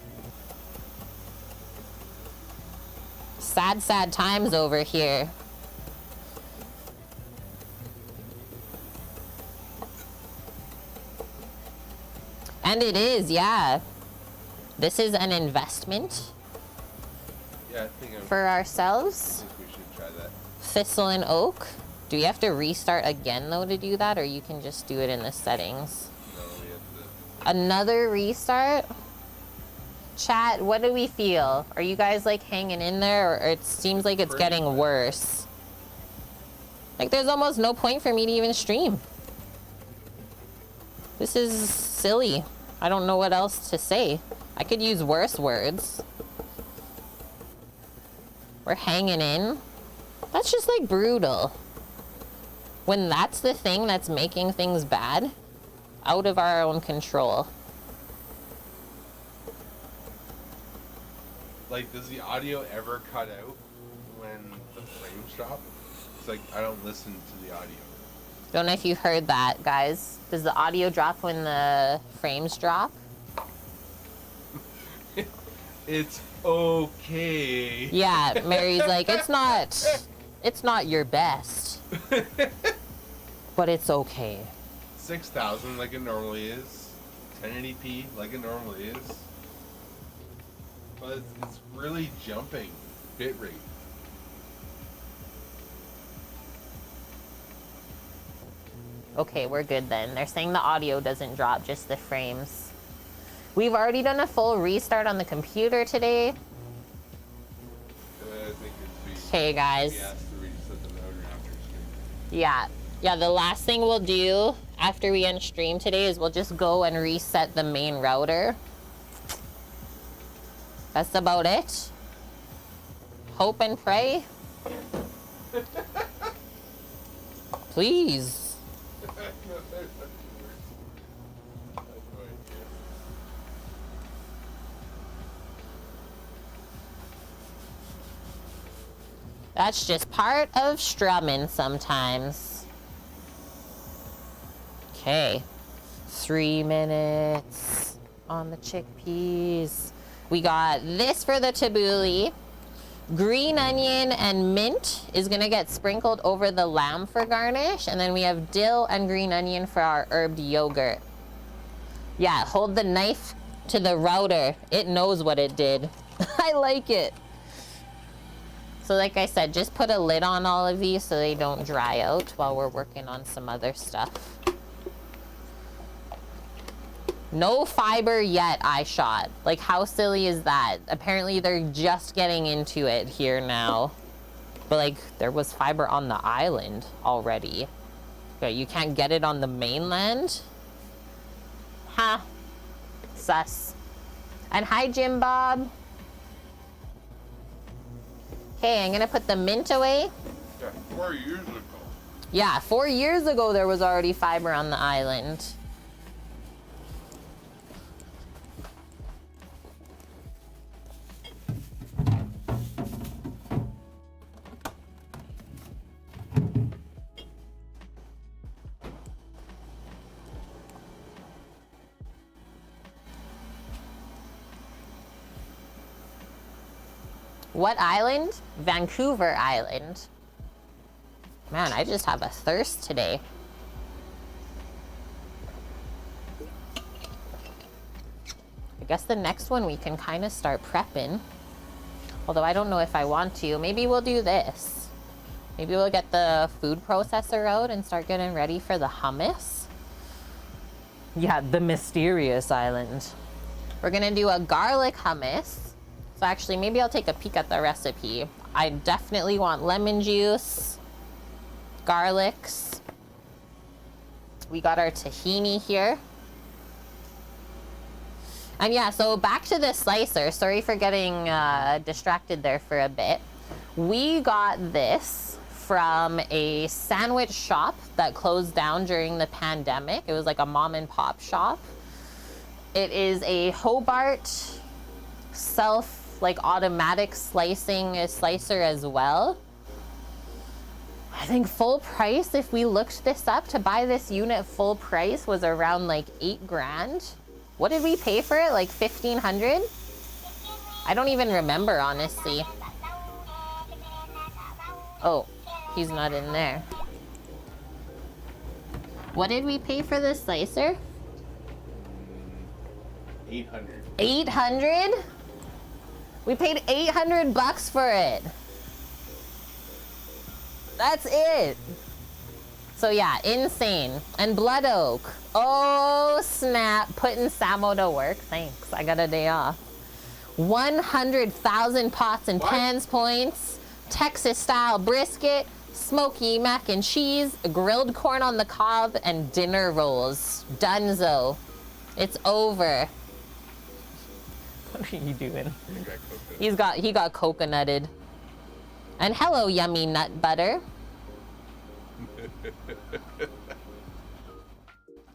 Speaker 1: Sad, sad times over here. And it is, yeah. This is an investment.
Speaker 2: Yeah,
Speaker 1: for ourselves.
Speaker 2: I think we should try that.
Speaker 1: Thistle and oak. Do we have to restart again though to do that, or you can just do it in the settings?
Speaker 2: No, we have to.
Speaker 1: Another restart? Chat, what do we feel? Are you guys like hanging in there, or it seems like it's getting worse? Like there's almost no point for me to even stream. This is silly. I don't know what else to say. I could use worse words. We're hanging in. That's just like brutal. When that's the thing that's making things bad, out of our own control.
Speaker 2: Like, does the audio ever cut out when the frames drop? It's like, I don't listen to the audio.
Speaker 1: Don't know if you heard that, guys. Does the audio drop when the frames drop?
Speaker 2: It's okay.
Speaker 1: Yeah, Mary's like, it's not your best. But it's okay.
Speaker 2: 6,000 like it normally is. 1080p like it normally is. But it's really jumping bitrate.
Speaker 1: Okay, we're good then. They're saying the audio doesn't drop, just the frames. We've already done a full restart on the computer today.
Speaker 2: I think it'd be.
Speaker 1: Okay, guys.
Speaker 2: We asked to reset the router after stream.
Speaker 1: Yeah, the last thing we'll do after we end stream today is we'll just go and reset the main router. That's about it. Hope and pray. Please. That's just part of strumming sometimes. Okay. 3 minutes on the chickpeas. We got this for the tabouli. Green onion and mint is gonna get sprinkled over the lamb for garnish. And then we have dill and green onion for our herbed yogurt. Yeah, hold the knife to the router. It knows what it did. I like it. So like I said, just put a lid on all of these so they don't dry out while we're working on some other stuff. No fiber yet, I shot. Like, how silly is that? Apparently they're just getting into it here now. But like, there was fiber on the island already. Okay, you can't get it on the mainland? Huh. Sus. And hi, Jim Bob. Okay, I'm gonna put the mint away.
Speaker 2: Yeah, 4 years ago.
Speaker 1: Yeah, 4 years ago there was already fiber on the island. What island? Vancouver Island. Man, I just have a thirst today. I guess the next one we can kind of start prepping. Although I don't know if I want to. Maybe we'll do this. Maybe we'll get the food processor out and start getting ready for the hummus. Yeah, the mysterious island. We're gonna do a garlic hummus. So actually, maybe I'll take a peek at the recipe. I definitely want lemon juice, garlics. We got our tahini here. And yeah, so back to the slicer. Sorry for getting distracted there for a bit. We got this from a sandwich shop that closed down during the pandemic. It was like a mom and pop shop. It is a Hobart automatic slicing slicer as well. I think full price, if we looked this up, to buy this unit full price was around like 8 grand. What did we pay for it? Like 1,500? I don't even remember, honestly. Oh, he's not in there. What did we pay for this slicer?
Speaker 2: 800.
Speaker 1: 800? We paid $800 for it. That's it. So yeah, insane. And blood oak. Oh snap, putting Samo to work. Thanks, I got a day off. 100,000 pots and pans points. Texas style brisket. Smoky mac and cheese. Grilled corn on the cob. And dinner rolls. Dunzo. It's over. What are you doing? He got coconutted. And hello, yummy nut butter.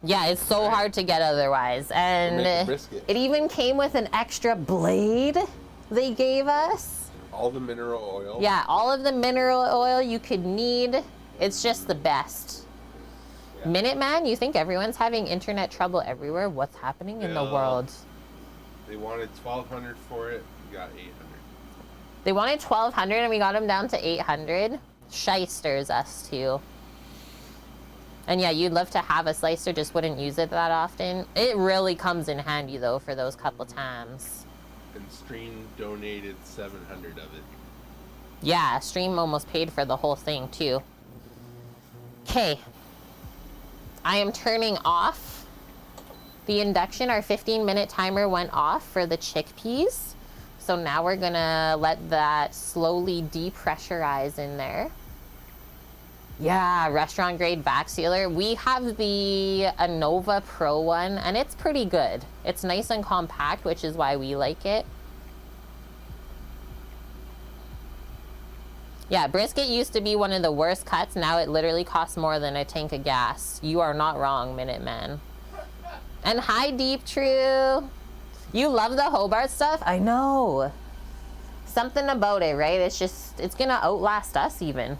Speaker 1: Yeah, it's so hard to get otherwise. And it even came with an extra blade they gave us.
Speaker 2: All the mineral oil.
Speaker 1: Yeah, all of the mineral oil you could need. It's just the best. Yeah. Minuteman, you think everyone's having internet trouble everywhere? What's happening in the world?
Speaker 2: They wanted $1,200 for it. We got $800.
Speaker 1: They wanted $1,200 and we got them down to $800. Shysters us too. And yeah, you'd love to have a slicer, just wouldn't use it that often. It really comes in handy though for those couple times.
Speaker 2: And Stream donated 700 of it.
Speaker 1: Yeah, Stream almost paid for the whole thing too. Okay. I am turning off the induction. Our 15-minute timer went off for the chickpeas. So now we're gonna let that slowly depressurize in there. Yeah, restaurant grade vac sealer. We have the Anova Pro one and it's pretty good. It's nice and compact, which is why we like it. Yeah, brisket used to be one of the worst cuts. Now it literally costs more than a tank of gas. You are not wrong, Minuteman. And hi, Deep True. You love the Hobart stuff? I know. Something about it, right? It's gonna outlast us even.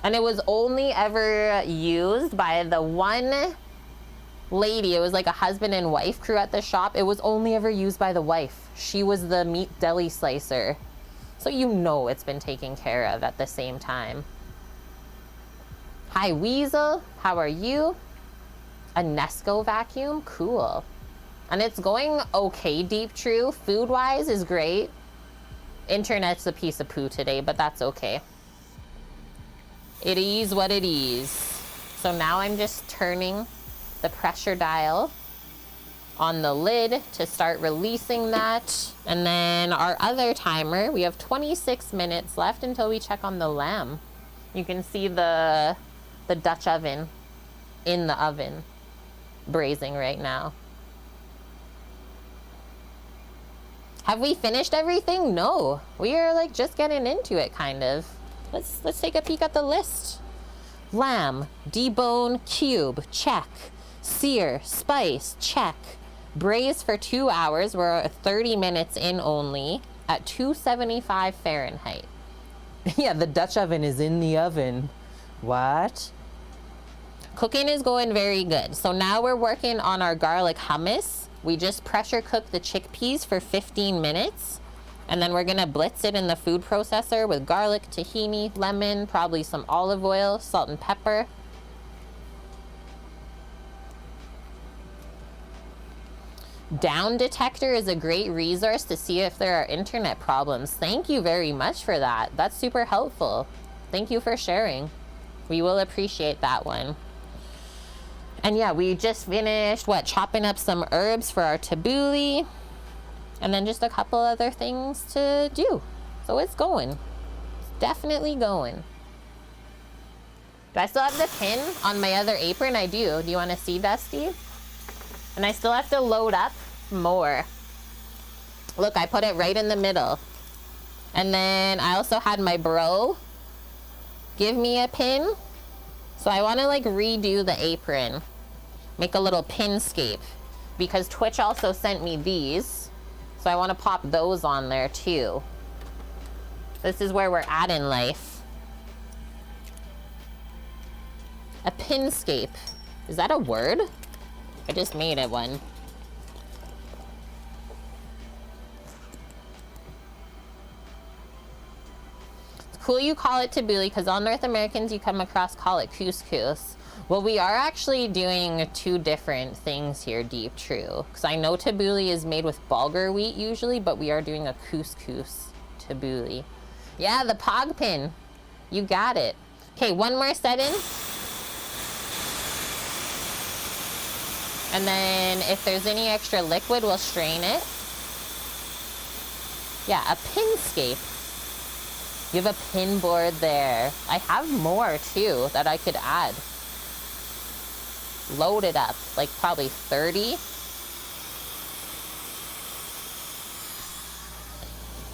Speaker 1: And it was only ever used by the one lady. It was like a husband and wife crew at the shop. It was only ever used by the wife. She was the meat deli slicer. So you know it's been taken care of at the same time. Hi, Weasel. How are you? A Nesco vacuum? Cool. And it's going okay, Deep True. Food-wise is great. Internet's a piece of poo today, but that's okay. It is what it is. So now I'm just turning the pressure dial on the lid to start releasing that. And then our other timer, we have 26 minutes left until we check on the lamb. You can see the Dutch oven in the oven braising right now. Have we finished everything? No, we are like just getting into it kind of. Let's take a peek at the list. Lamb, debone, cube, check. Sear, spice, check. Braise for 2 hours. We're 30 minutes in only at 275 Fahrenheit. Yeah, the Dutch oven is in the oven. What? Cooking is going very good. So now we're working on our garlic hummus. We just pressure cooked the chickpeas for 15 minutes. And then we're gonna blitz it in the food processor with garlic, tahini, lemon, probably some olive oil, salt and pepper. Down detector is a great resource to see if there are internet problems. Thank you very much for that. That's super helpful. Thank you for sharing. We will appreciate that one. And yeah, we just finished, chopping up some herbs for our tabouli. And then just a couple other things to do. So it's going. It's definitely going. Do I still have the pin on my other apron? I do. Do you want to see, Dusty? And I still have to load up more. Look, I put it right in the middle. And then I also had my bro give me a pin. So I want to redo the apron. Make a little pinscape. Because Twitch also sent me these. So I want to pop those on there too. This is where we're at in life. A pinscape. Is that a word? I just made it one. It's cool you call it tabouli because all North Americans you come across call it couscous. Well, we are actually doing two different things here, Deep True. Because I know tabouli is made with bulgur wheat usually, but we are doing a couscous tabouli. Yeah, the pog pin. You got it. Okay, one more set in. And then if there's any extra liquid, we'll strain it. Yeah, a pinscape. You have a pin board there. I have more too that I could add. Load it up, like probably 30.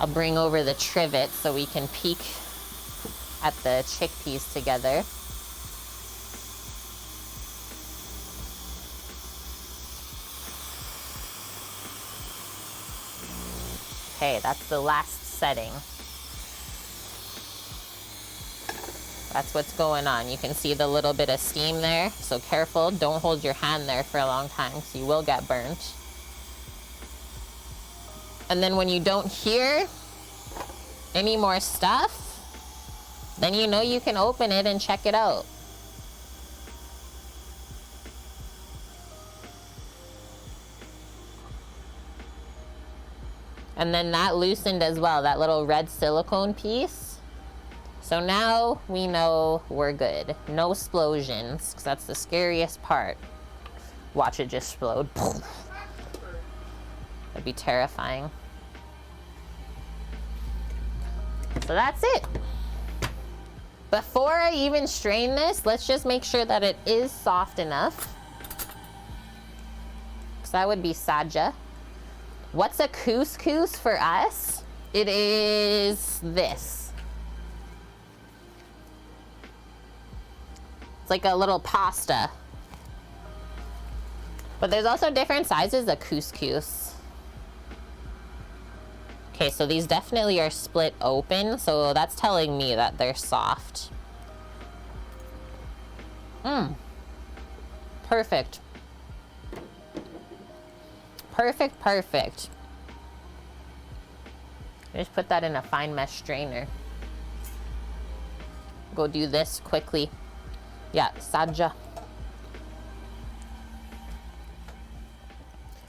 Speaker 1: I'll bring over the trivet so we can peek at the chickpeas together. Okay, that's the last setting. That's what's going on. You can see the little bit of steam there. So careful, don't hold your hand there for a long time because you will get burnt. And then when you don't hear any more stuff, then you know you can open it and check it out. And then that loosened as well, that little red silicone piece. So now we know we're good. No explosions, because that's the scariest part. Watch it just explode. That'd be terrifying. So that's it. Before I even strain this, let's just make sure that it is soft enough. Because that would be saja. What's a couscous for us? It is this. It's like a little pasta. But there's also different sizes of couscous. Okay, so these definitely are split open, so that's telling me that they're soft. Perfect. Perfect, perfect. Just put that in a fine mesh strainer. Go do this quickly. Yeah, saja.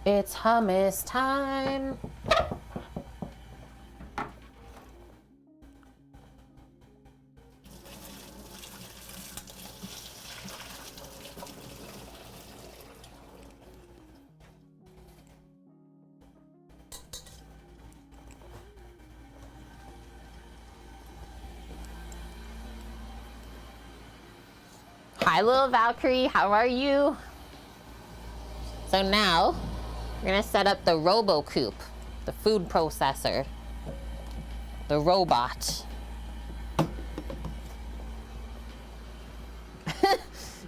Speaker 1: It's hummus time. Hi, little Valkyrie, how are you? So now, we're gonna set up the RoboCoop, the food processor, the robot.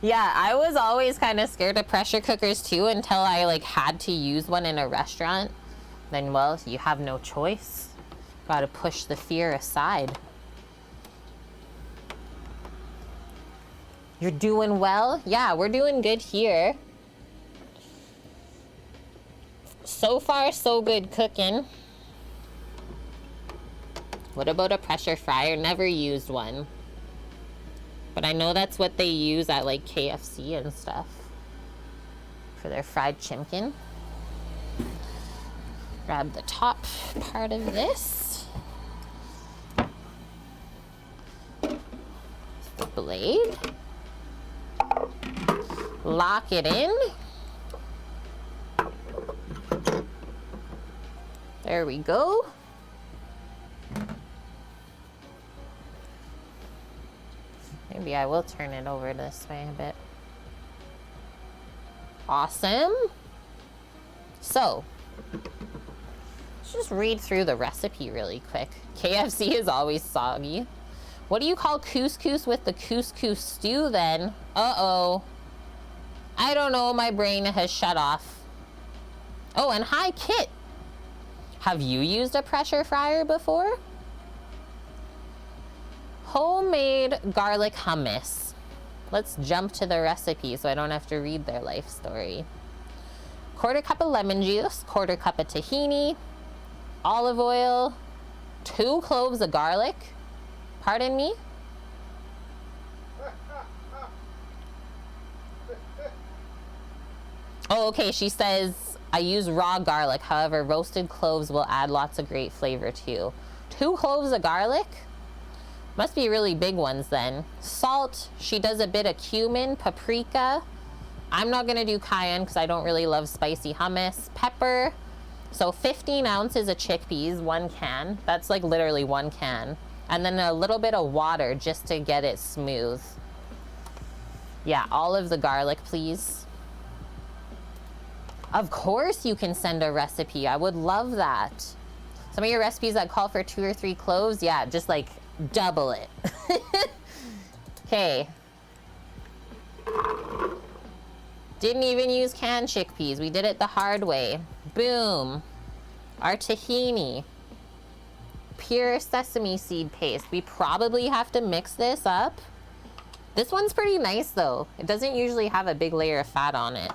Speaker 1: Yeah, I was always kind of scared of pressure cookers too until I like had to use one in a restaurant. Then, well, you have no choice. Gotta push the fear aside. You're doing well? Yeah, we're doing good here. So far, so good cooking. What about a pressure fryer? Never used one. But I know that's what they use at like KFC and stuff for their fried chimkin. Grab the top part of this. The blade. Lock it in. There we go. Maybe I will turn it over this way a bit. Awesome. So, let's just read through the recipe really quick. KFC is always soggy. What do you call couscous with the couscous stew then? Uh-oh. I don't know, my brain has shut off. Oh, and hi, Kit. Have you used a pressure fryer before? Homemade garlic hummus. Let's jump to the recipe so I don't have to read their life story. 1/4 cup of lemon juice, 1/4 cup of tahini, olive oil, 2 cloves of garlic. Pardon me? Oh, okay, she says, I use raw garlic. However, roasted cloves will add lots of great flavor too. 2 cloves of garlic? Must be really big ones then. Salt, she does a bit of cumin, paprika. I'm not gonna do cayenne because I don't really love spicy hummus. Pepper, so 15 ounces of chickpeas, 1 can. That's like literally 1 can. And then a little bit of water just to get it smooth. Yeah, all of the garlic, please. Of course you can send a recipe. I would love that. Some of your recipes that call for 2 or 3 cloves, yeah, just like double it. Okay. Didn't even use canned chickpeas. We did it the hard way. Boom. Our tahini. Pure sesame seed paste. We probably have to mix this up. This one's pretty nice though. It doesn't usually have a big layer of fat on it.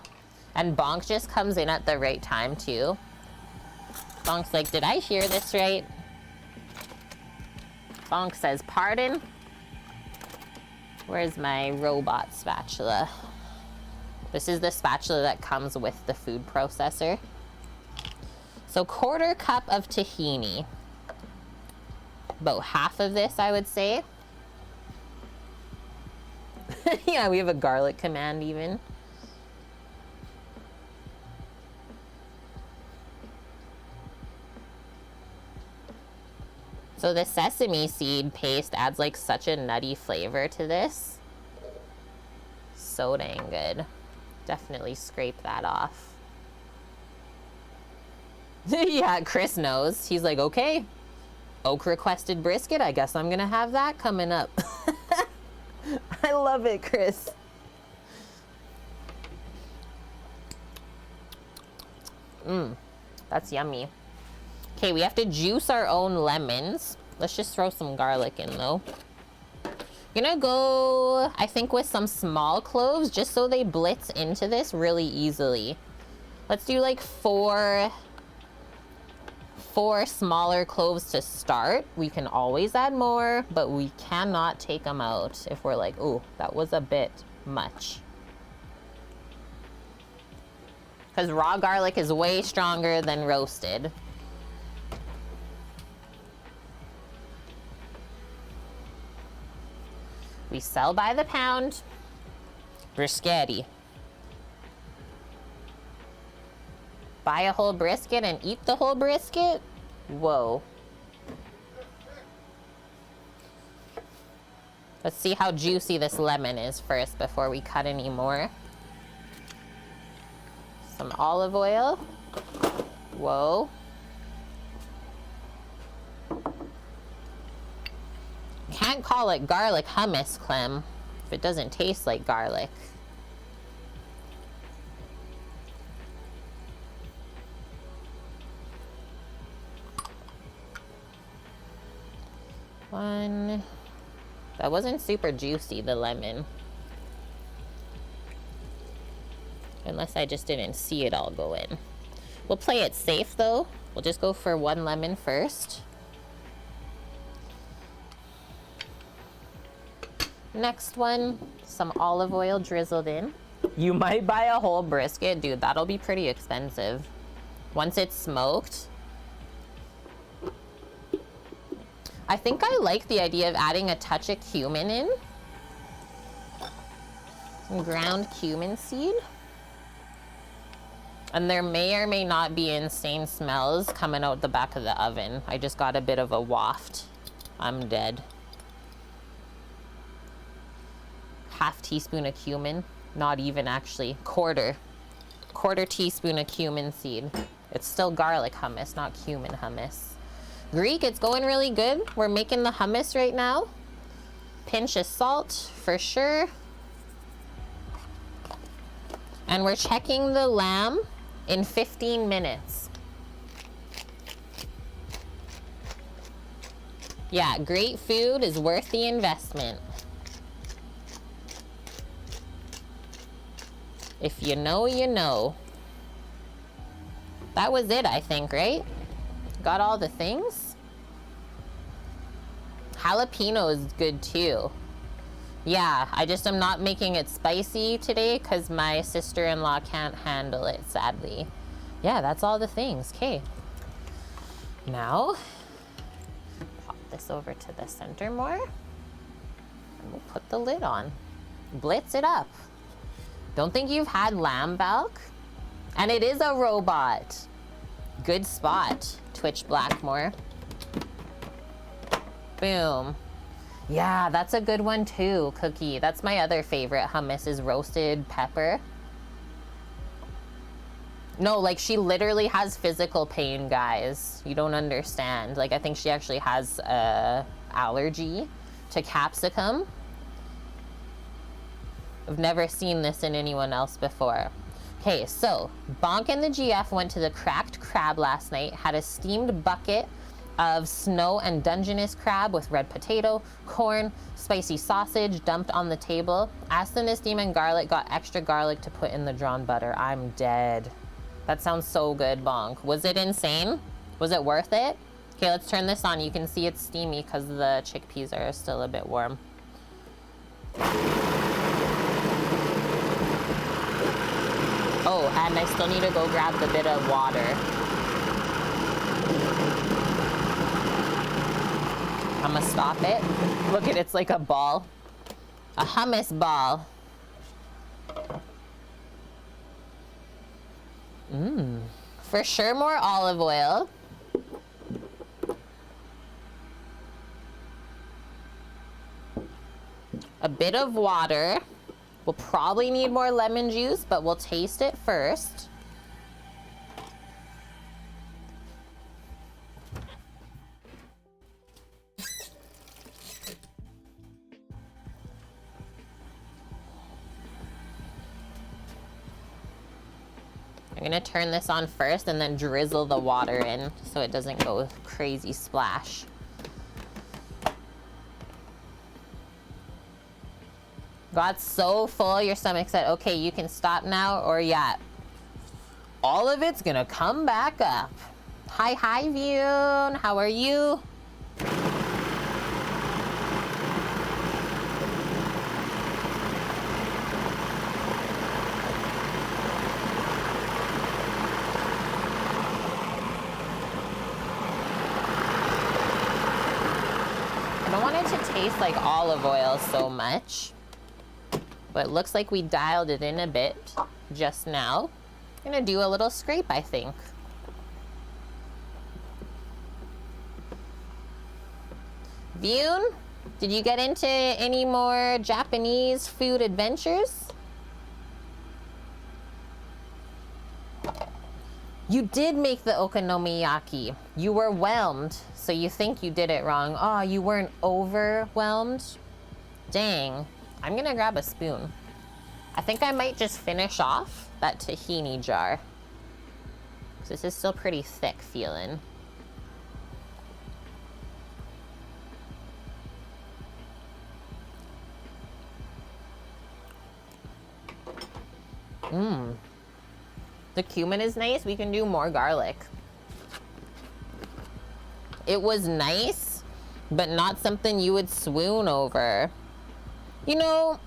Speaker 1: And Bonk just comes in at the right time too. Bonk's like, did I hear this right? Bonk says, pardon? Where's my robot spatula? This is the spatula that comes with the food processor. So 1/4 cup of tahini. About half of this, I would say. Yeah, we have a garlic command even. So the sesame seed paste adds like such a nutty flavor to this. So dang good. Definitely scrape that off. Yeah, Chris knows. He's like, okay, Oak requested brisket. I guess I'm gonna have that coming up. I love it, Chris. That's yummy. Okay, we have to juice our own lemons. Let's just throw some garlic in though. Gonna go, I think, with some small cloves just so they blitz into this really easily. Let's do like four smaller cloves to start. We can always add more, but we cannot take them out if we're like, ooh, that was a bit much. Because raw garlic is way stronger than roasted. We sell by the pound. Brischetti. Buy a whole brisket and eat the whole brisket? Whoa. Let's see how juicy this lemon is first before we cut any more. Some olive oil. Whoa. Can't call it garlic hummus, Clem, if it doesn't taste like garlic. One. That wasn't super juicy, the lemon. Unless I just didn't see it all go in. We'll play it safe though. We'll just go for 1 lemon first. Next one, some olive oil drizzled in. You might buy a whole brisket. Dude, that'll be pretty expensive. Once it's smoked. I think I like the idea of adding a touch of cumin in. Some ground cumin seed. And there may or may not be insane smells coming out the back of the oven. I just got a bit of a waft. I'm dead. Half teaspoon of cumin. Not even actually. Quarter teaspoon of cumin seed. It's still garlic hummus, not cumin hummus. Greek, it's going really good. We're making the hummus right now. Pinch of salt for sure. And we're checking the lamb in 15 minutes. Yeah, great food is worth the investment. If you know, you know. That was it, I think, right? Got all the things? Jalapeno is good too. Yeah, I just am not making it spicy today because my sister-in-law can't handle it, sadly. Yeah, that's all the things. Okay. Now, pop this over to the center more. And we'll put the lid on. Blitz it up. Don't think you've had lamb balk? And it is a robot. Good spot, Twitch Blackmore. Boom. Yeah, that's a good one too, Cookie. That's my other favorite hummus is roasted pepper. No, like she literally has physical pain, guys. You don't understand. Like I think she actually has a allergy to capsicum. I've never seen this in anyone else before. Okay, so Bonk and the GF went to the Cracked Crab last night, had a steamed bucket of snow and Dungeness crab with red potato, corn, spicy sausage dumped on the table. Aston Esteem and Garlic got extra garlic to put in the drawn butter. I'm dead. That sounds so good, Bonk. Was it insane? Was it worth it? Okay, let's turn this on. You can see it's steamy because the chickpeas are still a bit warm. Oh, and I still need to go grab the bit of water. I'm gonna stop it. Look at it, it's like a ball. A hummus ball. For sure more olive oil. A bit of water. We'll probably need more lemon juice, but we'll taste it first. I'm gonna turn this on first and then drizzle the water in so it doesn't go crazy splash. Got so full, your stomach said, okay, you can stop now, or yeah, all of it's gonna come back up. Hi, Vyun, how are you? I don't want it to taste like olive oil so much. But it looks like we dialed it in a bit just now. I'm gonna do a little scrape, I think. Vyun, did you get into any more Japanese food adventures? You did make the okonomiyaki. You were whelmed, so you think you did it wrong. Oh, you weren't overwhelmed? Dang. I'm gonna grab a spoon. I think I might just finish off that tahini jar. This is still pretty thick feeling. The cumin is nice. We can do more garlic. It was nice, but not something you would swoon over. You know,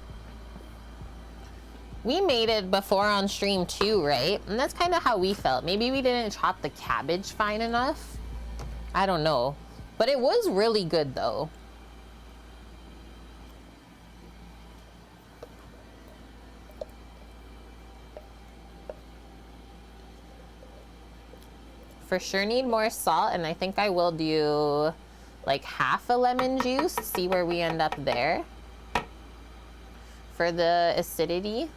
Speaker 1: we made it before on stream too, right? And that's kind of how we felt. Maybe we didn't chop the cabbage fine enough. I don't know. But it was really good though. For sure need more salt, and I think I will do like half a lemon juice, see where we end up there. For the acidity.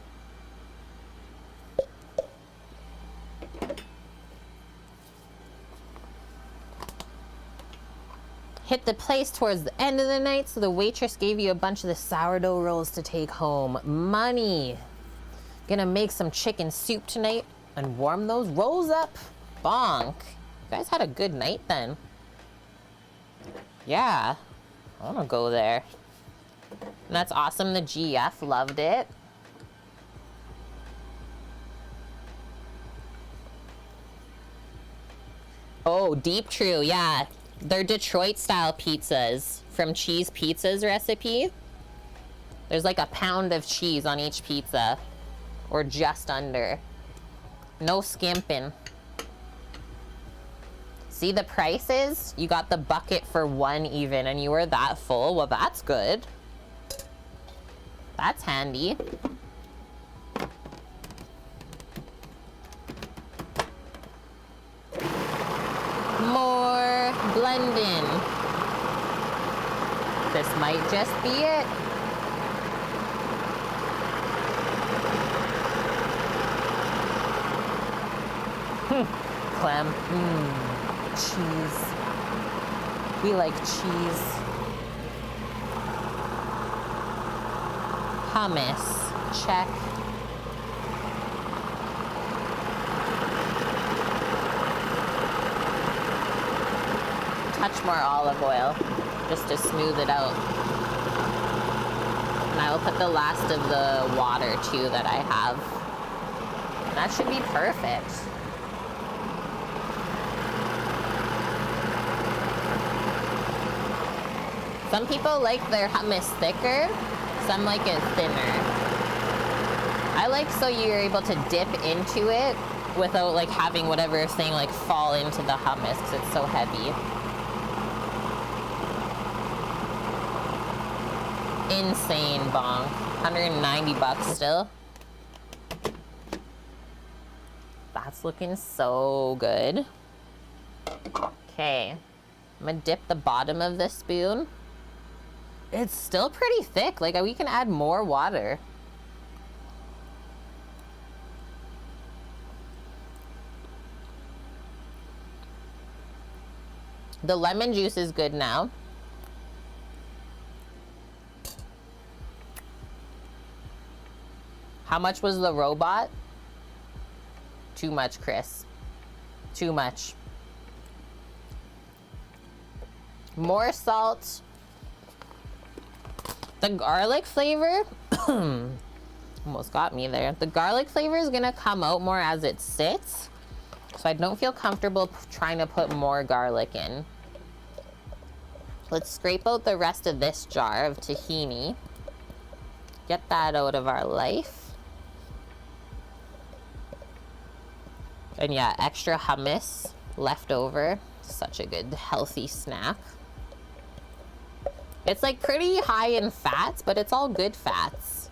Speaker 1: Hit the place towards the end of the night, so the waitress gave you a bunch of the sourdough rolls to take home. Money. Gonna make some chicken soup tonight and warm those rolls up. Bonk. You guys had a good night then. Yeah, I wanna go there. And that's awesome, the GF loved it. Oh, Deep True, yeah. They're Detroit style pizzas from Cheese Pizza's recipe. There's like a pound of cheese on each pizza, or just under. No skimping. See the prices? You got the bucket for $1 even, and you were that full. Well, that's good. That's handy. More blending. This might just be it. Clem. Cheese. We like cheese. Hummus. Check. Touch more olive oil just to smooth it out. And I will put the last of the water too that I have. That should be perfect. Some people like their hummus thicker, some like it thinner. I like so you're able to dip into it without like having whatever thing like fall into the hummus because it's so heavy. Insane bonk. 190 bucks still. That's looking so good. Okay, I'm gonna dip the bottom of this spoon. It's still pretty thick. Like, we can add more water. The lemon juice is good now. How much was the robot? Too much, Chris. Too much. More salt. The garlic flavor, almost got me there. The garlic flavor is gonna come out more as it sits. So I don't feel comfortable trying to put more garlic in. Let's scrape out the rest of this jar of tahini. Get that out of our life. And yeah, extra hummus left over. Such a good healthy snack. It's like pretty high in fats, but it's all good fats.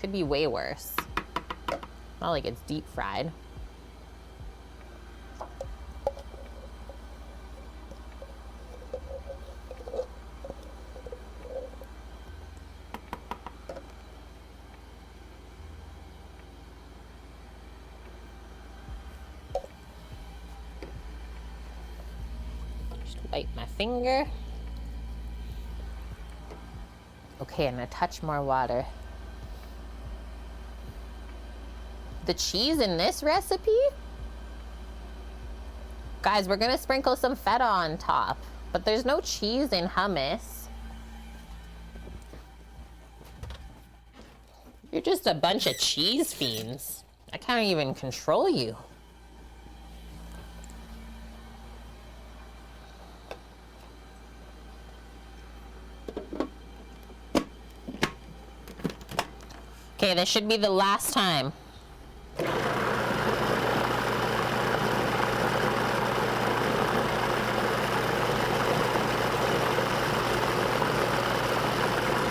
Speaker 1: Could be way worse. Not like it's deep fried. Just wipe my finger. Okay, I'm gonna touch more water. The cheese in this recipe? Guys, we're gonna sprinkle some feta on top, but there's no cheese in hummus. You're just a bunch of cheese fiends. I can't even control you. Okay, this should be the last time.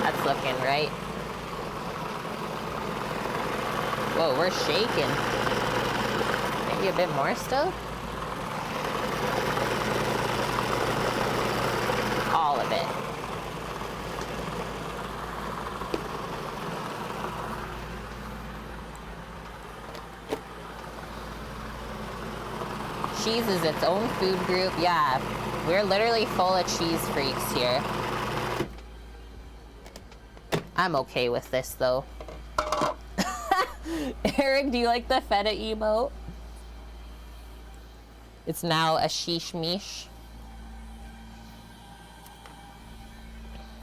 Speaker 1: That's looking right. Whoa, we're shaking. Maybe a bit more still? All of it. Cheese is its own food group. Yeah, we're literally full of cheese freaks here. I'm okay with this though. Eric, do you like the feta emote? It's now a sheesh meesh.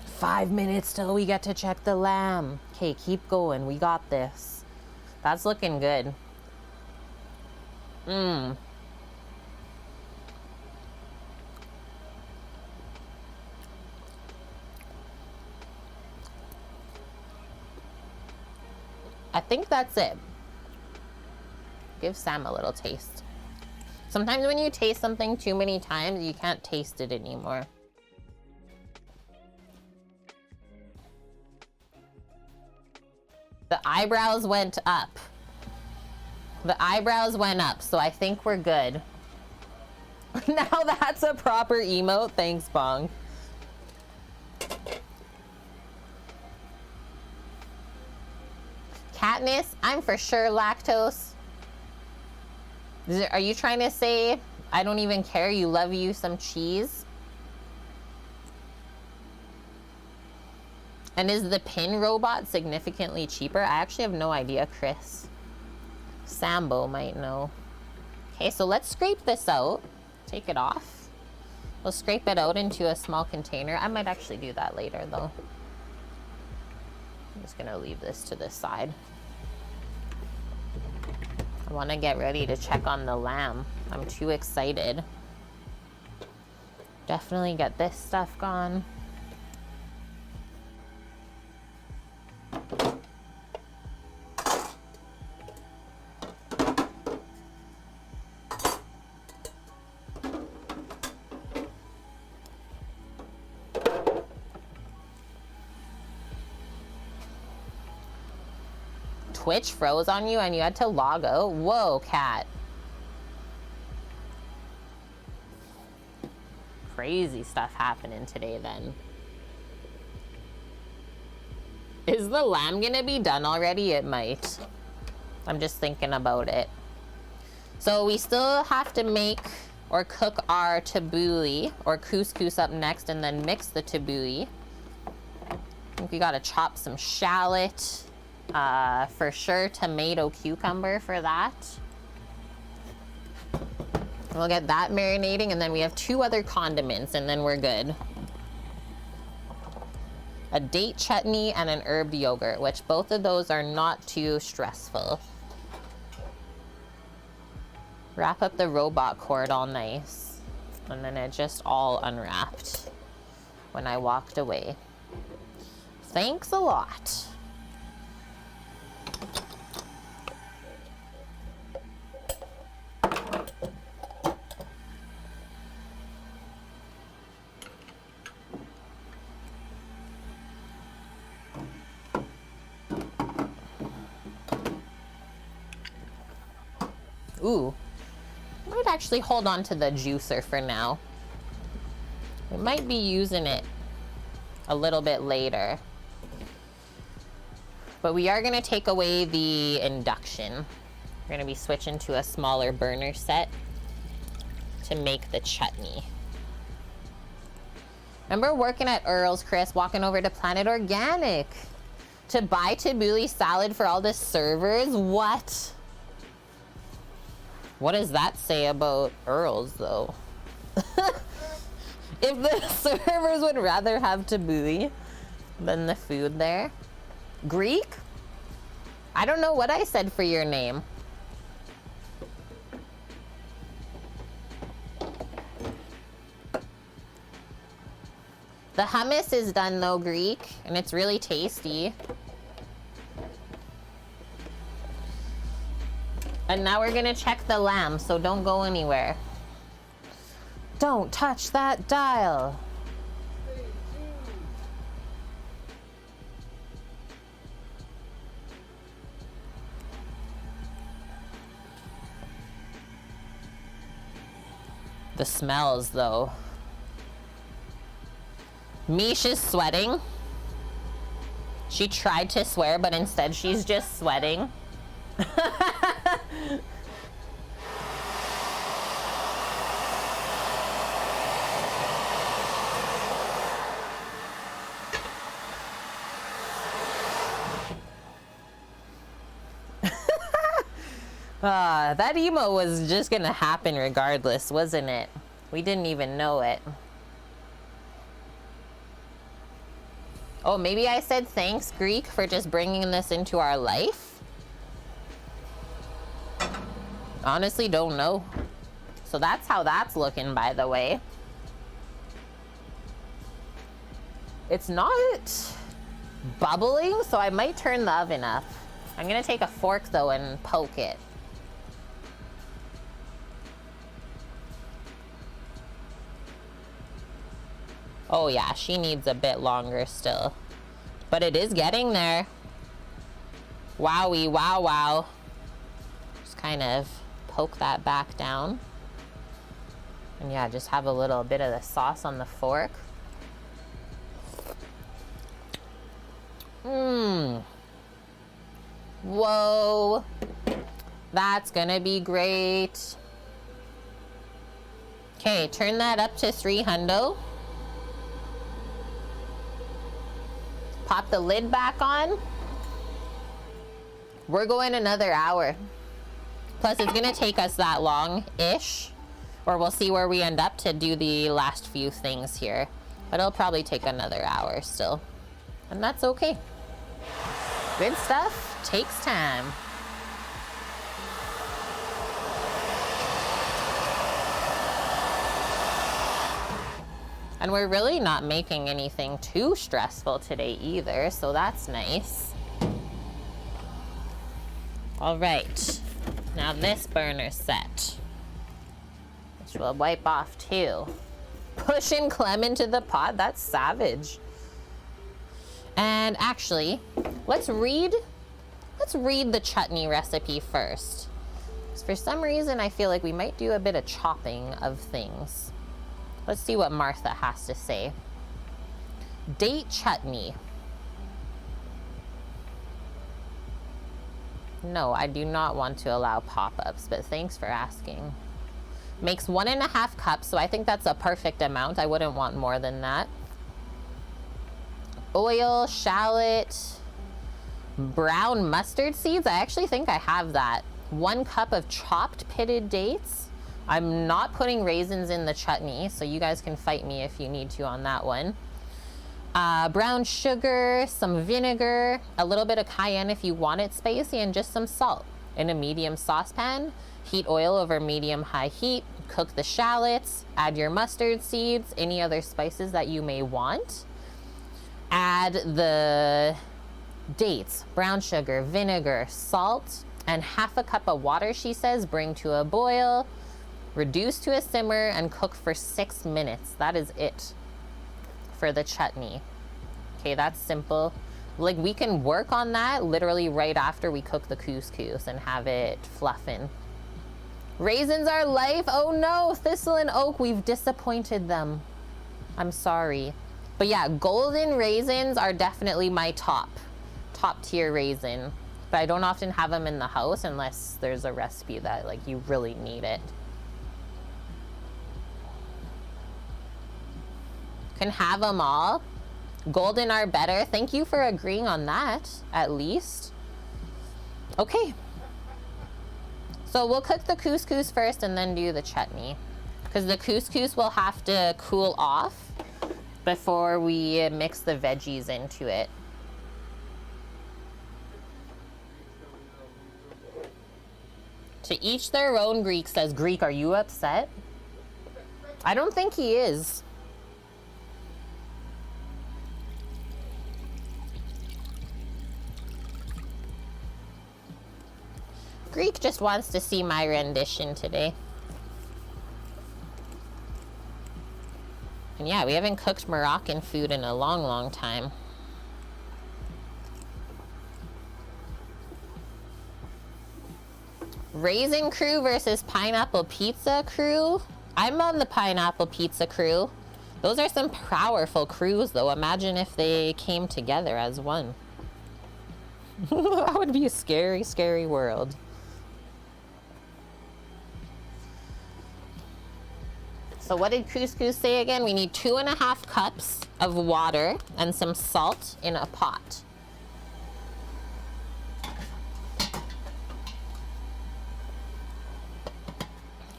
Speaker 1: 5 minutes till we get to check the lamb. Okay, keep going. We got this. That's looking good. Mmm. I think that's it. Give Sam a little taste. Sometimes when you taste something too many times, you can't taste it anymore. The eyebrows went up. The eyebrows went up, so I think we're good. Now that's a proper emote. Thanks, Bong. Katniss, I'm for sure lactose. Are you trying to say I don't even care, you love you some cheese? And is the pin robot significantly cheaper? I actually have no idea, Chris. Sambo might know. Okay, so let's scrape this out. Take it off. We'll scrape it out into a small container. I might actually do that later though. I'm just gonna leave this to the side. I wanna get ready to check on the lamb. I'm too excited. Definitely get this stuff gone. Twitch froze on you and you had to log out? Whoa, cat. Crazy stuff happening today then. Is the lamb gonna be done already? It might. I'm just thinking about it. So we still have to make or cook our tabouli or couscous up next and then mix the tabouli. I think we gotta chop some shallot. For sure tomato cucumber for that. We'll get that marinating and then we have 2 other condiments and then we're good. A date chutney and an herb yogurt, which both of those are not too stressful. Wrap up the robot cord all nice. And then it just all unwrapped when I walked away. Thanks a lot. Ooh, I might actually hold on to the juicer for now. We might be using it a little bit later. But we are gonna take away the induction. We're gonna be switching to a smaller burner set to make the chutney. Remember working at Earl's, Chris, walking over to Planet Organic to buy tabouli salad for all the servers? What? What does that say about Earl's, though? If the servers would rather have tabouli than the food there. Greek? I don't know what I said for your name. The hummus is done, though, Greek, and it's really tasty. And now we're gonna check the lamb, so don't go anywhere. Don't touch that dial. The smells, though. Mish is sweating. She tried to swear, but instead she's just sweating. That emo was just gonna happen regardless, wasn't it? We didn't even know it. Oh, maybe I said thanks, Greek, for just bringing this into our life? Honestly, don't know. So that's how that's looking, by the way. It's not bubbling, so I might turn the oven up. I'm gonna take a fork though and poke it. Oh yeah, she needs a bit longer still. But it is getting there. Wowie, wow, wow. Just kind of poke that back down. And yeah, just have a little bit of the sauce on the fork. Mmm. Whoa. That's gonna be great. Okay, turn that up to 300. Pop the lid back on. We're going another hour. Plus it's gonna take us that long-ish, or we'll see where we end up to do the last few things here. But it'll probably take another hour still. And that's okay. Good stuff takes time. And we're really not making anything too stressful today either, so that's nice. All right, now this burner's set, which we'll wipe off too. Pushing Clem into the pot, that's savage. And actually, let's read the chutney recipe first. 'Cause for some reason, I feel like we might do a bit of chopping of things. Let's see what Martha has to say. Date chutney. No, I do not want to allow pop-ups, but thanks for asking. Makes 1.5 cups, so I think that's a perfect amount. I wouldn't want more than that. Oil, shallot, brown mustard seeds. I actually think I have that. 1 cup of chopped pitted dates. I'm not putting raisins in the chutney, so you guys can fight me if you need to on that one. Brown sugar, some vinegar, a little bit of cayenne if you want it spicy, and just some salt. In a medium saucepan, heat oil over medium-high heat, cook the shallots, add your mustard seeds, any other spices that you may want. Add the dates, brown sugar, vinegar, salt, and 1/2 cup of water, she says, bring to a boil. Reduce to a simmer and cook for 6 minutes. That is it for the chutney. Okay, that's simple. Like, we can work on that literally right after we cook the couscous and have it fluffing. Raisins are life. Oh no, thistle and oak, we've disappointed them. I'm sorry. But yeah, golden raisins are definitely my top tier raisin. But I don't often have them in the house unless there's a recipe that like you really need it. Can have them all. Golden are better. Thank you for agreeing on that, at least. Okay. So we'll cook the couscous first and then do the chutney. Because the couscous will have to cool off before we mix the veggies into it. To each their own, Greek says. Greek, are you upset? I don't think he is. Greek just wants to see my rendition today. And yeah, we haven't cooked Moroccan food in a long, long time. Raisin crew versus pineapple pizza crew. I'm on the pineapple pizza crew. Those are some powerful crews though. Imagine if they came together as one. That would be a scary, scary world. So what did couscous say again? We need 2.5 cups of water and some salt in a pot.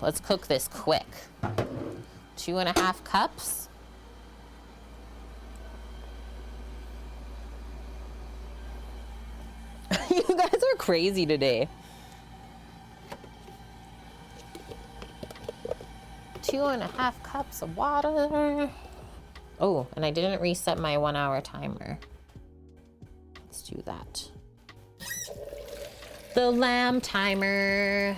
Speaker 1: Let's cook this quick. 2.5 cups. You guys are crazy today. 2.5 cups of water. Oh, and I didn't reset my 1-hour timer. Let's do that. the lamb timer.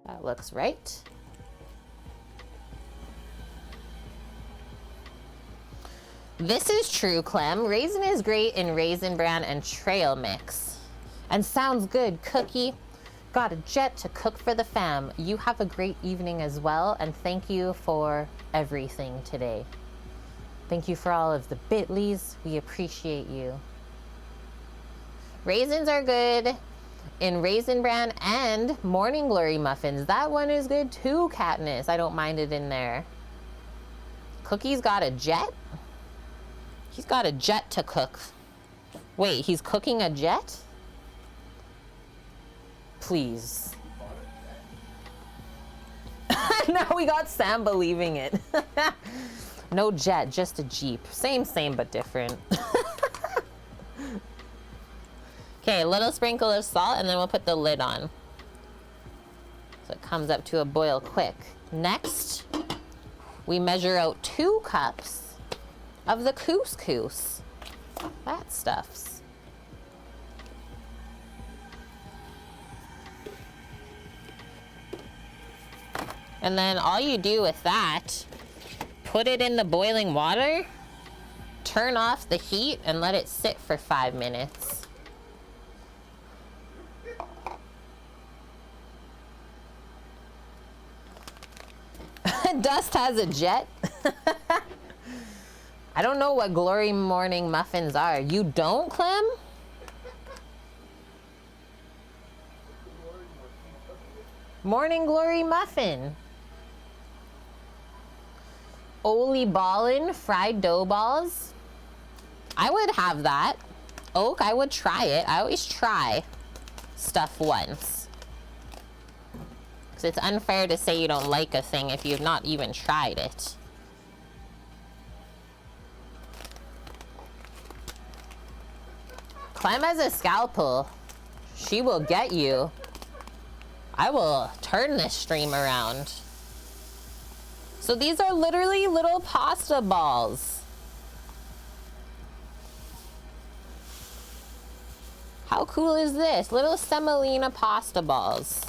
Speaker 1: That looks right. This is true, Clem. Raisin is great in Raisin Bran and trail mix. And sounds good, Cookie. Got a jet to cook for the fam. You have a great evening as well, and thank you for everything today. Thank you for all of the bitlies. We appreciate you. Raisins are good in Raisin Bran and Morning Glory muffins. That one is good too, Katniss. I don't mind it in there. Cookie's got a jet? He's got a jet to cook. Wait, he's cooking a jet? Please. Now we got Sam believing it. No jet, just a Jeep. Same, but different. Okay, a little sprinkle of salt, and then we'll put the lid on. So it comes up to a boil quick. Next, we measure out 2 cups of the couscous. That stuffs. And then all you do with that, put it in the boiling water, turn off the heat, and let it sit for 5 minutes. Dust has a jet. I don't know what Glory Morning muffins are. You don't, Clem? Morning Glory muffin. Oli Ballin fried dough balls. I would have that. Oak, I would try it. I always try stuff once. Because it's unfair to say you don't like a thing if you've not even tried it. Clem has a scalpel. She will get you. I will turn this stream around. So these are literally little pasta balls. How cool is this? Little semolina pasta balls.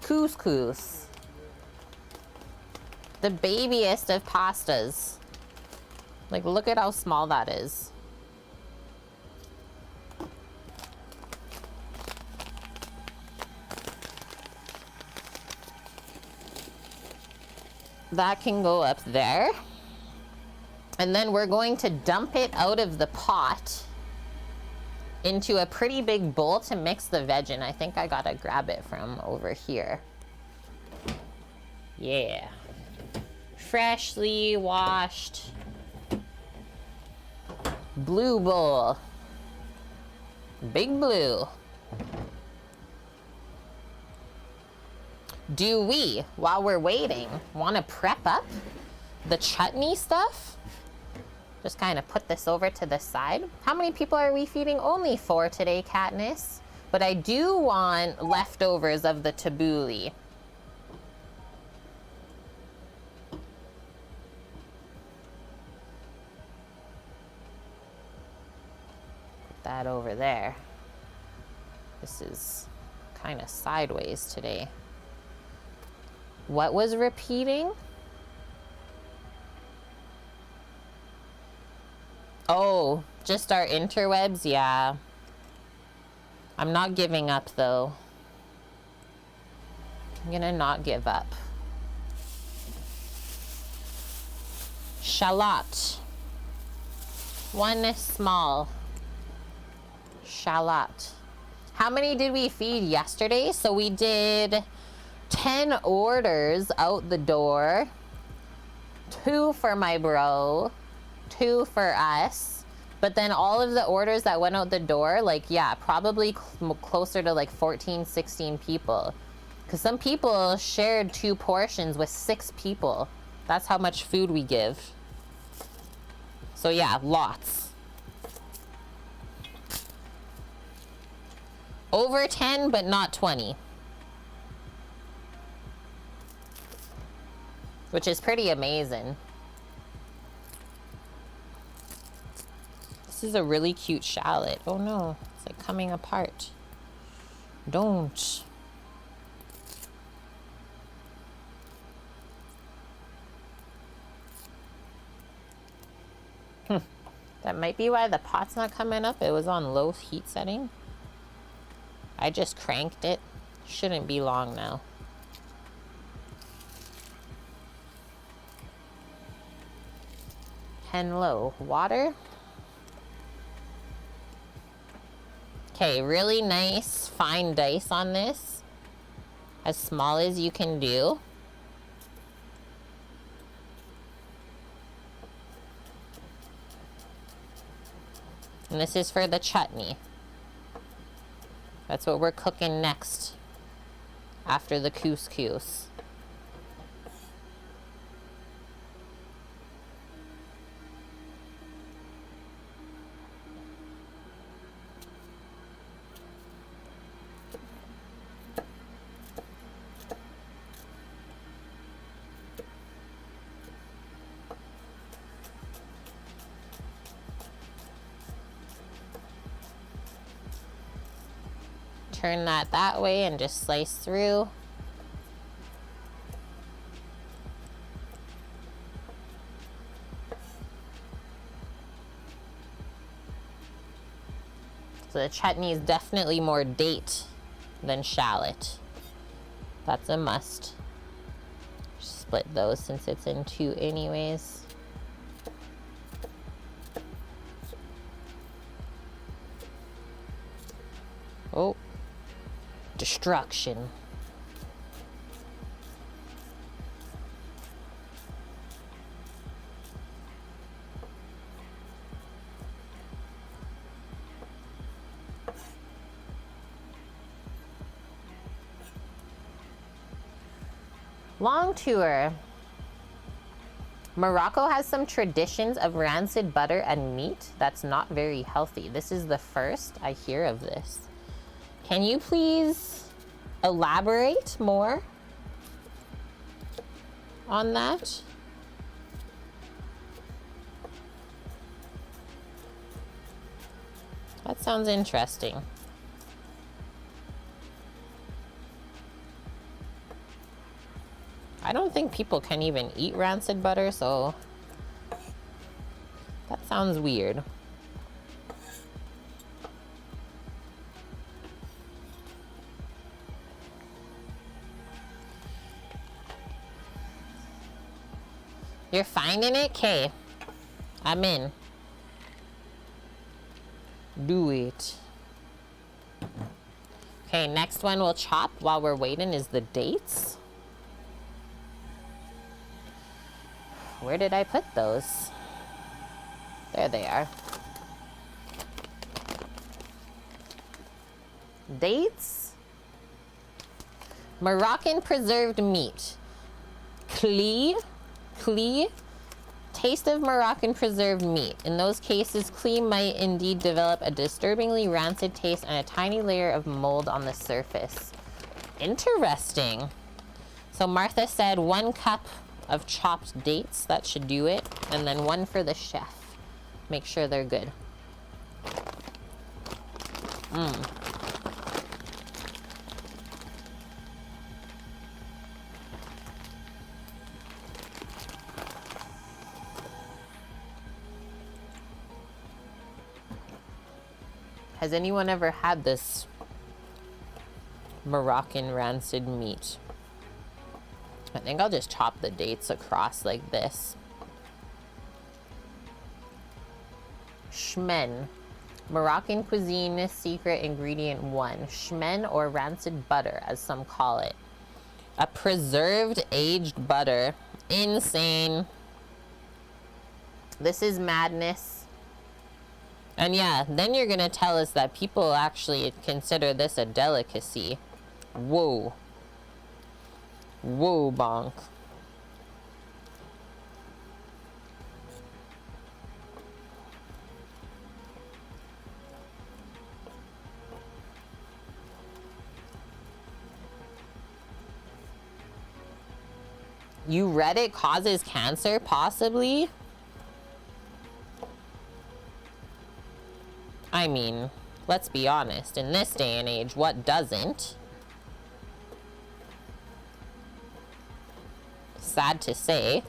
Speaker 1: Couscous. The babiest of pastas. Like, look at how small that is. That can go up there. And then we're going to dump it out of the pot into a pretty big bowl to mix the veg in. I think I gotta grab it from over here. Yeah. Freshly washed blue bowl. Big blue. Do we, while we're waiting, want to prep up the chutney stuff? Just kind of put this over to the side. How many people are we feeding? Only 4 today, Katniss. But I do want leftovers of the tabouli. Put that over there. This is kind of sideways today. What was repeating? Oh, just our interwebs? Yeah. I'm not giving up, though. I'm gonna not give up. Shallot. 1 small shallot. How many did we feed yesterday? So we did 10 orders out the door. 2 for my bro. 2 for us. But then all of the orders that went out the door, like, yeah, probably closer to like 14, 16 people. Because some people shared 2 portions with 6 people. That's how much food we give. So yeah, lots. Over 10, but not 20. Which is pretty amazing. This is a really cute shallot. Oh no, it's like coming apart. Don't. That might be why the pot's not coming up. It was on low heat setting. I just cranked it. Shouldn't be long now. Hen low. Water. Okay, really nice fine dice on this. As small as you can do. And this is for the chutney. That's what we're cooking next after the couscous. Turn that way and just slice through. So the chutney is definitely more date than shallot. That's a must. Split those since it's in two anyways. Oh. Destruction. Long tour. Morocco has some traditions of rancid butter and meat that's not very healthy. This is the first I hear of this. Can you please elaborate more on that? That sounds interesting. I don't think people can even eat rancid butter, so that sounds weird. You're finding it? Okay. I'm in. Do it. Okay, next one we'll chop while we're waiting is the dates. Where did I put those? There they are. Dates. Moroccan preserved meat. Kli. Taste of Moroccan preserved meat. In those cases, kli might indeed develop a disturbingly rancid taste and a tiny layer of mold on the surface. Interesting. So Martha said 1 cup of chopped dates. That should do it. And then 1 for the chef. Make sure they're good. Has anyone ever had this Moroccan rancid meat? I think I'll just chop the dates across like this. Shmen. Moroccan cuisine secret ingredient 1. Shmen, or rancid butter, as some call it. A preserved aged butter. Insane. This is madness. And yeah, then you're gonna tell us that people actually consider this a delicacy. Whoa. Whoa, bonk. You read it causes cancer, possibly? I mean, let's be honest, in this day and age, what doesn't? Sad to say.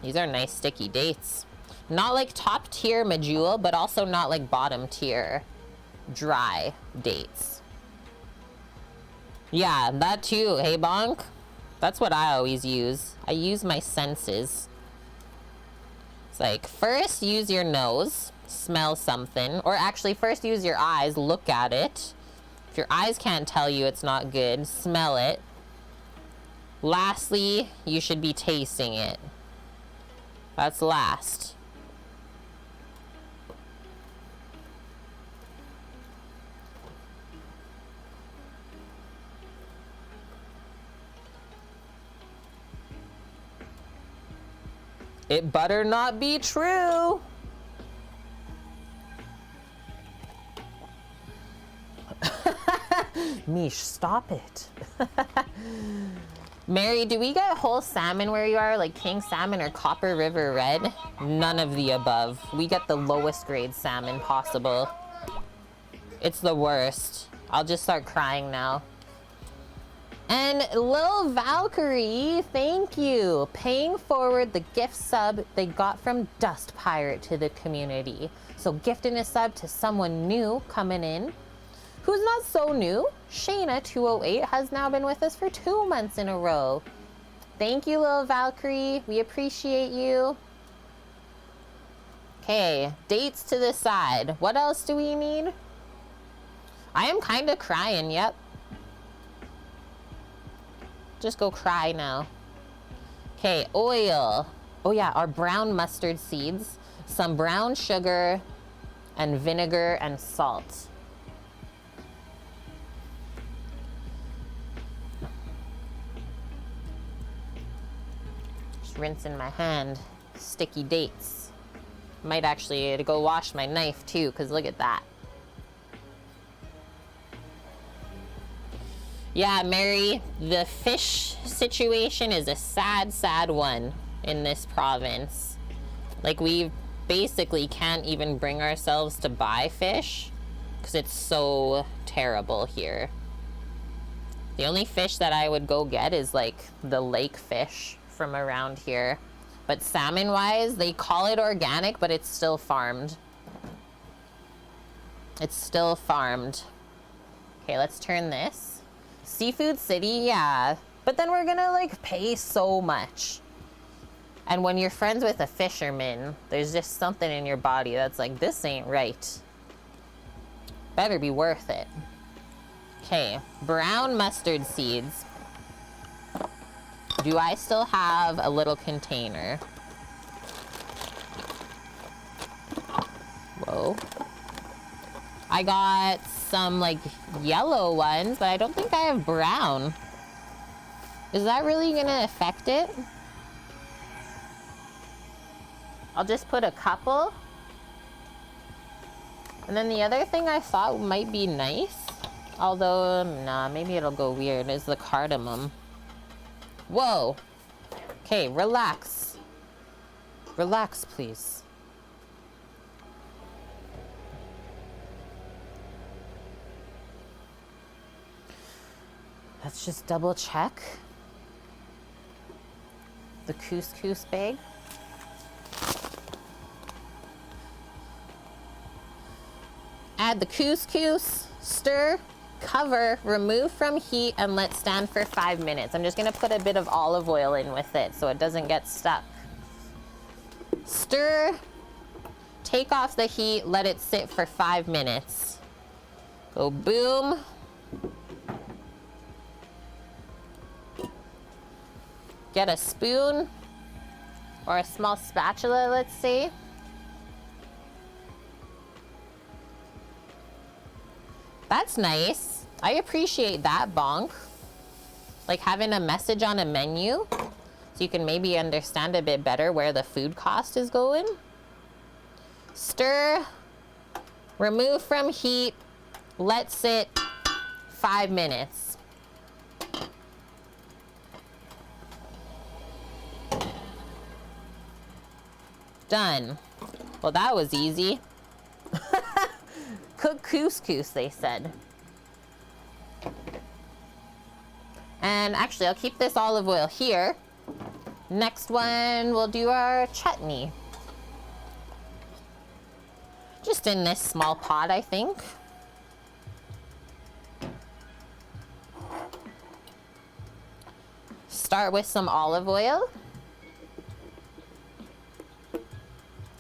Speaker 1: These are nice sticky dates. Not like top tier medjool, but also not like bottom tier dry dates. Yeah, that too. Hey, Bonk? That's what I always use. I use my senses. It's like, first use your nose, smell something, or actually first use your eyes, look at it. If your eyes can't tell you it's not good, smell it. Lastly, you should be tasting it. That's last. It better not be true. Mish, stop it. Mary, do we get whole salmon where you are, like king salmon or Copper River red? None of the above. We get the lowest grade salmon possible. It's the worst. I'll just start crying now. And Lil Valkyrie, thank you. Paying forward the gift sub they got from Dust Pirate to the community. So gifting a sub to someone new coming in. Who's not so new, Shayna208 has now been with us for 2 months in a row. Thank you, Lil Valkyrie. We appreciate you. Okay, dates to the side. What else do we need? I am kind of crying, yep. Just go cry now. Okay, oil. Oh yeah, our brown mustard seeds, some brown sugar, and vinegar and salt. Rinse in my hand. Sticky dates. Might actually go wash my knife too, because look at that. Yeah, Mary, the fish situation is a sad, sad one in this province. Like, we basically can't even bring ourselves to buy fish because it's so terrible here. The only fish that I would go get is like the lake fish from around here. But salmon wise, they call it organic, but it's still farmed. It's still farmed. Okay, let's turn this. Seafood City, yeah. But then we're gonna like pay so much. And when you're friends with a fisherman, there's just something in your body that's like, this ain't right. Better be worth it. Okay, brown mustard seeds. Do I still have a little container? Whoa. I got some like yellow ones, but I don't think I have brown. Is that really gonna affect it? I'll just put a couple. And then the other thing I thought might be nice, although, nah, maybe it'll go weird, is the cardamom. Whoa. Okay, relax. Relax, please. Let's just double check the couscous bag. Add the couscous, stir, cover, remove from heat, and let stand for 5 minutes. I'm just gonna put a bit of olive oil in with it so it doesn't get stuck. Stir, take off the heat, let it sit for 5 minutes. Go boom. Get a spoon or a small spatula, let's say. That's nice. I appreciate that, Bonk. Like having a message on a menu so you can maybe understand a bit better where the food cost is going. Stir, remove from heat, let sit 5 minutes. Done. Well, that was easy. Cook couscous, they said. And actually, I'll keep this olive oil here. Next one, we'll do our chutney. Just in this small pot, I think. Start with some olive oil.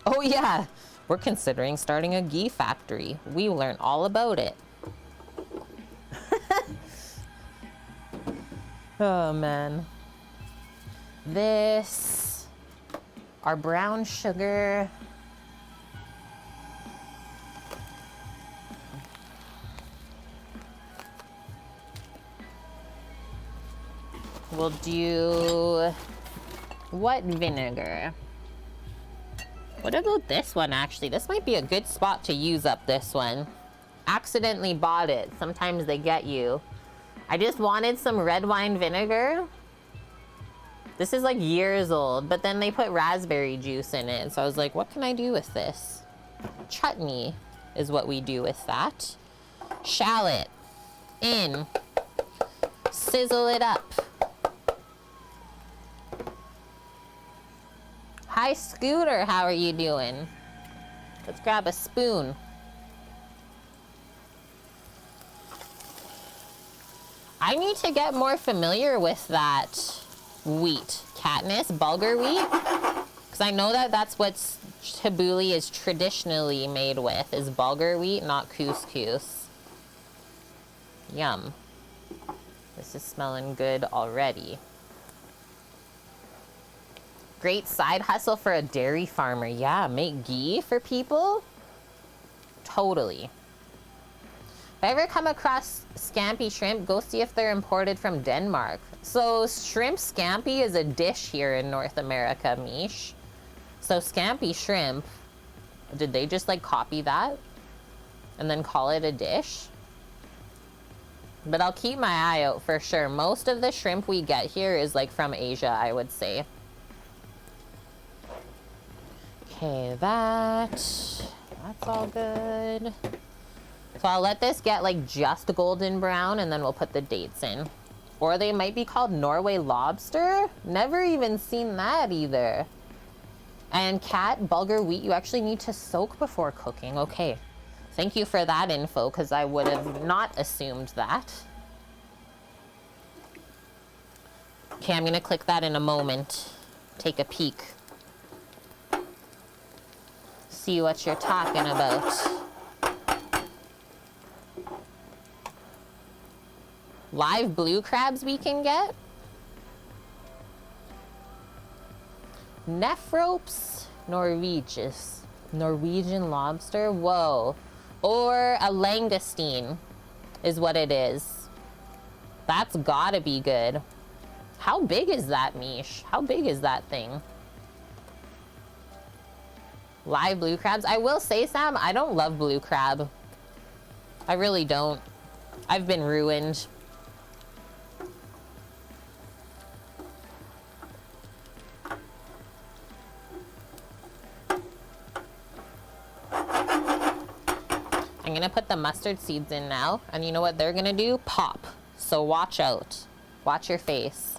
Speaker 1: Oh yeah, we're considering starting a ghee factory. We learned all about it. Oh man. This, our brown sugar. We'll do, what vinegar? What about this one actually? This might be a good spot to use up this one. Accidentally bought it. Sometimes they get you. I just wanted some red wine vinegar. This is like years old, but then they put raspberry juice in it. So I was like, what can I do with this? Chutney is what we do with that. Shallot in. Sizzle it up. Hi, Scooter, how are you doing? Let's grab a spoon. I need to get more familiar with that wheat. Katniss, bulgur wheat? Because I know that that's what tabouli is traditionally made with, is bulgur wheat, not couscous. Yum. This is smelling good already. Great side hustle for a dairy farmer. Yeah, make ghee for people? Totally. If I ever come across scampi shrimp, go see if they're imported from Denmark. So shrimp scampi is a dish here in North America, Mish. So scampi shrimp, did they just like copy that and then call it a dish? But I'll keep my eye out for sure. Most of the shrimp we get here is like from Asia, I would say. Okay, that's all good. So I'll let this get like just golden brown and then we'll put the dates in. Or they might be called Norway lobster. Never even seen that either. And Kat, bulgur wheat, you actually need to soak before cooking. Okay, thank you for that info because I would have not assumed that. Okay, I'm gonna click that in a moment. Take a peek. See what you're talking about. Live blue crabs we can get. Nephrops Norwegius. Norwegian lobster, whoa. Or a langoustine is what it is. That's gotta be good. How big is that, Mish? How big is that thing? Live blue crabs. I will say, Sam, I don't love blue crab. I really don't. I've been ruined. I'm gonna put the mustard seeds in now, and you know what they're gonna do? Pop. So watch out. Watch your face.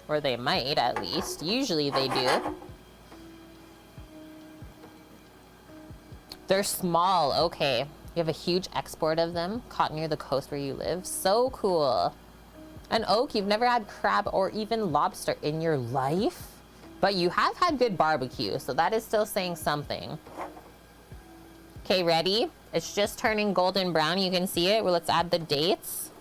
Speaker 1: Or they might, at least. Usually they do. They're small, okay. You have a huge export of them caught near the coast where you live. So cool. And Oak, you've never had crab or even lobster in your life? But you have had good barbecue, so that is still saying something. Okay, ready? It's just turning golden brown, you can see it. Well, let's add the dates.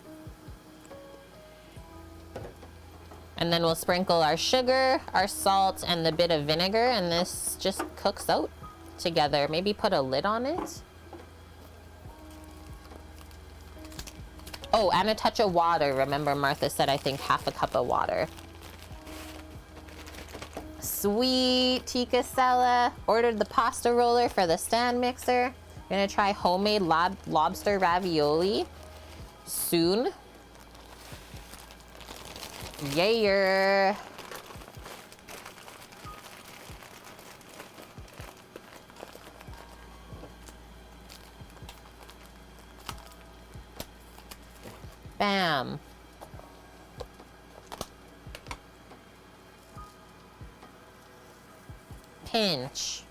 Speaker 1: And then we'll sprinkle our sugar, our salt, and the bit of vinegar, and this just cooks out together. Maybe put a lid on it. Oh, and a touch of water. Remember, Martha said, I think, half a cup of water. Sweet tikka sella. Ordered the pasta roller for the stand mixer. Gonna try homemade lobster ravioli soon. Yeah. Bam. Pinch.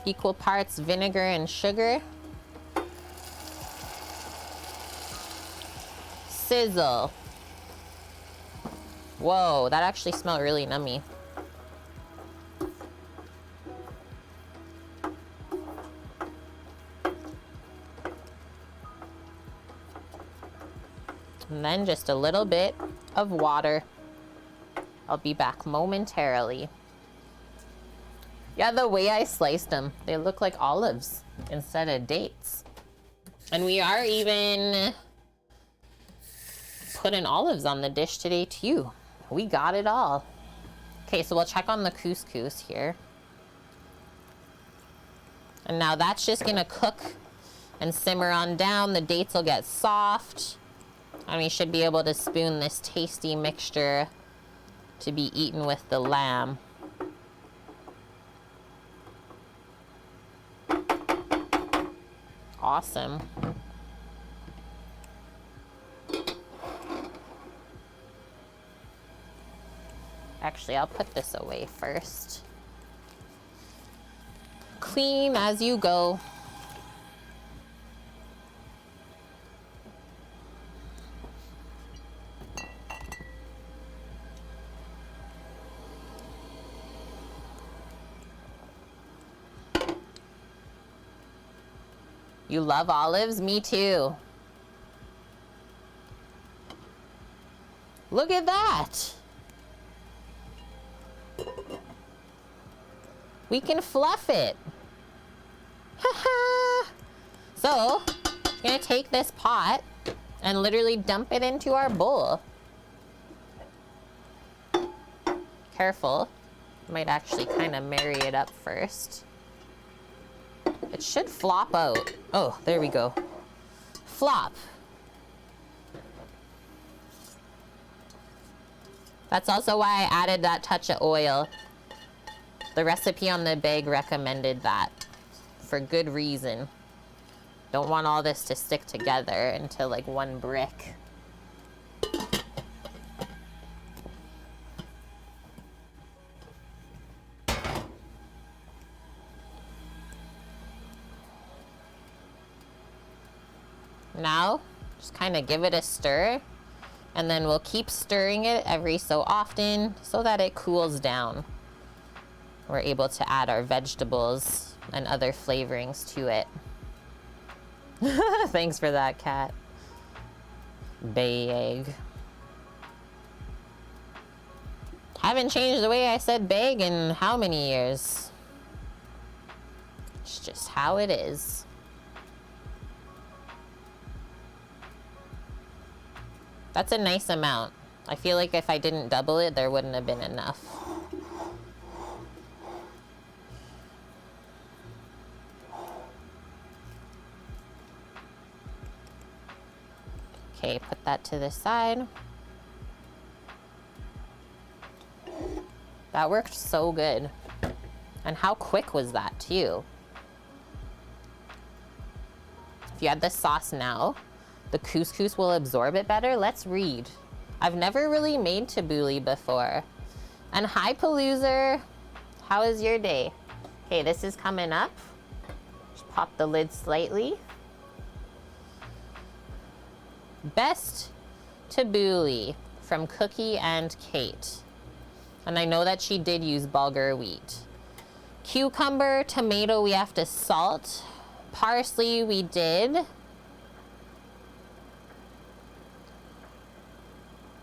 Speaker 1: Equal parts vinegar and sugar. Sizzle. Whoa, that actually smelled really nummy. And then just a little bit of water. I'll be back momentarily. Yeah, the way I sliced them, they look like olives instead of dates. And we are even putting olives on the dish today too. We got it all. Okay, so we'll check on the couscous here. And now that's just gonna cook and simmer on down. The dates will get soft. And we should be able to spoon this tasty mixture to be eaten with the lamb. Awesome. Actually, I'll put this away first. Clean as you go. You love olives? Me too. Look at that. We can fluff it. So, I'm gonna take this pot and literally dump it into our bowl. Careful. Might actually kind of marry it up first. It should flop out. Oh, there we go. Flop. That's also why I added that touch of oil. The recipe on the bag recommended that for good reason. Don't want all this to stick together into like one brick. Now, just kind of give it a stir, and then we'll keep stirring it every so often so that it cools down. We're able to add our vegetables and other flavorings to it. Thanks for that, cat. Bag. Haven't changed the way I said bag in how many years? It's just how it is. That's a nice amount. I feel like if I didn't double it, there wouldn't have been enough. Okay, put that to the side. That worked so good. And how quick was that too? If you add the sauce now, the couscous will absorb it better. Let's read. I've never really made tabouli before. And hi, Paloozer. How is your day? Okay, this is coming up. Just pop the lid slightly. Best tabouli from Cookie and Kate. And I know that she did use bulgur wheat. Cucumber, tomato, we have to salt. Parsley, we did.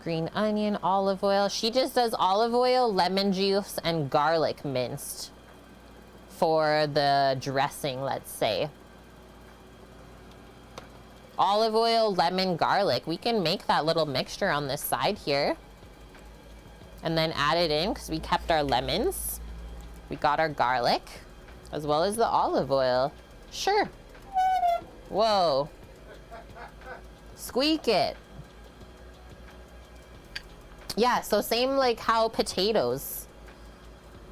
Speaker 1: Green onion, olive oil. She just does olive oil, lemon juice, and garlic minced for the dressing, let's say. Olive oil, lemon, garlic. We can make that little mixture on this side here. And then add it in because we kept our lemons. We got our garlic, as well as the olive oil. Sure. Whoa. Squeak it. Yeah, so same like how potatoes.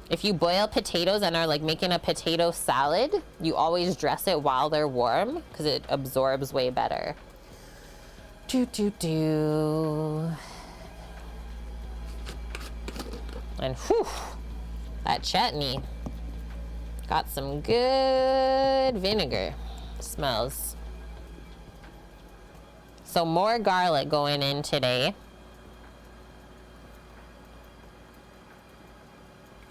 Speaker 1: If you boil potatoes and are like making a potato salad, you always dress it while they're warm because it absorbs way better. And whew, that chutney got some good vinegar. Smells. So more garlic going in today.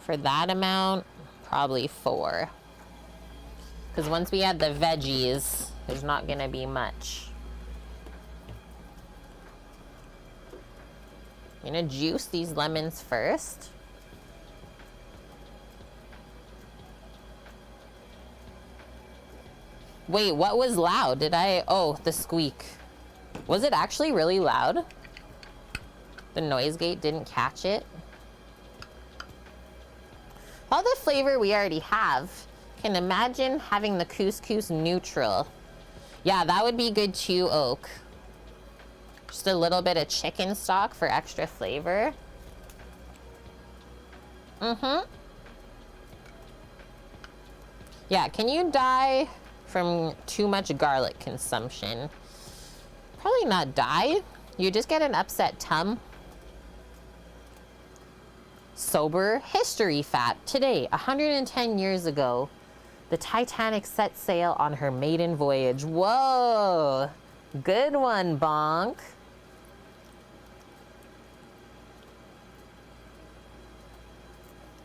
Speaker 1: For that amount, probably 4. Because once we add the veggies, there's not gonna be much. I'm gonna juice these lemons first. Wait, what was loud? Oh, the squeak. Was it actually really loud? The noise gate didn't catch it. All the flavor we already have. Can imagine having the couscous neutral. Yeah, that would be good too, Oak. Just a little bit of chicken stock for extra flavor. Yeah, can you die from too much garlic consumption? Probably not die. You just get an upset tum. Sober history fact. Today, 110 years ago, the Titanic set sail on her maiden voyage. Whoa! Good one, Bonk.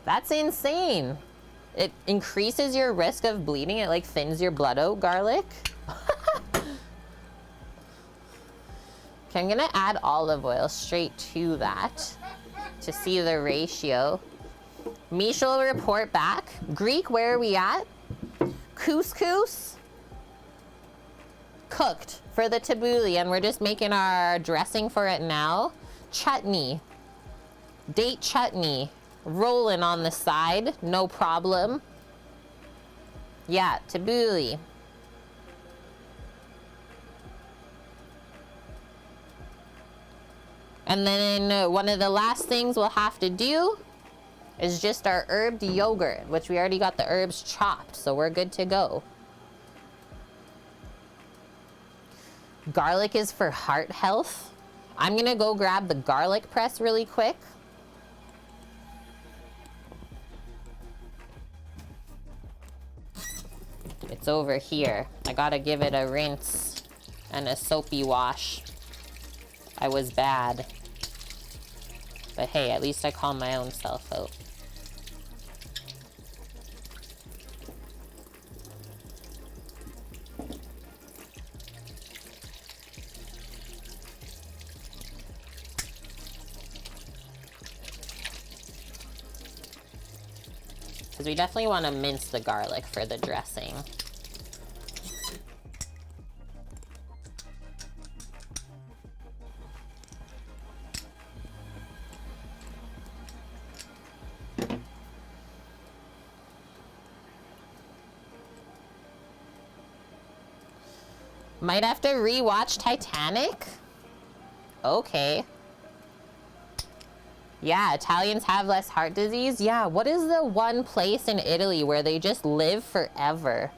Speaker 1: That's insane. It increases your risk of bleeding. It like thins your blood out, garlic. Okay, I'm gonna add olive oil straight to that to see the ratio. Misha will report back. Greek, where are we at? Couscous cooked for the tabouli, and we're just making our dressing for it now. Chutney, date chutney, rolling on the side, no problem. Yeah, tabouli. And then one of the last things we'll have to do is just our herbed yogurt, which we already got the herbs chopped, so we're good to go. Garlic is for heart health. I'm gonna go grab the garlic press really quick. It's over here. I gotta give it a rinse and a soapy wash. I was bad. But hey, at least I call my own self out. Because we definitely want to mince the garlic for the dressing. Might have to rewatch Titanic? Okay. Yeah, Italians have less heart disease. Yeah, what is the one place in Italy where they just live forever?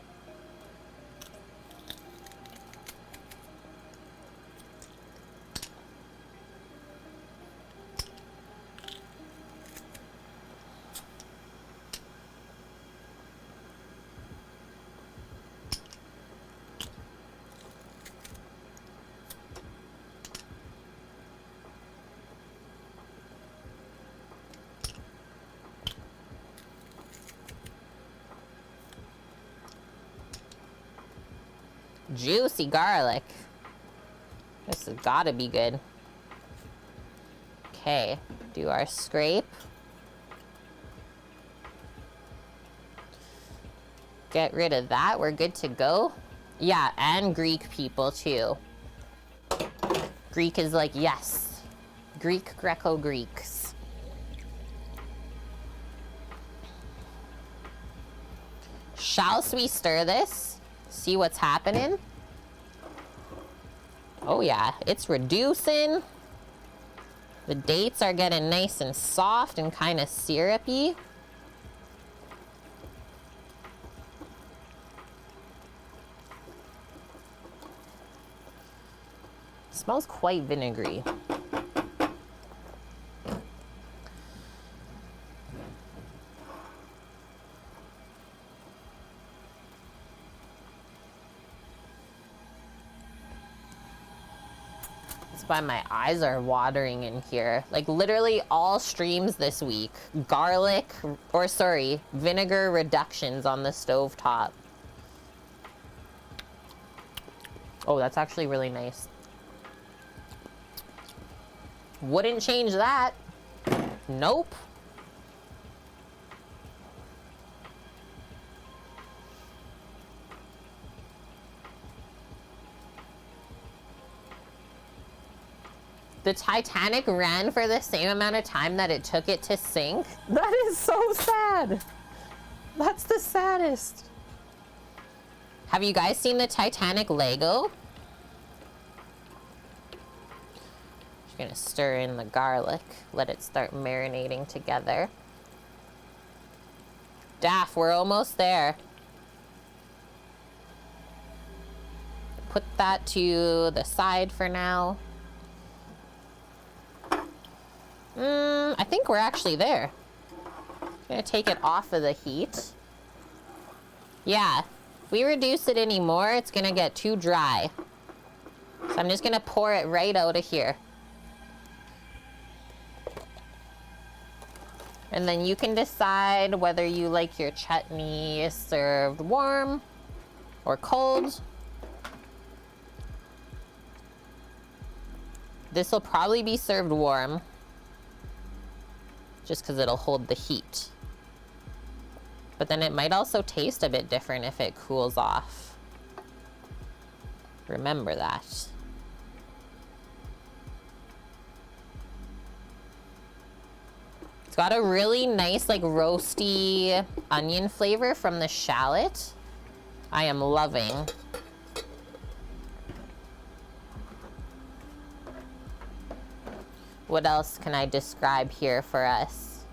Speaker 1: Juicy garlic. This has gotta be good. Okay, do our scrape. Get rid of that, we're good to go. Yeah, and Greek people too. Greek is like, yes. Greek, Greco-Greeks. Shall we stir this? See what's happening? Oh yeah, it's reducing. The dates are getting nice and soft and kind of syrupy. Smells quite vinegary. That's why my eyes are watering in here. Like literally all streams this week. Garlic, or sorry, vinegar reductions on the stovetop. Oh, that's actually really nice. Wouldn't change that. Nope. The Titanic ran for the same amount of time that it took it to sink. That is so sad. That's the saddest. Have you guys seen the Titanic Lego? You're gonna stir in the garlic, let it start marinating together. Daff, we're almost there. Put that to the side for now. I think we're actually there. I'm gonna take it off of the heat. Yeah, if we reduce it anymore, it's gonna get too dry. So I'm just gonna pour it right out of here. And then you can decide whether you like your chutney served warm or cold. This will probably be served warm, just because it'll hold the heat. But then it might also taste a bit different if it cools off. Remember that. It's got a really nice, like, roasty onion flavor from the shallot. I am loving. What else can I describe here for us?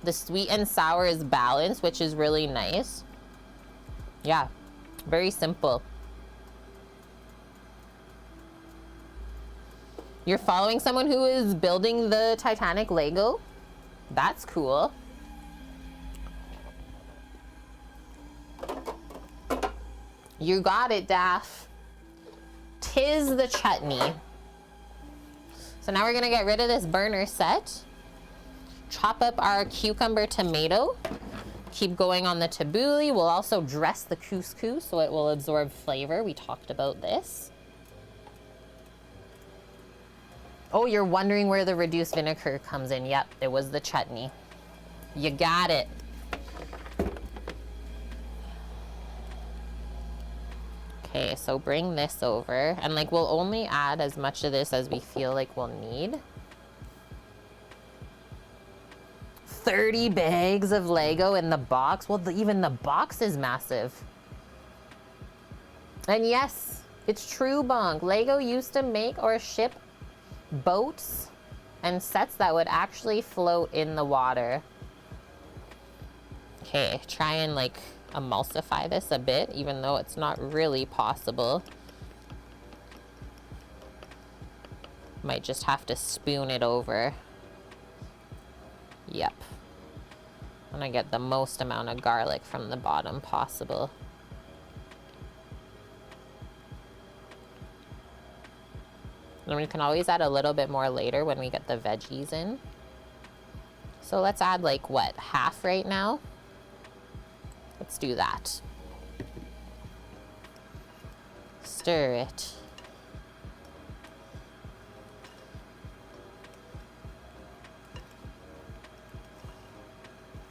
Speaker 1: The sweet and sour is balanced, which is really nice. Yeah, very simple. You're following someone who is building the Titanic Lego? That's cool. You got it, Daff. Tis the chutney. So now we're gonna get rid of this burner set. Chop up our cucumber tomato. Keep going on the tabouli. We'll also dress the couscous so it will absorb flavor. We talked about this. Oh, you're wondering where the reduced vinegar comes in. Yep, it was the chutney. You got it. Okay, so bring this over. And like, we'll only add as much of this as we feel like we'll need. 30 bags of Lego in the box. Well, even the box is massive. And yes, it's true, Bonk. Lego used to make or ship boats and sets that would actually float in the water. Okay, try and like emulsify this a bit, even though it's not really possible. Might just have to spoon it over. Yep. I'm gonna get the most amount of garlic from the bottom possible. And we can always add a little bit more later when we get the veggies in. So let's add like, what, half right now? Let's do that. Stir it.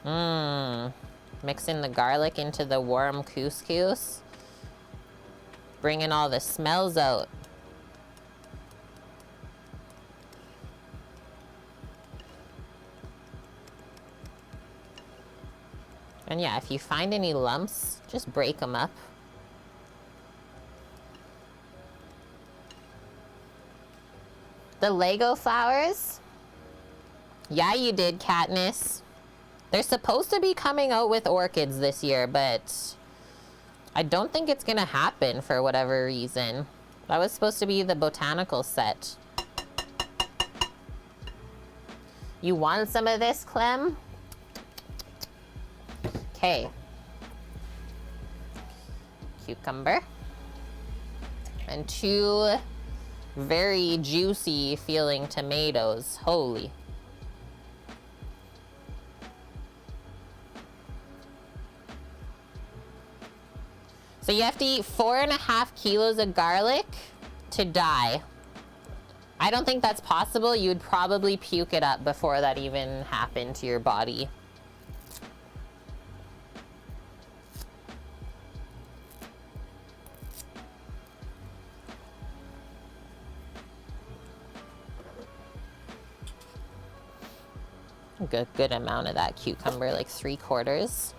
Speaker 1: Mmm. Mixing the garlic into the warm couscous. Bringing all the smells out. And yeah, if you find any lumps, just break them up. The Lego flowers? Yeah, you did, Katniss. They're supposed to be coming out with orchids this year, but I don't think it's gonna happen for whatever reason. That was supposed to be the botanical set. You want some of this, Clem? Okay. Cucumber. And 2 very juicy feeling tomatoes. Holy. So you have to eat 4.5 kilos of garlic to die. I don't think that's possible. You would probably puke it up before that even happened to your body. Good amount of that cucumber, like 3/4.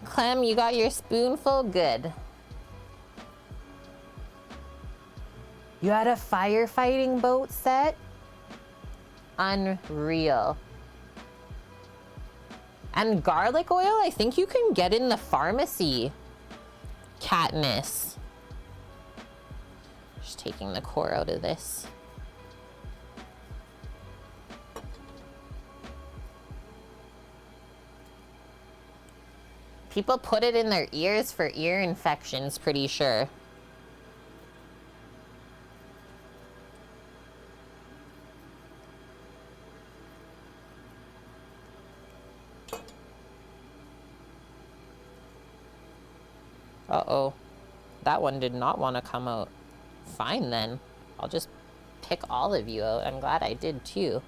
Speaker 1: Clem, you got your spoonful? Good. You had a firefighting boat set? Unreal. And garlic oil, I think you can get in the pharmacy. Katniss. Just taking the core out of this. People put it in their ears for ear infections, pretty sure. Uh-oh. That one did not want to come out. Fine then. I'll just pick all of you out. I'm glad I did too.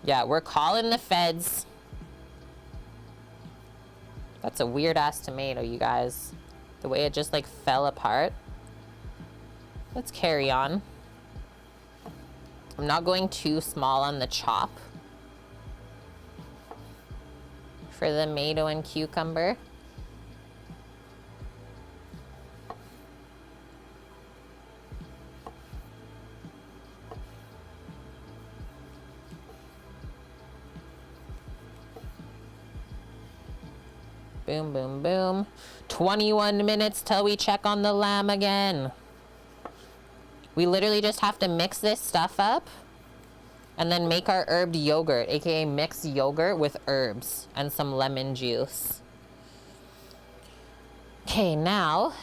Speaker 1: Yeah, we're calling the feds. That's a weird ass tomato, you guys. The way it just like fell apart. Let's carry on. I'm not going too small on the chop for the tomato and cucumber. Boom, boom, boom. 21 minutes till we check on the lamb again. We literally just have to mix this stuff up and then make our herbed yogurt, aka mix yogurt with herbs and some lemon juice. Okay, now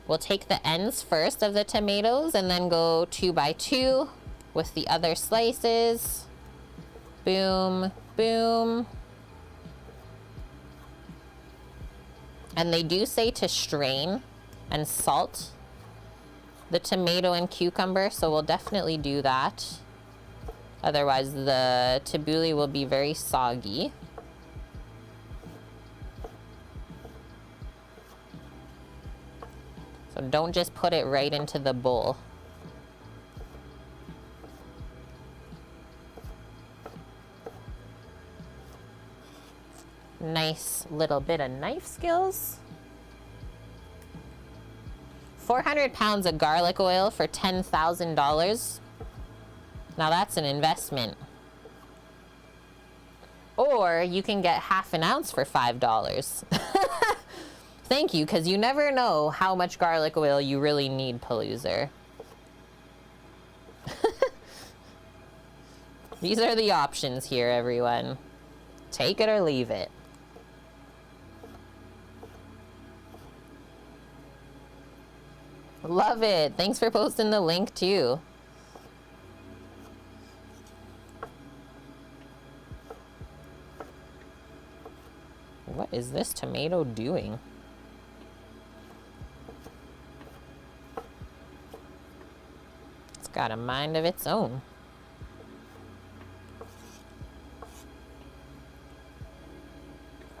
Speaker 1: we'll take the ends first of the tomatoes and then go 2 by 2 with the other slices. Boom, boom. And they do say to strain and salt the tomato and cucumber, so we'll definitely do that. Otherwise, the tabouli will be very soggy. So don't just put it right into the bowl. Nice little bit of knife skills. 400 pounds of garlic oil for $10,000. Now that's an investment. Or you can get half an ounce for $5. Thank you, because you never know how much garlic oil you really need, Paloozer. These are the options here, everyone. Take it or leave it. Love it. Thanks for posting the link too. What is this tomato doing? It's got a mind of its own.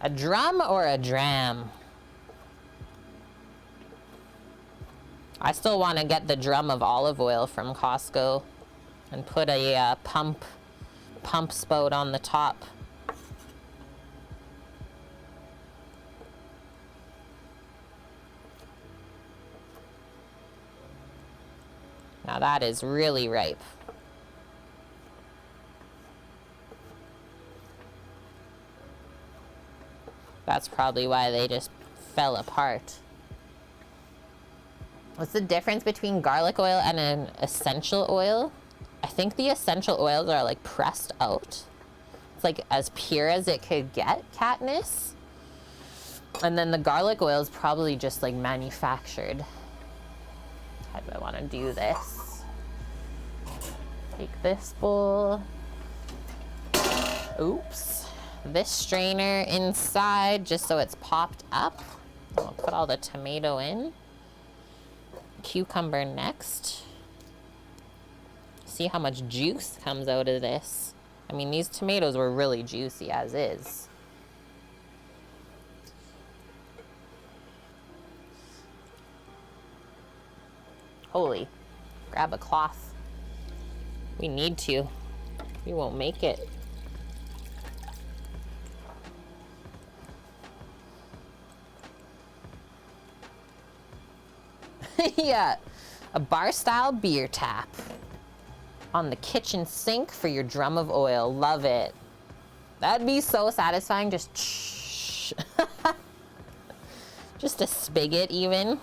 Speaker 1: A drum or a dram? I still want to get the drum of olive oil from Costco and put a pump spout on the top. Now that is really ripe. That's probably why they just fell apart. What's the difference between garlic oil and an essential oil? I think the essential oils are like pressed out. It's like as pure as it could get, Katniss. And then the garlic oil is probably just like manufactured. How do I want to do this? Take this bowl. Oops. This strainer inside just so it's popped up. I'll put all the tomato in. Cucumber next. See how much juice comes out of this. I mean, these tomatoes were really juicy as is. Holy, grab a cloth. We need to. We won't make it. Yeah, a bar-style beer tap on the kitchen sink for your drum of oil. Love it. That'd be so satisfying. Just just a spigot even.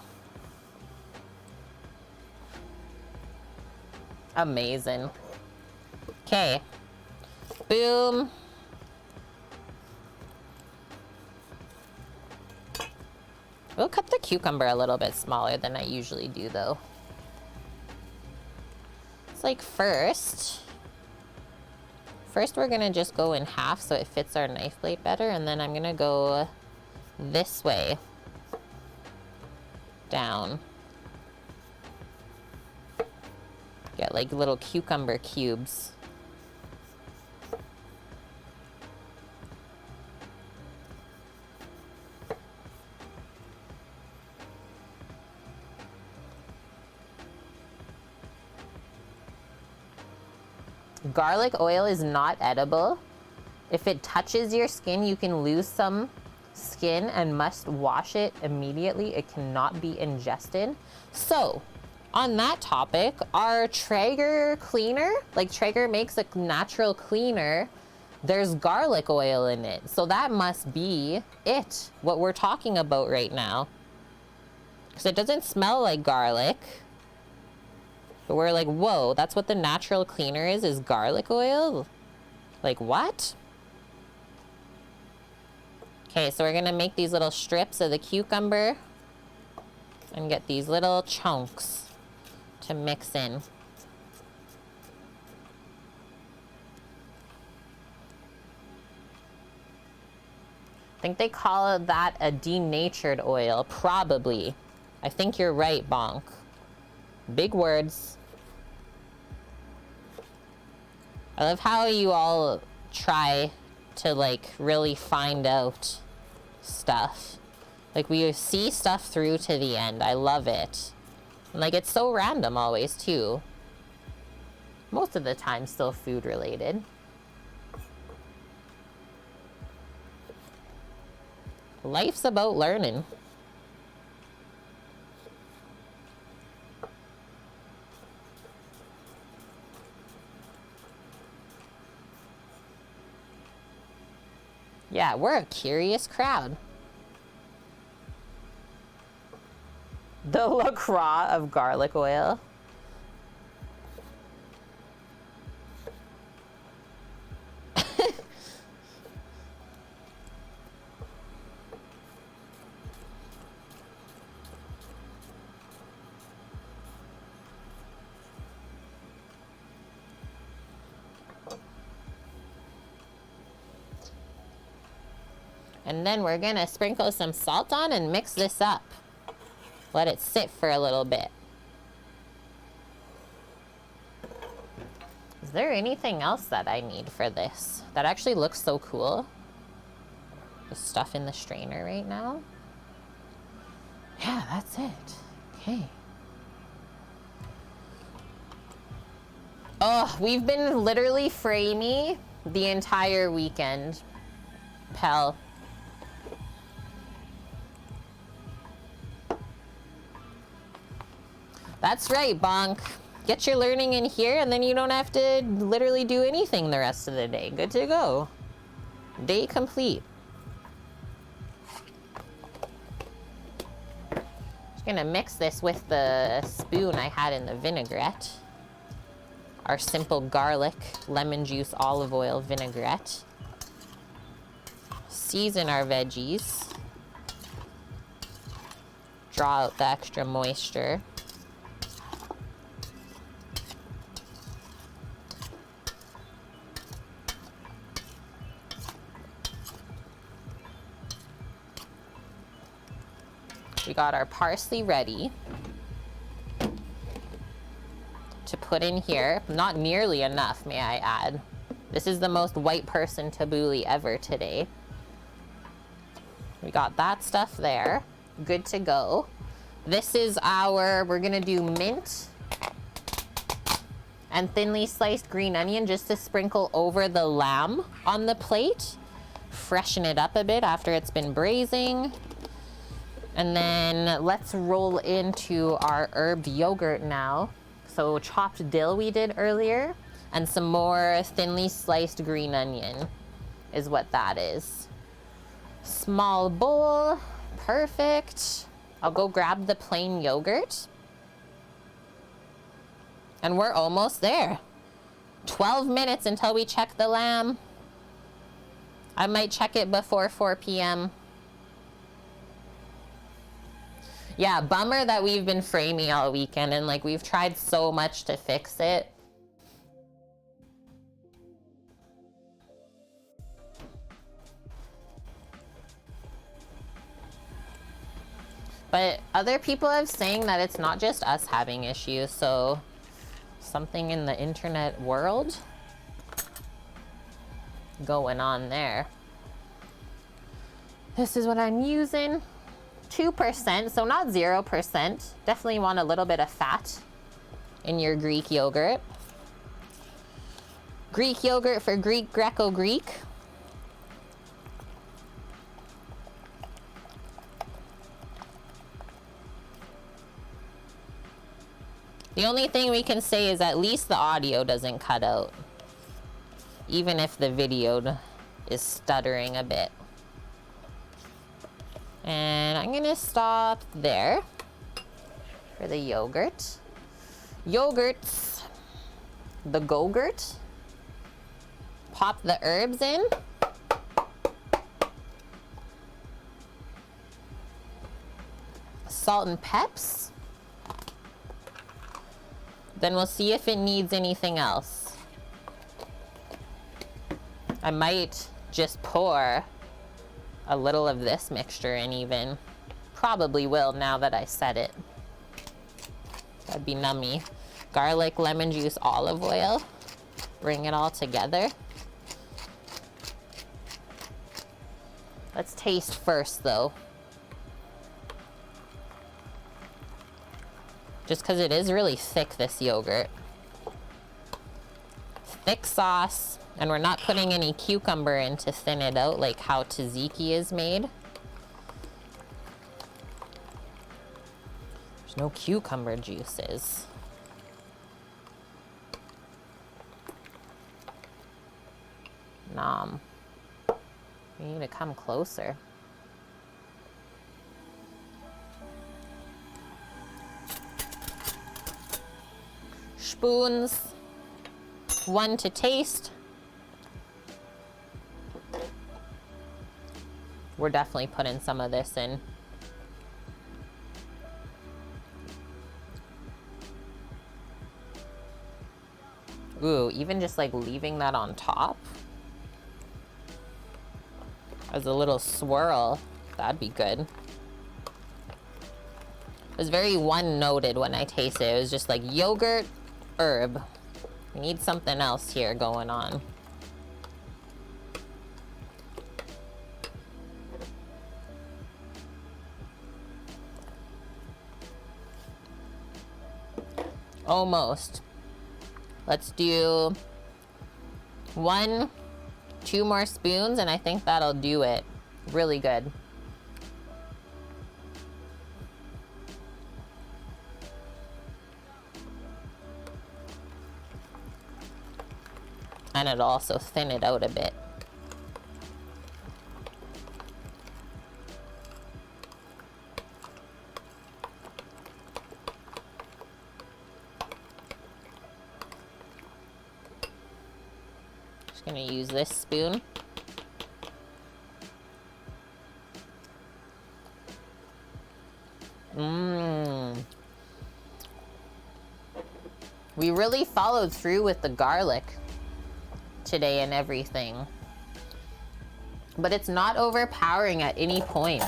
Speaker 1: Amazing. Okay. Boom. We'll cut the cucumber a little bit smaller than I usually do though. It's like first we're gonna just go in half so it fits our knife blade better, and then I'm gonna go this way down. Get like little cucumber cubes. Garlic oil is not edible. If it touches your skin, you can lose some skin and must wash it immediately. It cannot be ingested. So, on that topic, our Traeger cleaner, like Traeger makes a natural cleaner, there's garlic oil in it. So that must be it, what we're talking about right now. Because it doesn't smell like garlic. But we're like, whoa, that's what the natural cleaner is garlic oil? Like, what? Okay, so we're gonna make these little strips of the cucumber and get these little chunks to mix in. I think they call that a denatured oil, probably. I think you're right, Bonk. Big words. I love how you all try to like really find out stuff. Like we see stuff through to the end. I love it. And like it's so random always too. Most of the time still food related. Life's about learning. Yeah, we're a curious crowd. The LaCroix of garlic oil. And then we're gonna sprinkle some salt on and mix this up. Let it sit for a little bit. Is there anything else that I need for this? That actually looks so cool. The stuff in the strainer right now. Yeah, that's it. Okay. Oh, we've been literally framey the entire weekend. Pal. That's right, Bonk. Get your learning in here and then you don't have to literally do anything the rest of the day. Good to go. Day complete. Just gonna mix this with the spoon I had in the vinaigrette. Our simple garlic, lemon juice, olive oil vinaigrette. Season our veggies. Draw out the extra moisture. We got our parsley ready to put in here. Not nearly enough, may I add. This is the most white person tabouli ever today. We got that stuff there. Good to go. This is our, we're gonna do mint and thinly sliced green onion just to sprinkle over the lamb on the plate. Freshen it up a bit after it's been braising. And then let's roll into our herb yogurt now. So chopped dill we did earlier, and some more thinly sliced green onion is what that is. Small bowl, perfect. I'll go grab the plain yogurt. And we're almost there. 12 minutes until we check the lamb. I might check it before 4 p.m. Yeah, bummer that we've been framing all weekend and like we've tried so much to fix it. But other people have saying that it's not just us having issues, so something in the internet world going on there. This is what I'm using. 2%, so not 0%. Definitely want a little bit of fat in your Greek yogurt. Greek yogurt for Greek Greco-Greek. The only thing we can say is at least the audio doesn't cut out, even if the video is stuttering a bit. And I'm gonna stop there for the yogurt. Yogurts, the Go-Gurt. Pop the herbs in. Salt and peps. Then we'll see if it needs anything else. I might just pour a little of this mixture in even. Probably will now that I said it. That'd be nummy. Garlic, lemon juice, olive oil. Bring it all together. Let's taste first though. Just because it is really thick, this yogurt. Thick sauce. And we're not putting any cucumber in to thin it out like how tzatziki is made. There's no cucumber juices. Nom. You need to come closer. Spoons. 1 to taste. We're definitely putting some of this in. Ooh, even just like leaving that on top. as a little swirl. That'd be good. It was very one-noted when I tasted it. It was just like yogurt, herb. We need something else here going on. Almost. Let's do 1, 2 more spoons, and I think that'll do it. Really good. And it'll also thin it out a bit. Just gonna use this spoon. We really followed through with the garlic today and everything. But it's not overpowering at any point.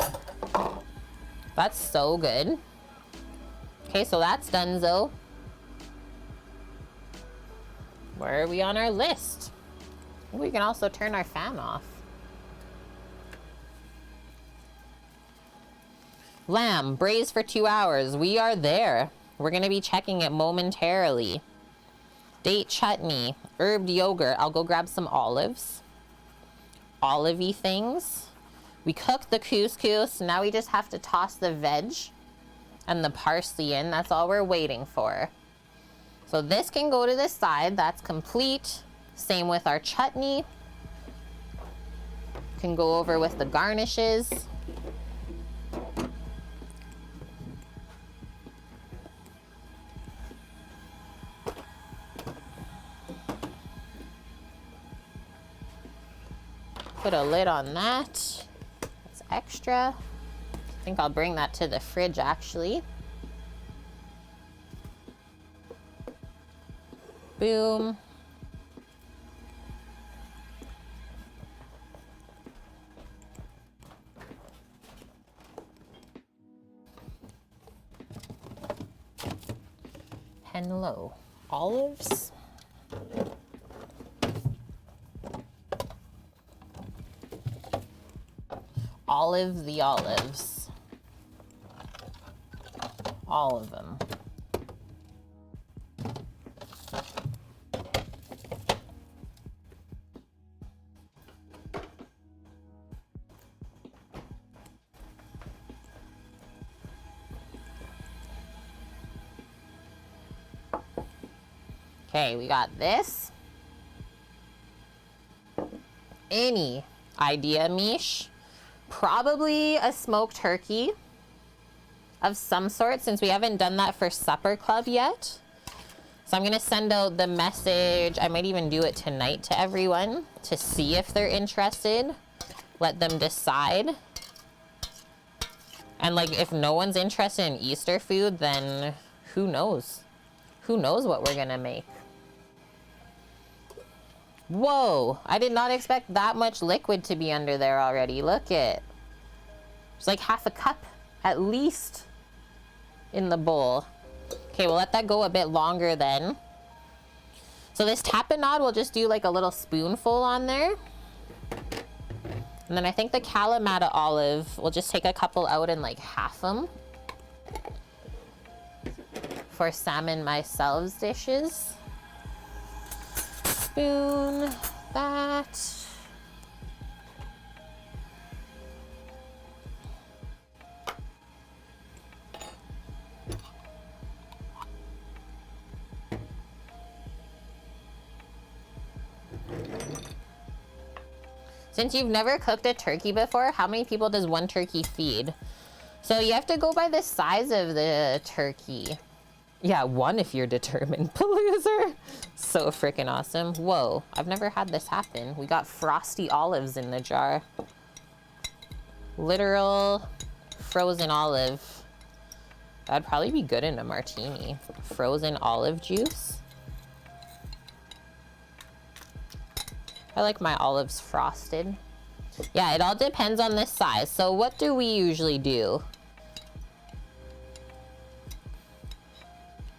Speaker 1: That's so good. Okay, so that's donezo. Where are we on our list? We can also turn our fan off. Lamb, braised for 2 hours. We are there. We're gonna be checking it momentarily. Date chutney, herbed yogurt. I'll go grab some olives. Olivey things. We cooked the couscous. Now we just have to toss the veg and the parsley in. That's all we're waiting for. So this can go to the side. That's complete. Same with our chutney. Can go over with the garnishes. Put a lid on that. It's extra. I think I'll bring that to the fridge actually. Boom. Hello. Olives. Olive the olives. All of them. Okay, we got this. Any idea, Mish? Probably a smoked turkey of some sort, since we haven't done that for supper club yet. So I'm gonna send out the message. I might even do it tonight to everyone to see if they're interested. Let them decide. And like, if no one's interested in Easter food, then who knows? Who knows what we're gonna make? Whoa, I did not expect that much liquid to be under there already. Look it. There's like half a cup at least in the bowl. Okay, we'll let that go a bit longer then. So this tapenade, we'll just do like a little spoonful on there. And then I think the Kalamata olive, we'll just take a couple out and like half them for salmon myself's dishes. Spoon that. Since you've never cooked a turkey before, how many people does one turkey feed? So you have to go by the size of the turkey. Yeah, 1 if you're determined, Paloozer. So freaking awesome. Whoa, I've never had this happen. We got frosty olives in the jar. Literal frozen olive. That'd probably be good in a martini. Frozen olive juice. I like my olives frosted. Yeah, it all depends on the size. So what do we usually do?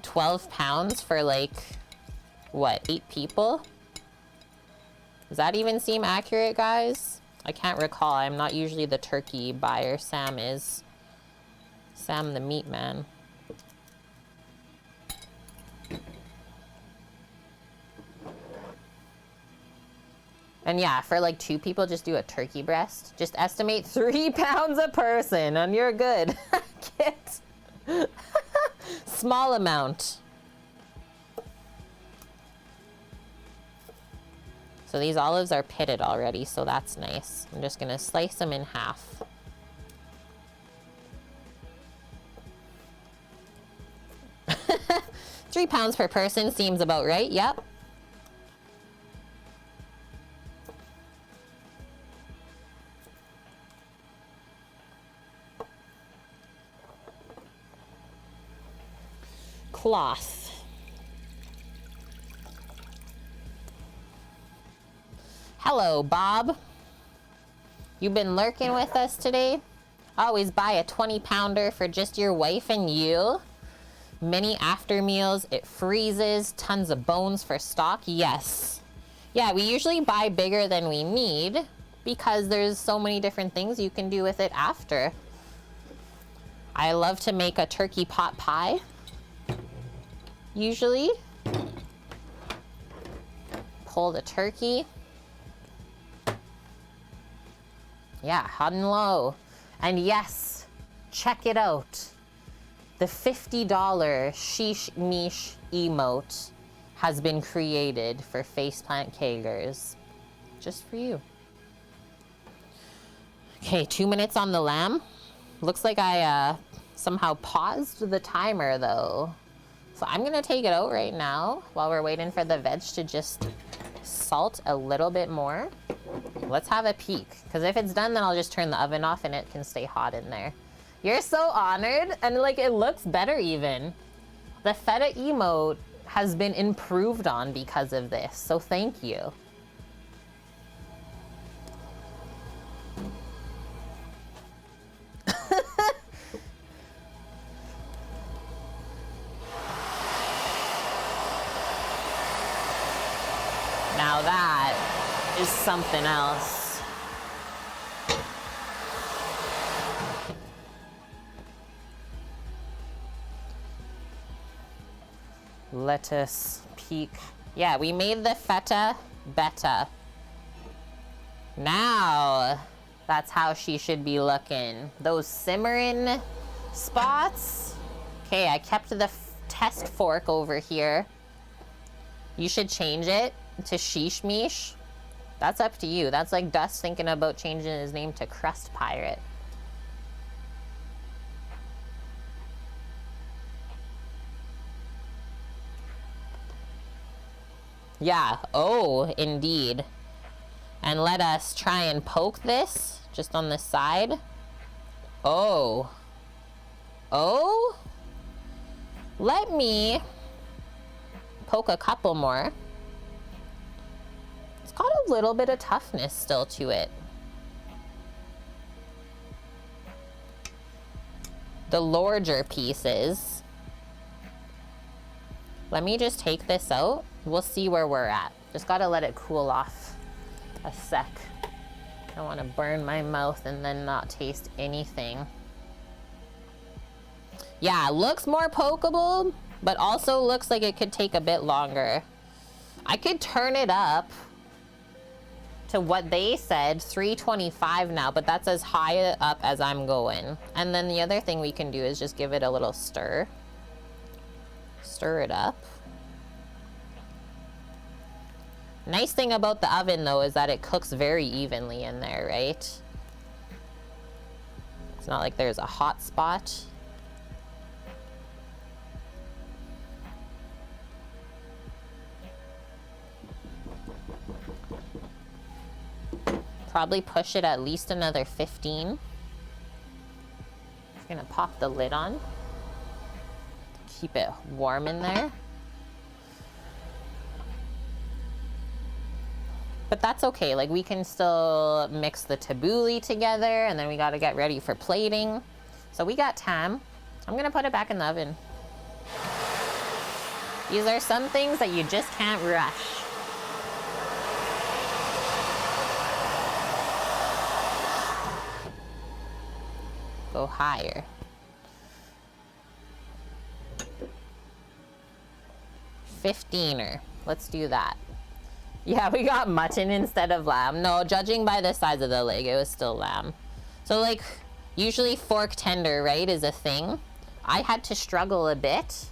Speaker 1: 12 pounds for like, what, 8 people? Does that even seem accurate, guys? I can't recall. I'm not usually the turkey buyer. Sam is. Sam the meat man. And yeah, for like 2 people, just do a turkey breast. Just estimate 3 pounds a person and you're good. Kit. Small amount. So these olives are pitted already, so that's nice. I'm just gonna slice them in half. £3 pounds per person seems about right, yep. Cloth. Hello, Bob. You've been lurking with us today? Always buy a 20-pounder for just your wife and you? Many after meals, it freezes, tons of bones for stock, yes. Yeah, we usually buy bigger than we need because there's so many different things you can do with it after. I love to make a turkey pot pie. Usually, pull the turkey. Yeah, hot and low. And yes, check it out. The $50 Sheesh Meesh emote has been created for Faceplant Kagers. Just for you. Okay, 2 minutes on the lamb. Looks like I somehow paused the timer though. So I'm gonna take it out right now while we're waiting for the veg to just salt a little bit more. Let's have a peek, because if it's done, then I'll just turn the oven off and it can stay hot in there. You're so honored, and like it looks better even. The feta emote has been improved on because of this, so thank you. Now that is something else. Lettuce, peek. Yeah, we made the feta beta. Now, that's how she should be looking. Those simmering spots. Okay, I kept the test fork over here. You should change it to Sheesh Meesh. That's up to you. That's like Dust thinking about changing his name to Crust Pirate. Yeah, oh, indeed. And let us try and poke this just on the side. Oh. Oh? Let me poke a couple more. It's got a little bit of toughness still to it. The larger pieces. Let me just take this out. We'll see where we're at. Just gotta let it cool off a sec. I don't want to burn my mouth and then not taste anything. Yeah, looks more pokeable, but also looks like it could take a bit longer. I could turn it up to what they said, 325 now, but that's as high up as I'm going. And then the other thing we can do is just give it a little stir. Stir it up. Nice thing about the oven though is that it cooks very evenly in there, right? It's not like there's a hot spot. Probably push it at least another 15. Just gonna pop the lid on. Keep it warm in there. But that's okay. Like, we can still mix the tabouli together, and then we got to get ready for plating. So we got time. I'm gonna put it back in the oven. These are some things that you just can't rush. Go higher. $15er. Let's do that. Yeah, we got mutton instead of lamb. No, judging by the size of the leg, it was still lamb. So like, usually fork tender, right, is a thing. I had to struggle a bit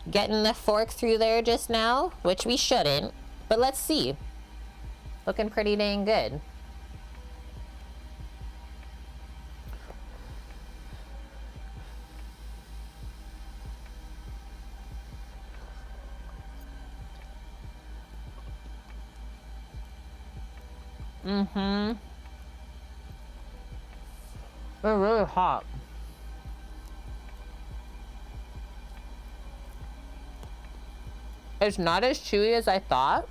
Speaker 1: getting the fork through there just now, which we shouldn't, but let's see. Looking pretty dang good. They're really hot. It's not as chewy as I thought.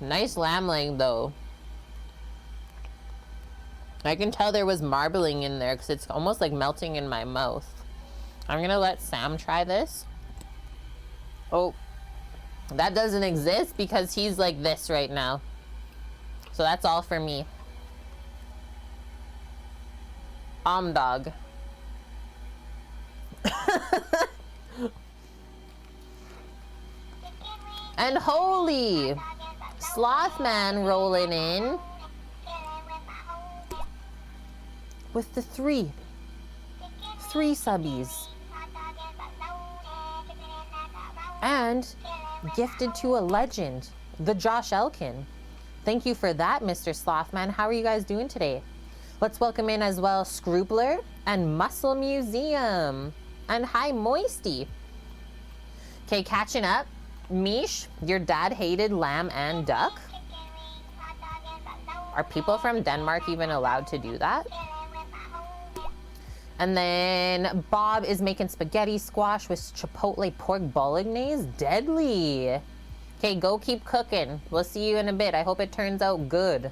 Speaker 1: Nice lamb leg though. I can tell there was marbling in there because it's almost like melting in my mouth. I'm gonna let Sam try this. Oh, that doesn't exist because he's like this right now. So that's all for me. Dog. And holy, Slothman rolling in with the three subbies. And gifted to a legend, the Josh Elkin. Thank you for that, Mr. Slothman. How are you guys doing today? Let's welcome in as well Scroopler and Muscle Museum. And hi, Moisty. Okay, catching up. Mish, your dad hated lamb and duck? Are people from Denmark even allowed to do that? And then Bob is making spaghetti squash with chipotle pork bolognese. Deadly. Okay, go keep cooking. We'll see you in a bit. I hope it turns out good.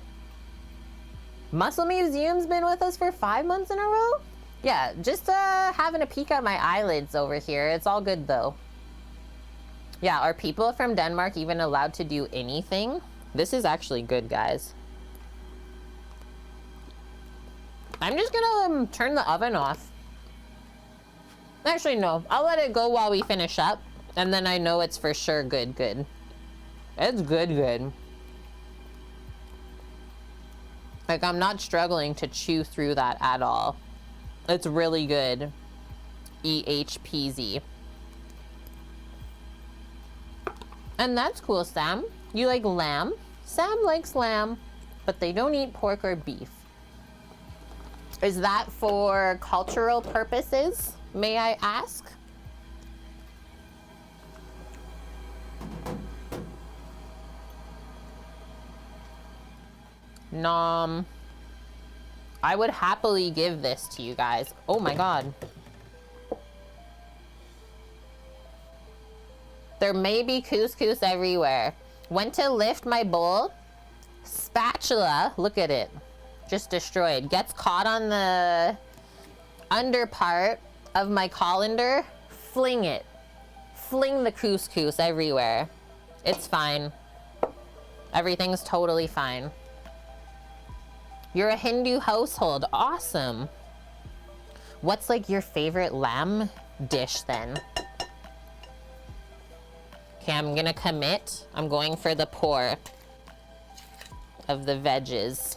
Speaker 1: Muscle Museum's been with us for 5 months in a row? Yeah, just having a peek at my eyelids over here. It's all good though. Yeah, are people from Denmark even allowed to do anything? This is actually good, guys. I'm just gonna turn the oven off. Actually, no. I'll let it go while we finish up. And then I know it's for sure good. It's good. Like, I'm not struggling to chew through that at all. It's really good. EHPZ. And that's cool, Sam. You like lamb? Sam likes lamb, but they don't eat pork or beef. Is that for cultural purposes, may I ask? Nom. I would happily give this to you guys. Oh my God. There may be couscous everywhere. Went to lift my bowl. Spatula, look at it. Just destroyed. Gets caught on the under part of my colander. Fling it. Fling the couscous everywhere. It's fine. Everything's totally fine. You're a Hindu household. Awesome. What's like your favorite lamb dish then? Okay, I'm gonna commit. I'm going for the pour of the veggies.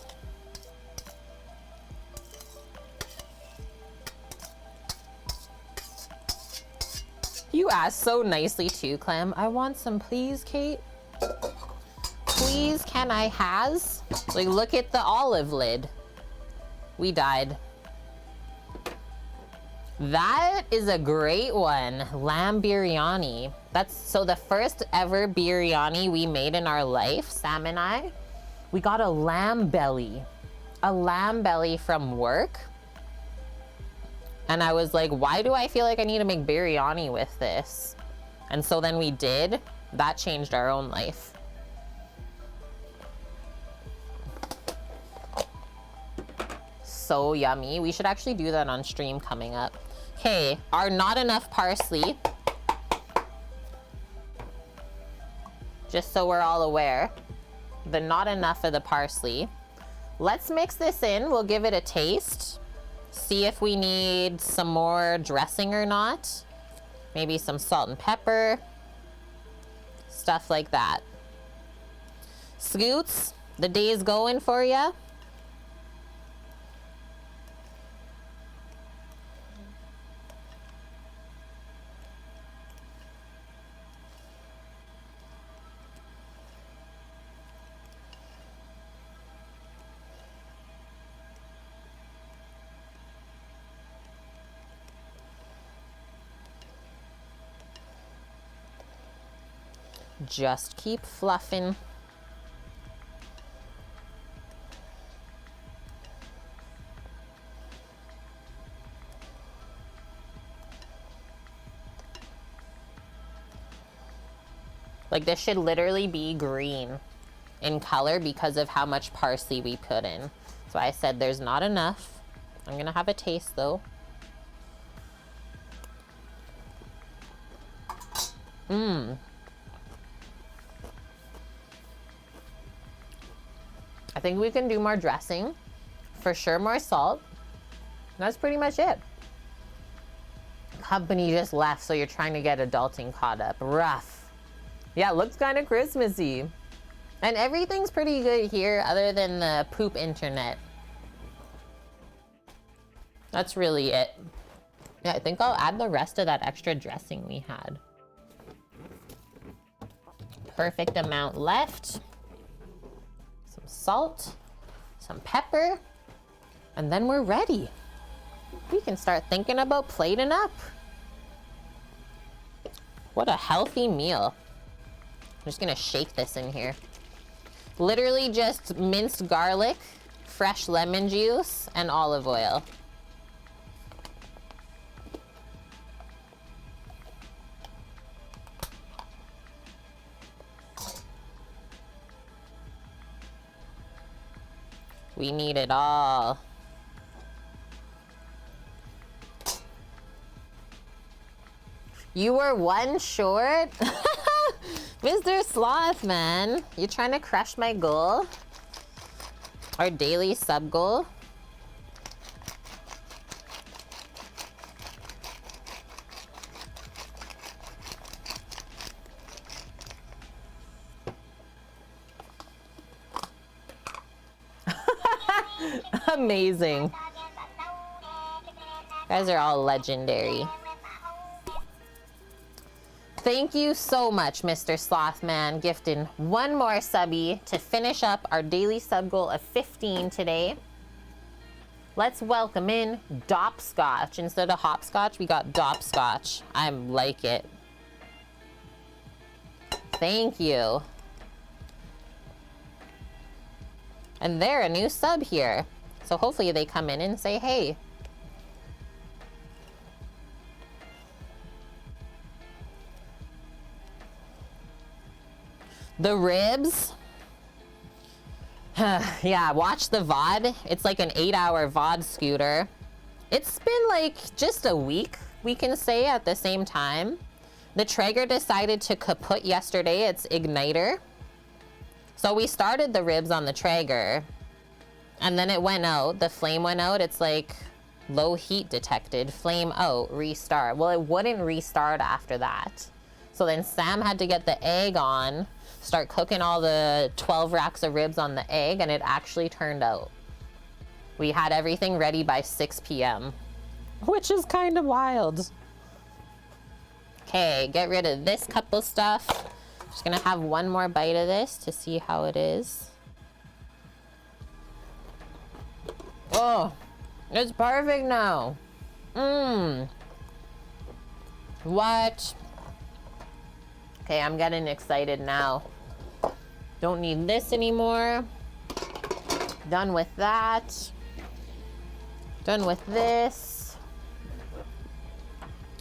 Speaker 1: You asked so nicely too, Clem. I want some, please, Kate. Please, can I has? Like, look at the olive lid. We died. That is a great one. Lamb biryani. That's so the first ever biryani we made in our life, Sam and I, we got a lamb belly. A lamb belly from work. And I was like, why do I feel like I need to make biryani with this? And so then we did. That changed our own life. So yummy. We should actually do that on stream coming up. Okay, our not enough parsley. Just so we're all aware. The not enough of the parsley. Let's mix this in. We'll give it a taste. See if we need some more dressing or not. Maybe some salt and pepper. Stuff like that. Scoots, the day's going for ya. Just keep fluffing. Like this should literally be green in color because of how much parsley we put in. So I said there's not enough. I'm gonna have a taste though. Mmm. I think we can do more dressing. For sure, more salt. That's pretty much it. Company just left, so you're trying to get adulting caught up. Rough. Yeah, it looks kind of Christmassy. And everything's pretty good here other than the poop internet. That's really it. Yeah, I think I'll add the rest of that extra dressing we had. Perfect amount left. Salt, some pepper, and then we're ready. We can start thinking about plating up. What a healthy meal. I'm just gonna shake this in here. Literally just minced garlic, fresh lemon juice, and olive oil. We need it all. You were one short? Mr. Sloth, man. You trying to crush my goal? Our daily sub goal? Amazing. You guys are all legendary. Thank you so much, Mr. Slothman, gifting one more subby to finish up our daily sub goal of 15 today. Let's welcome in Dopscotch. Instead of hopscotch, we got Dopscotch. I like it. Thank you. And they're a new sub here. So hopefully they come in and say, hey. The ribs. Yeah, watch the VOD. It's like an 8-hour VOD scooter. It's been like just a week, we can say, at the same time. The Traeger decided to kaput yesterday, its igniter. So we started the ribs on the Traeger. And then it went out, the flame went out. It's like low heat detected, flame out, restart. Well, it wouldn't restart after that. So then Sam had to get the egg on, start cooking all the 12 racks of ribs on the egg, and it actually turned out. We had everything ready by 6 p.m., which is kind of wild. Okay, get rid of this couple stuff. Just gonna have one more bite of this to see how it is. Oh, it's perfect now. What? Okay, I'm getting excited now. Don't need this anymore. Done with that. Done with this.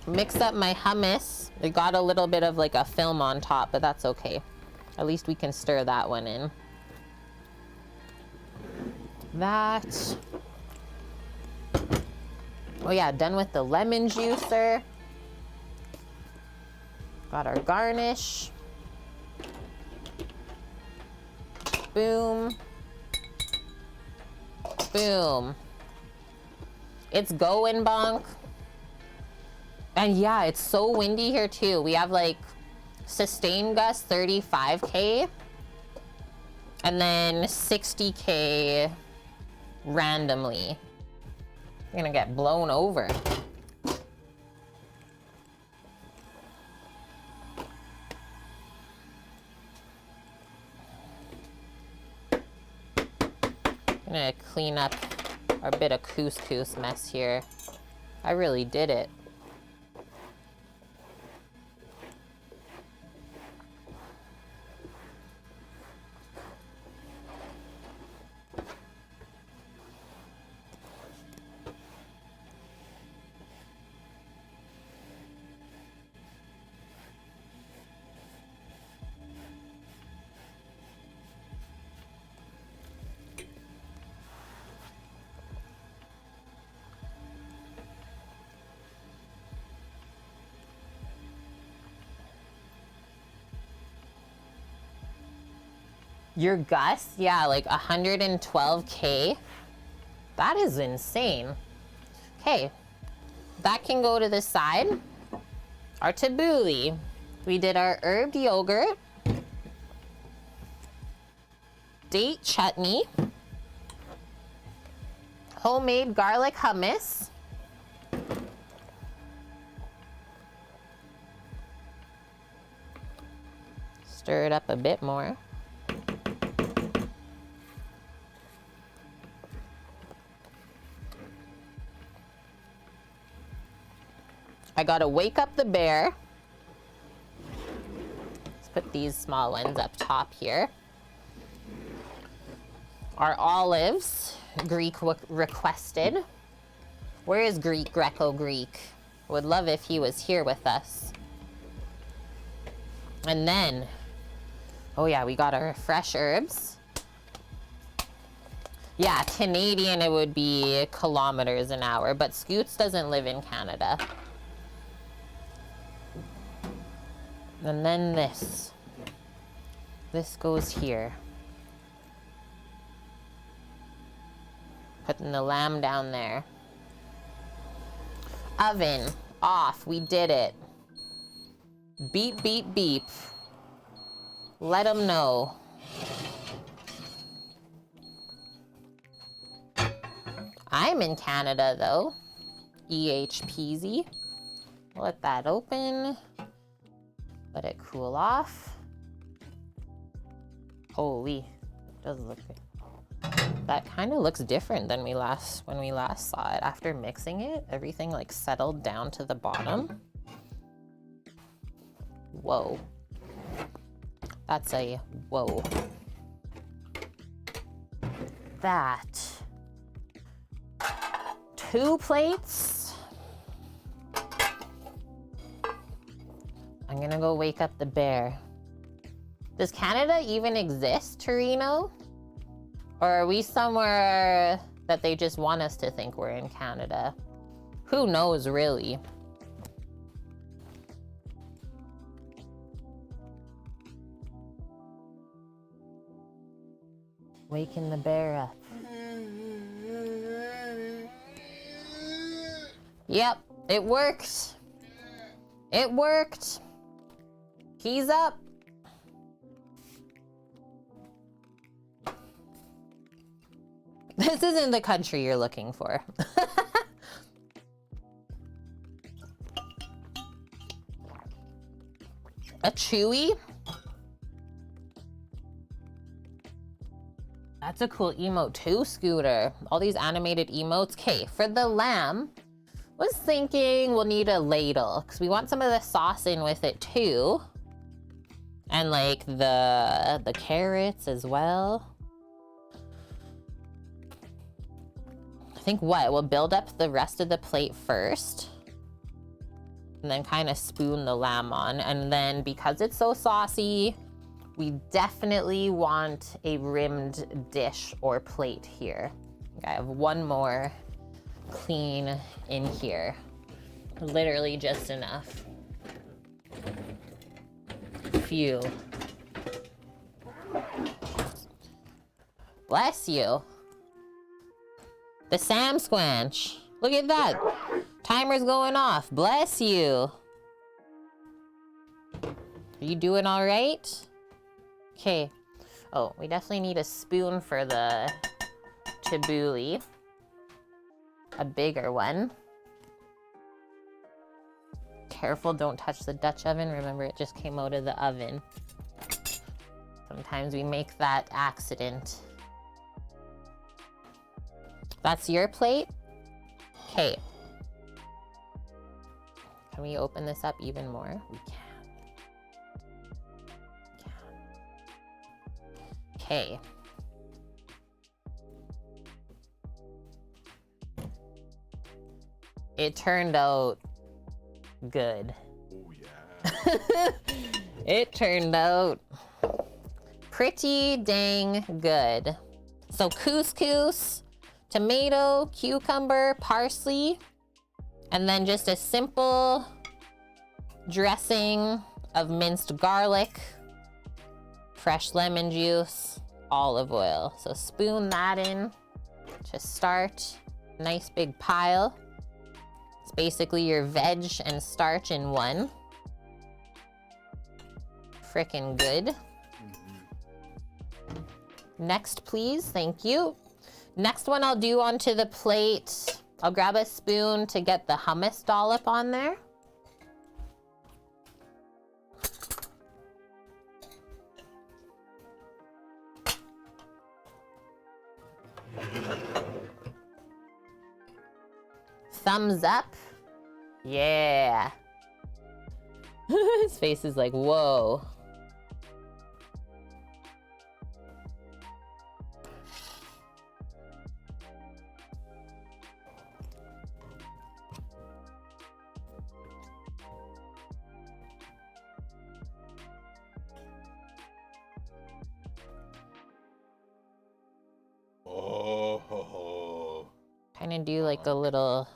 Speaker 1: Mix up my hummus. It got a little bit of like a film on top, but that's okay. At least we can stir that one in. That. Oh yeah, done with the lemon juicer. Got our garnish. Boom. Boom. It's going, bonk. And yeah, it's so windy here too. We have like sustained gust 35K and then 60K randomly. You're gonna get blown over. I'm gonna clean up our bit of couscous mess here. I really did it. Your gust, yeah, like 112K. That is insane. Okay, that can go to the side. Our tabouli. We did our herbed yogurt, date chutney, homemade garlic hummus, stir it up a bit more. I gotta wake up the bear. Let's put these small ones up top here. Our olives, Greek requested. Where is Greco-Greek? Would love if he was here with us. And then, oh yeah, we got our fresh herbs. Yeah, Canadian, it would be kilometers an hour, but Scoots doesn't live in Canada. And then this. This goes here. Putting the lamb down there. Oven off. We did it. Beep, beep, beep. Let them know. I'm in Canada though. EHPZ. Let that open. Let it cool off. Holy, it does look good. That kind of looks different than when we last saw it. After mixing it, everything like settled down to the bottom. Whoa. That's a whoa. That. 2 plates. I'm gonna go wake up the bear. Does Canada even exist, Torino? Or are we somewhere that they just want us to think we're in Canada? Who knows, really? Waking the bear up. Yep, it worked. It worked. He's up. This isn't the country you're looking for. A chewy? That's a cool emote too, Scooter. All these animated emotes. Okay, for the lamb, was thinking we'll need a ladle because we want some of the sauce in with it too. And like the carrots as well. I think we'll build up the rest of the plate first. and then kind of spoon the lamb on. And then because it's so saucy, we definitely want a rimmed dish or plate here. I have one more clean in here. Literally just enough. Phew. Bless you. The Sam Squanch. Look at that. Timer's going off. Bless you. Are you doing all right? Okay. Oh, we definitely need a spoon for the tabouli. A bigger one. Careful, don't touch the Dutch oven. Remember, it just came out of the oven. Sometimes we make that accident. That's your plate? Okay. Can we open this up even more? We can. Okay. It turned out good.
Speaker 2: Oh yeah.
Speaker 1: It turned out pretty dang good. So couscous, tomato, cucumber, parsley, and then just a simple dressing of minced garlic, fresh lemon juice, olive oil. So spoon that in to start. Nice big pile. It's basically your veg and starch in one. Frickin' good. Next, please. Thank you. Next one I'll do onto the plate. I'll grab a spoon to get the hummus dollop on there. Thumbs up. Yeah. His face is like, whoa.
Speaker 2: Oh.
Speaker 1: Kind of do like a little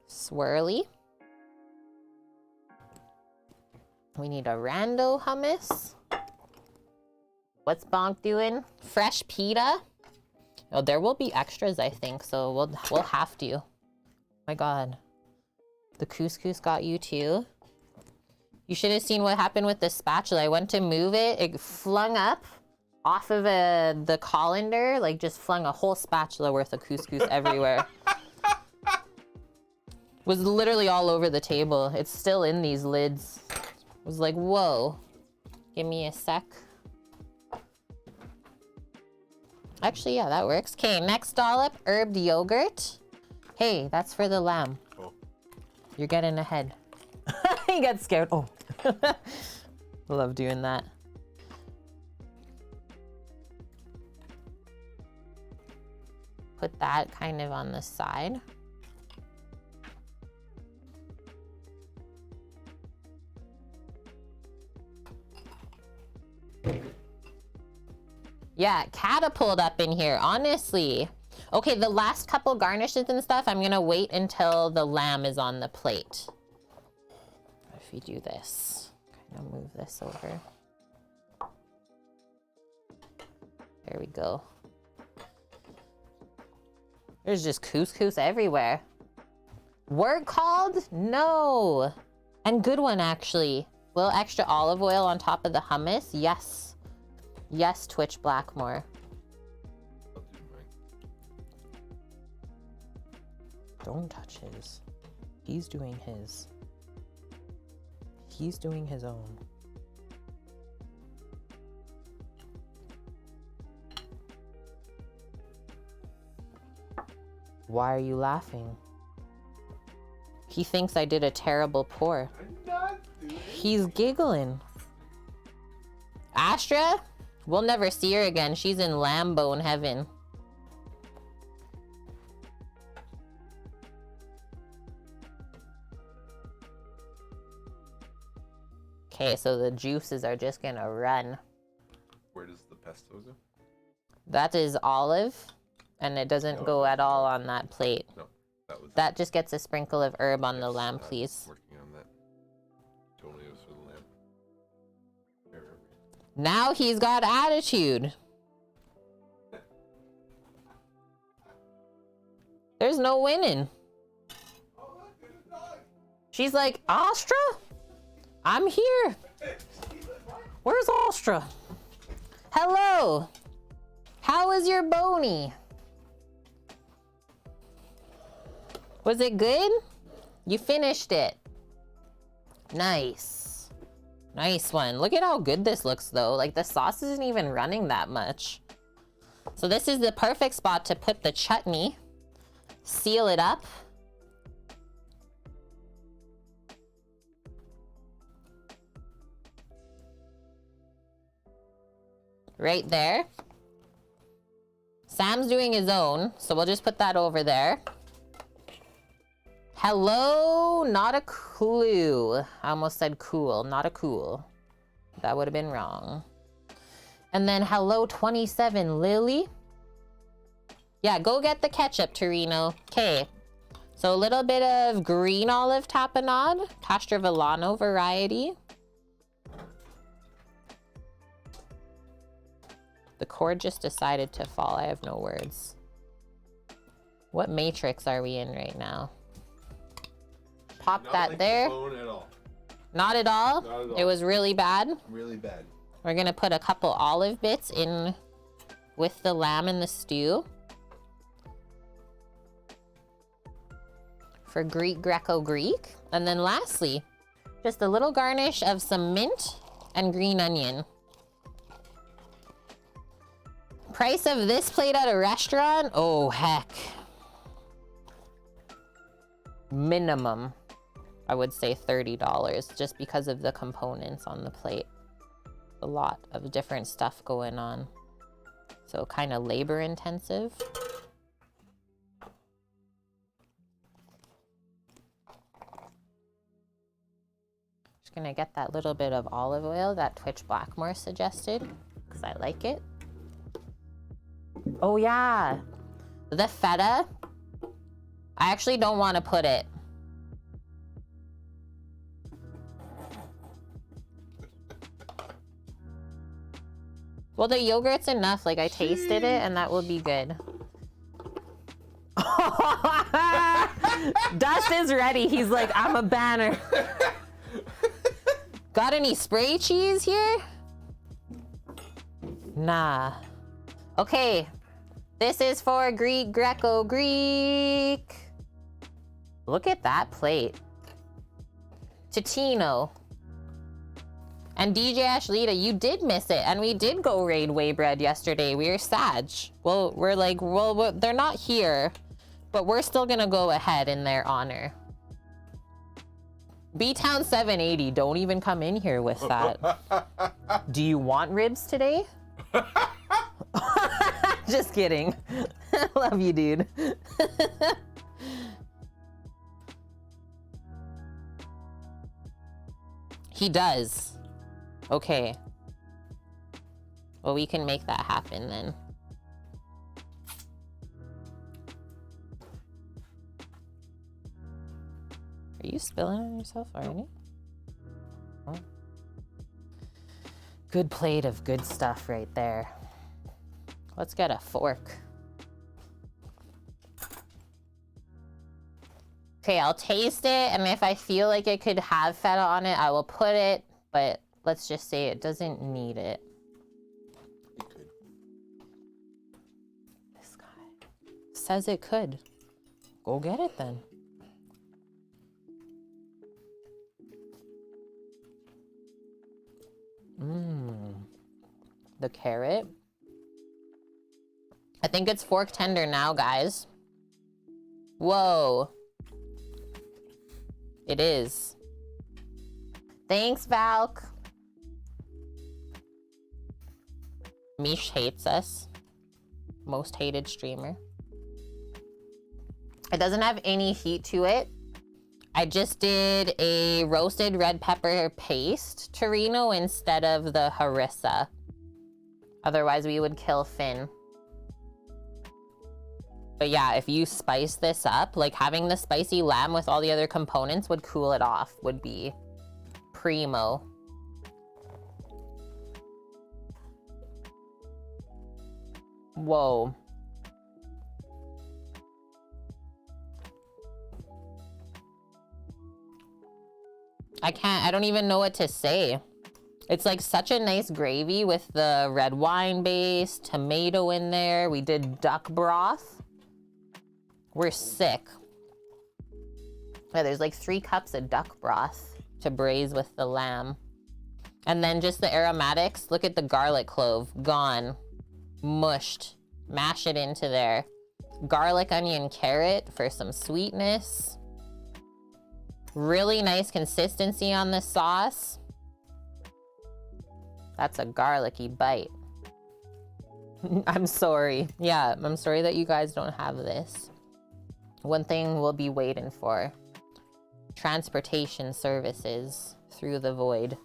Speaker 1: swirly. We need a rando hummus. What's Bonk doing? Fresh pita. Oh, there will be extras, I think, so we'll have to. Oh my God, the couscous got you too. You should have seen what happened with the spatula. I went to move it, it flung up off of the colander, like just flung a whole spatula worth of couscous everywhere. Was literally all over the table. It's still in these lids. I was like, whoa. Give me a sec. Actually, yeah, that works. Okay, next dollop, herbed yogurt. Hey, that's for the lamb.
Speaker 2: Oh.
Speaker 1: You're getting ahead. He got scared. Oh. Love doing that. Put that kind of on the side. Yeah, catapult up in here, honestly. Okay, the last couple garnishes and stuff, I'm gonna wait until the lamb is on the plate. If you do this, kind of move this over. There we go. There's just couscous everywhere. Word called? No. And good one, actually. A little extra olive oil on top of the hummus. Yes. Yes, Twitch Blackmore. Don't touch his. He's doing his. He's doing his own. Why are you laughing? He thinks I did a terrible pour.
Speaker 2: I'm not doing.
Speaker 1: He's giggling. Astra? We'll never see her again. She's in lamb bone heaven. Okay, so the juices are just gonna run.
Speaker 2: Where does the pesto go?
Speaker 1: That is olive, and it doesn't go at all on that plate.
Speaker 2: No, that was
Speaker 1: That just gets a sprinkle of herb on the lamb, please.
Speaker 2: Working on that. Totally was for the lamb.
Speaker 1: Now he's got attitude. There's no winning. She's like, Astra? I'm here. Where's Astra? Hello. How was your bony? Was it good? You finished it. Nice. Nice one. Look at how good this looks though. Like the sauce isn't even running that much. So this is the perfect spot to put the chutney. Seal it up. Right there. Sam's doing his own, so we'll just put that over there. Hello, not a clue. I almost said cool, not a cool. That would have been wrong. And then hello 27 Lily. Yeah, go get the ketchup, Torino. Okay. So a little bit of green olive tapenade, Castrovillano variety. The cord just decided to fall. I have no words. What matrix are we in right now? Pop
Speaker 2: Not
Speaker 1: that
Speaker 2: like
Speaker 1: there.
Speaker 2: Debone at all.
Speaker 1: Not at all?
Speaker 2: Not at all.
Speaker 1: It was really bad.
Speaker 2: Really bad.
Speaker 1: We're gonna put a couple olive bits in with the lamb in the stew. For Greco-Greek. And then lastly, just a little garnish of some mint and green onion. Price of this plate at a restaurant? Oh, heck. Minimum, I would say $30 just because of the components on the plate. A lot of different stuff going on. So kind of labor intensive. Just gonna get that little bit of olive oil that Twitch Blackmore suggested because I like it. Oh yeah, the feta. I actually don't want to put it. Well, the yogurt's enough. Like I tasted it and that will be good. Dust is ready. He's like, I'm a banner. Got any spray cheese here? Nah. Okay. This is for Greco-Greek. Look at that plate. Totino. And DJ Ashlita, you did miss it. And we did go raid Waybread yesterday. We were sad. Well, we're like, well, they're not here. But we're still gonna go ahead in their honor. B-Town 780, don't even come in here with that. Do you want ribs today? Just kidding. Love you, dude. He does. Okay. Well, we can make that happen then. Are you spilling on yourself already? Oh. Good plate of good stuff right there. Let's get a fork. Okay, I'll taste it, and if I feel like it could have feta on it, I will put it, but let's just say it doesn't need it.
Speaker 2: It could.
Speaker 1: This guy says it could. Go get it then. The carrot. I think it's fork tender now, guys. Whoa. It is. Thanks, Valk. Mish hates us. Most hated streamer. It doesn't have any heat to it. I just did a roasted red pepper paste Torino instead of the harissa. Otherwise we would kill Finn. But yeah, if you spice this up, like having the spicy lamb with all the other components would cool it off, would be primo. Whoa. I don't even know what to say. It's like such a nice gravy with the red wine base, tomato in there. We did duck broth. We're sick. Yeah, there's like 3 cups of duck broth to braise with the lamb. And then just the aromatics. Look at the garlic clove, gone, mushed. Mash it into there. Garlic, onion, carrot for some sweetness. Really nice consistency on the sauce. That's a garlicky bite. I'm sorry. Yeah, I'm sorry that you guys don't have this. One thing we'll be waiting for. Transportation services through the void.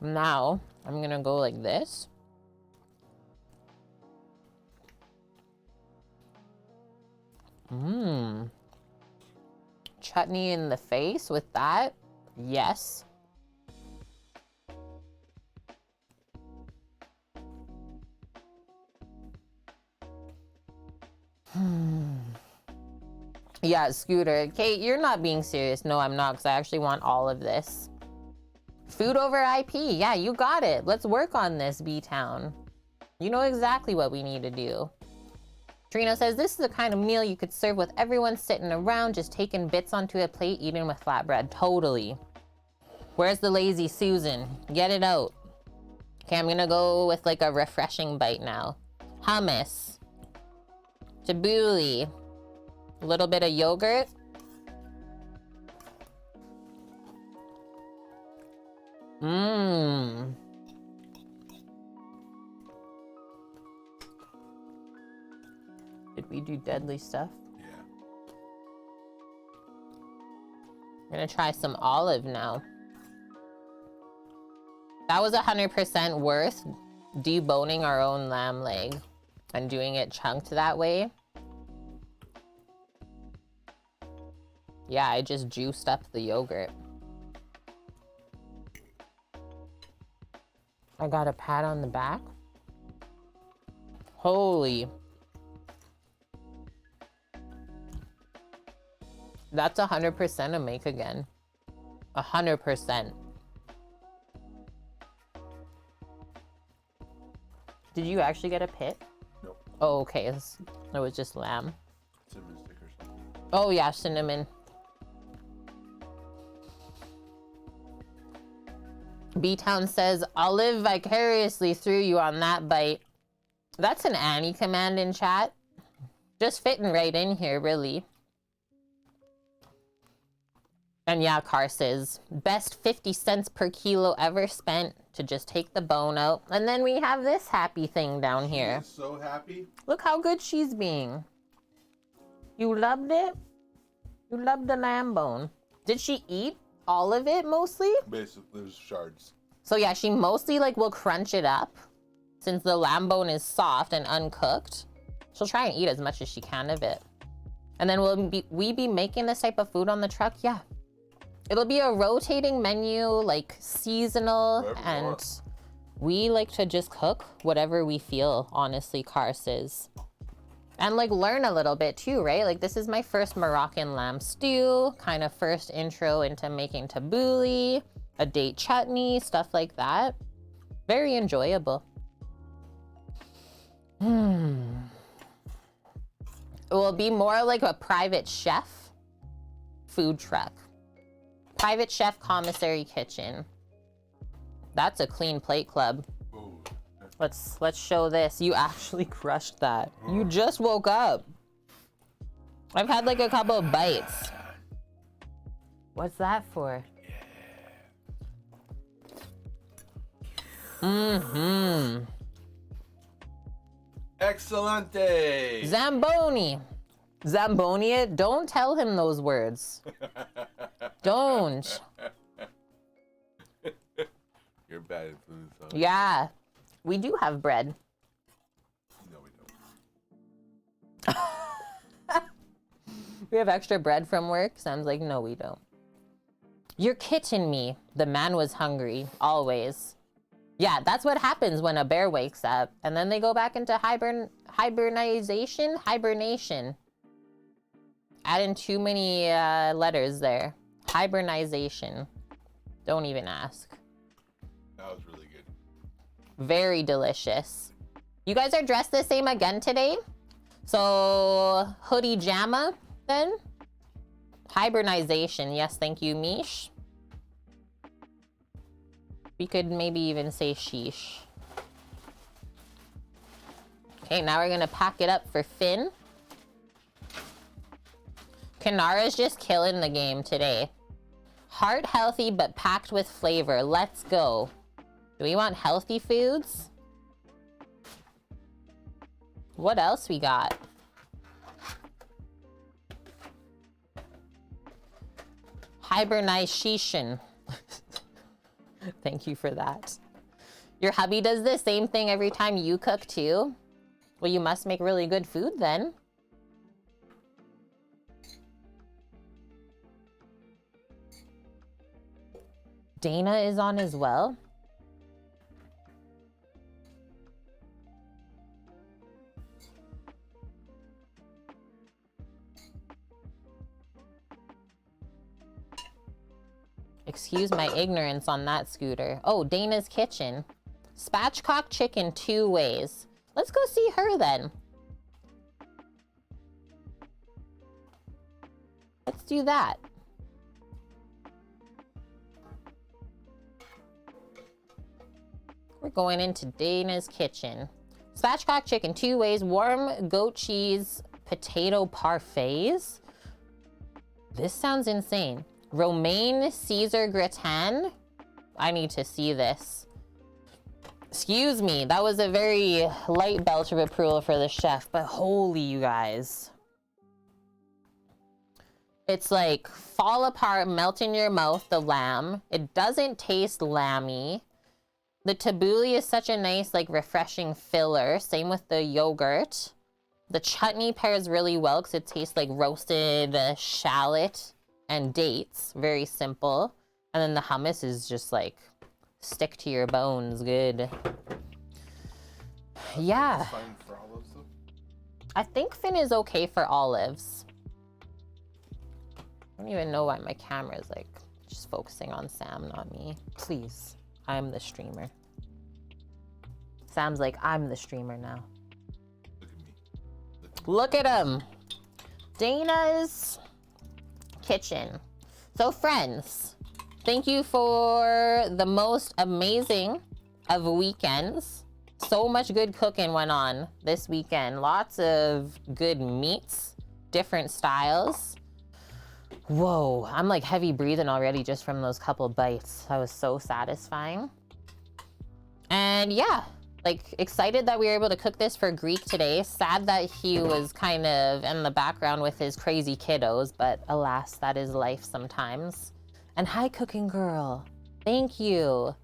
Speaker 1: Now, I'm gonna go like this. Mmm. Chutney in the face with that. Yes. Yeah, Scooter. Kate, you're not being serious. No, I'm not, because I actually want all of this. Food over IP. Yeah, you got it. Let's work on this, B-Town. You know exactly what we need to do. Trino says, this is the kind of meal you could serve with everyone sitting around, just taking bits onto a plate, eating with flatbread. Totally. Where's the lazy Susan? Get it out. Okay, I'm gonna go with like a refreshing bite now. Hummus. Tabouli. A little bit of yogurt. Mmm. Did we do deadly stuff?
Speaker 2: Yeah.
Speaker 1: I'm gonna try some olive now. That was 100% worth deboning our own lamb leg and doing it chunked that way. Yeah, I just juiced up the yogurt. I got a pat on the back. Holy. That's 100% a make again. 100%. Did you actually get a pit?
Speaker 2: Nope.
Speaker 1: Oh, okay. It was just lamb.
Speaker 2: Cinnamon stick or something.
Speaker 1: Oh, yeah, cinnamon. B-Town says, I'll live vicariously through you on that bite. That's an Annie command in chat. Just fitting right in here, really. And yeah, Car says, best 50 cents per kilo ever spent to just take the bone out. And then we have this happy thing down here.
Speaker 2: She is so happy.
Speaker 1: Look how good she's being. You loved it? You loved the lamb bone. Did she eat all of it mostly?
Speaker 2: Basically, there's shards.
Speaker 1: So yeah, she mostly like will crunch it up. Since the lamb bone is soft and uncooked, she'll try and eat as much as she can of it. And then will we be making this type of food on the truck? Yeah. It'll be a rotating menu, like seasonal, and we like to just cook whatever we feel, honestly, Kars is. And like learn a little bit too, right? Like this is my first Moroccan lamb stew, kind of first intro into making tabouli, a date chutney, stuff like that. Very enjoyable. It will be more like a private chef food truck. Private chef commissary kitchen. That's a clean plate club.
Speaker 2: Ooh.
Speaker 1: Let's show this. You actually crushed that. You just woke up. I've had like a couple of bites. What's that for?
Speaker 2: Excelente.
Speaker 1: Zamboni. Zamboni it? Don't tell him those words. Don't.
Speaker 2: You're a bad influence. Huh?
Speaker 1: Yeah. We do have bread.
Speaker 2: No, we don't.
Speaker 1: We have extra bread from work. Sam's like, no, we don't. You're kidding me. The man was hungry, always. Yeah, that's what happens when a bear wakes up. And then they go back into hibernation. Add in too many letters there. Hibernization. Don't even ask.
Speaker 2: That was really good.
Speaker 1: Very delicious. You guys are dressed the same again today? So, hoodie jamma then? Hibernization. Yes, thank you, Mish. We could maybe even say sheesh. Okay, now we're gonna pack it up for Finn. Kanara's just killing the game today. Heart healthy, but packed with flavor. Let's go. Do we want healthy foods? What else we got? Hibernization. Thank you for that. Your hubby does the same thing every time you cook too? Well, you must make really good food then. Dana is on as well. Excuse my ignorance on that, Scooter. Oh, Dana's Kitchen. Spatchcock chicken 2 ways. Let's go see her then. Let's do that. We're going into Dana's Kitchen. Spatchcock chicken 2 ways. Warm goat cheese potato parfaits. This sounds insane. Romaine Caesar gratin. I need to see this. Excuse me, that was a very light belch of approval for the chef, but holy you guys. It's like fall apart, melt in your mouth, the lamb. It doesn't taste lamby. The tabouli is such a nice, like, refreshing filler. Same with the yogurt. The chutney pairs really well because it tastes like roasted shallot and dates. Very simple. And then the hummus is just like stick to your bones good. Yeah.
Speaker 2: Fine for olives, though?
Speaker 1: I think Finn is okay for olives. I don't even know why my camera is like just focusing on Sam, not me. Please, I'm the streamer. Sam's like, I'm the streamer now.
Speaker 2: Look at me.
Speaker 1: Look at him. Dana's Kitchen. So friends, thank you for the most amazing of weekends. So much good cooking went on this weekend. Lots of good meats, different styles. Whoa, I'm like heavy breathing already just from those couple bites. That was so satisfying. And yeah, like excited that we were able to cook this for Greek today. Sad that he was kind of in the background with his crazy kiddos, but alas, that is life sometimes. And hi, cooking girl. Thank you.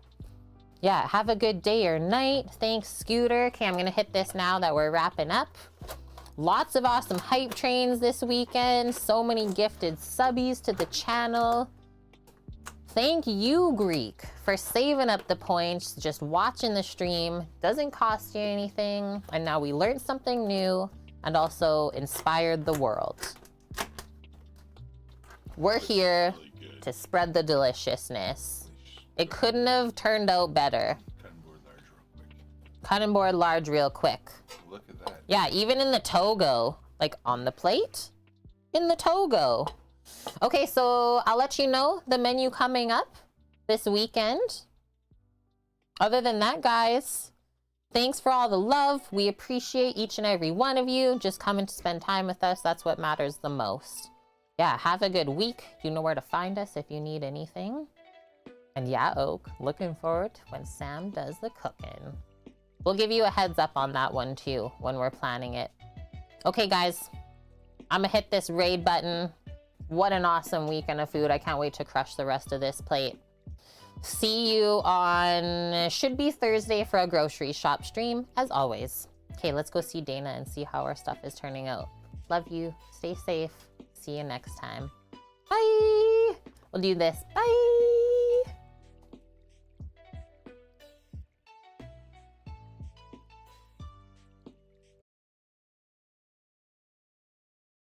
Speaker 1: Yeah, have a good day or night. Thanks, Scooter. Okay, I'm gonna hit this now that we're wrapping up. Lots of awesome hype trains this weekend. So many gifted subbies to the channel. Thank you, Greek, for saving up the points, just watching the stream. Doesn't cost you anything. And now we learned something new and also inspired the world. We're here to spread the deliciousness. It couldn't have turned out better. Cutting board large real quick.
Speaker 2: Look at that.
Speaker 1: Yeah, even in the Togo, like on the plate, in the Togo. Okay, so I'll let you know the menu coming up this weekend. Other than that, guys, thanks for all the love. We appreciate each and every one of you just coming to spend time with us. That's what matters the most. Yeah, have a good week. You know where to find us if you need anything. And yeah, Oak, looking forward to when Sam does the cooking. We'll give you a heads up on that one too when we're planning it. Okay, guys, I'm gonna hit this raid button. What an awesome weekend of food. I can't wait to crush the rest of this plate. See you on, should be Thursday for a grocery shop stream, as always. Okay, let's go see Dana and see how our stuff is turning out. Love you. Stay safe. See you next time. Bye. We'll do this.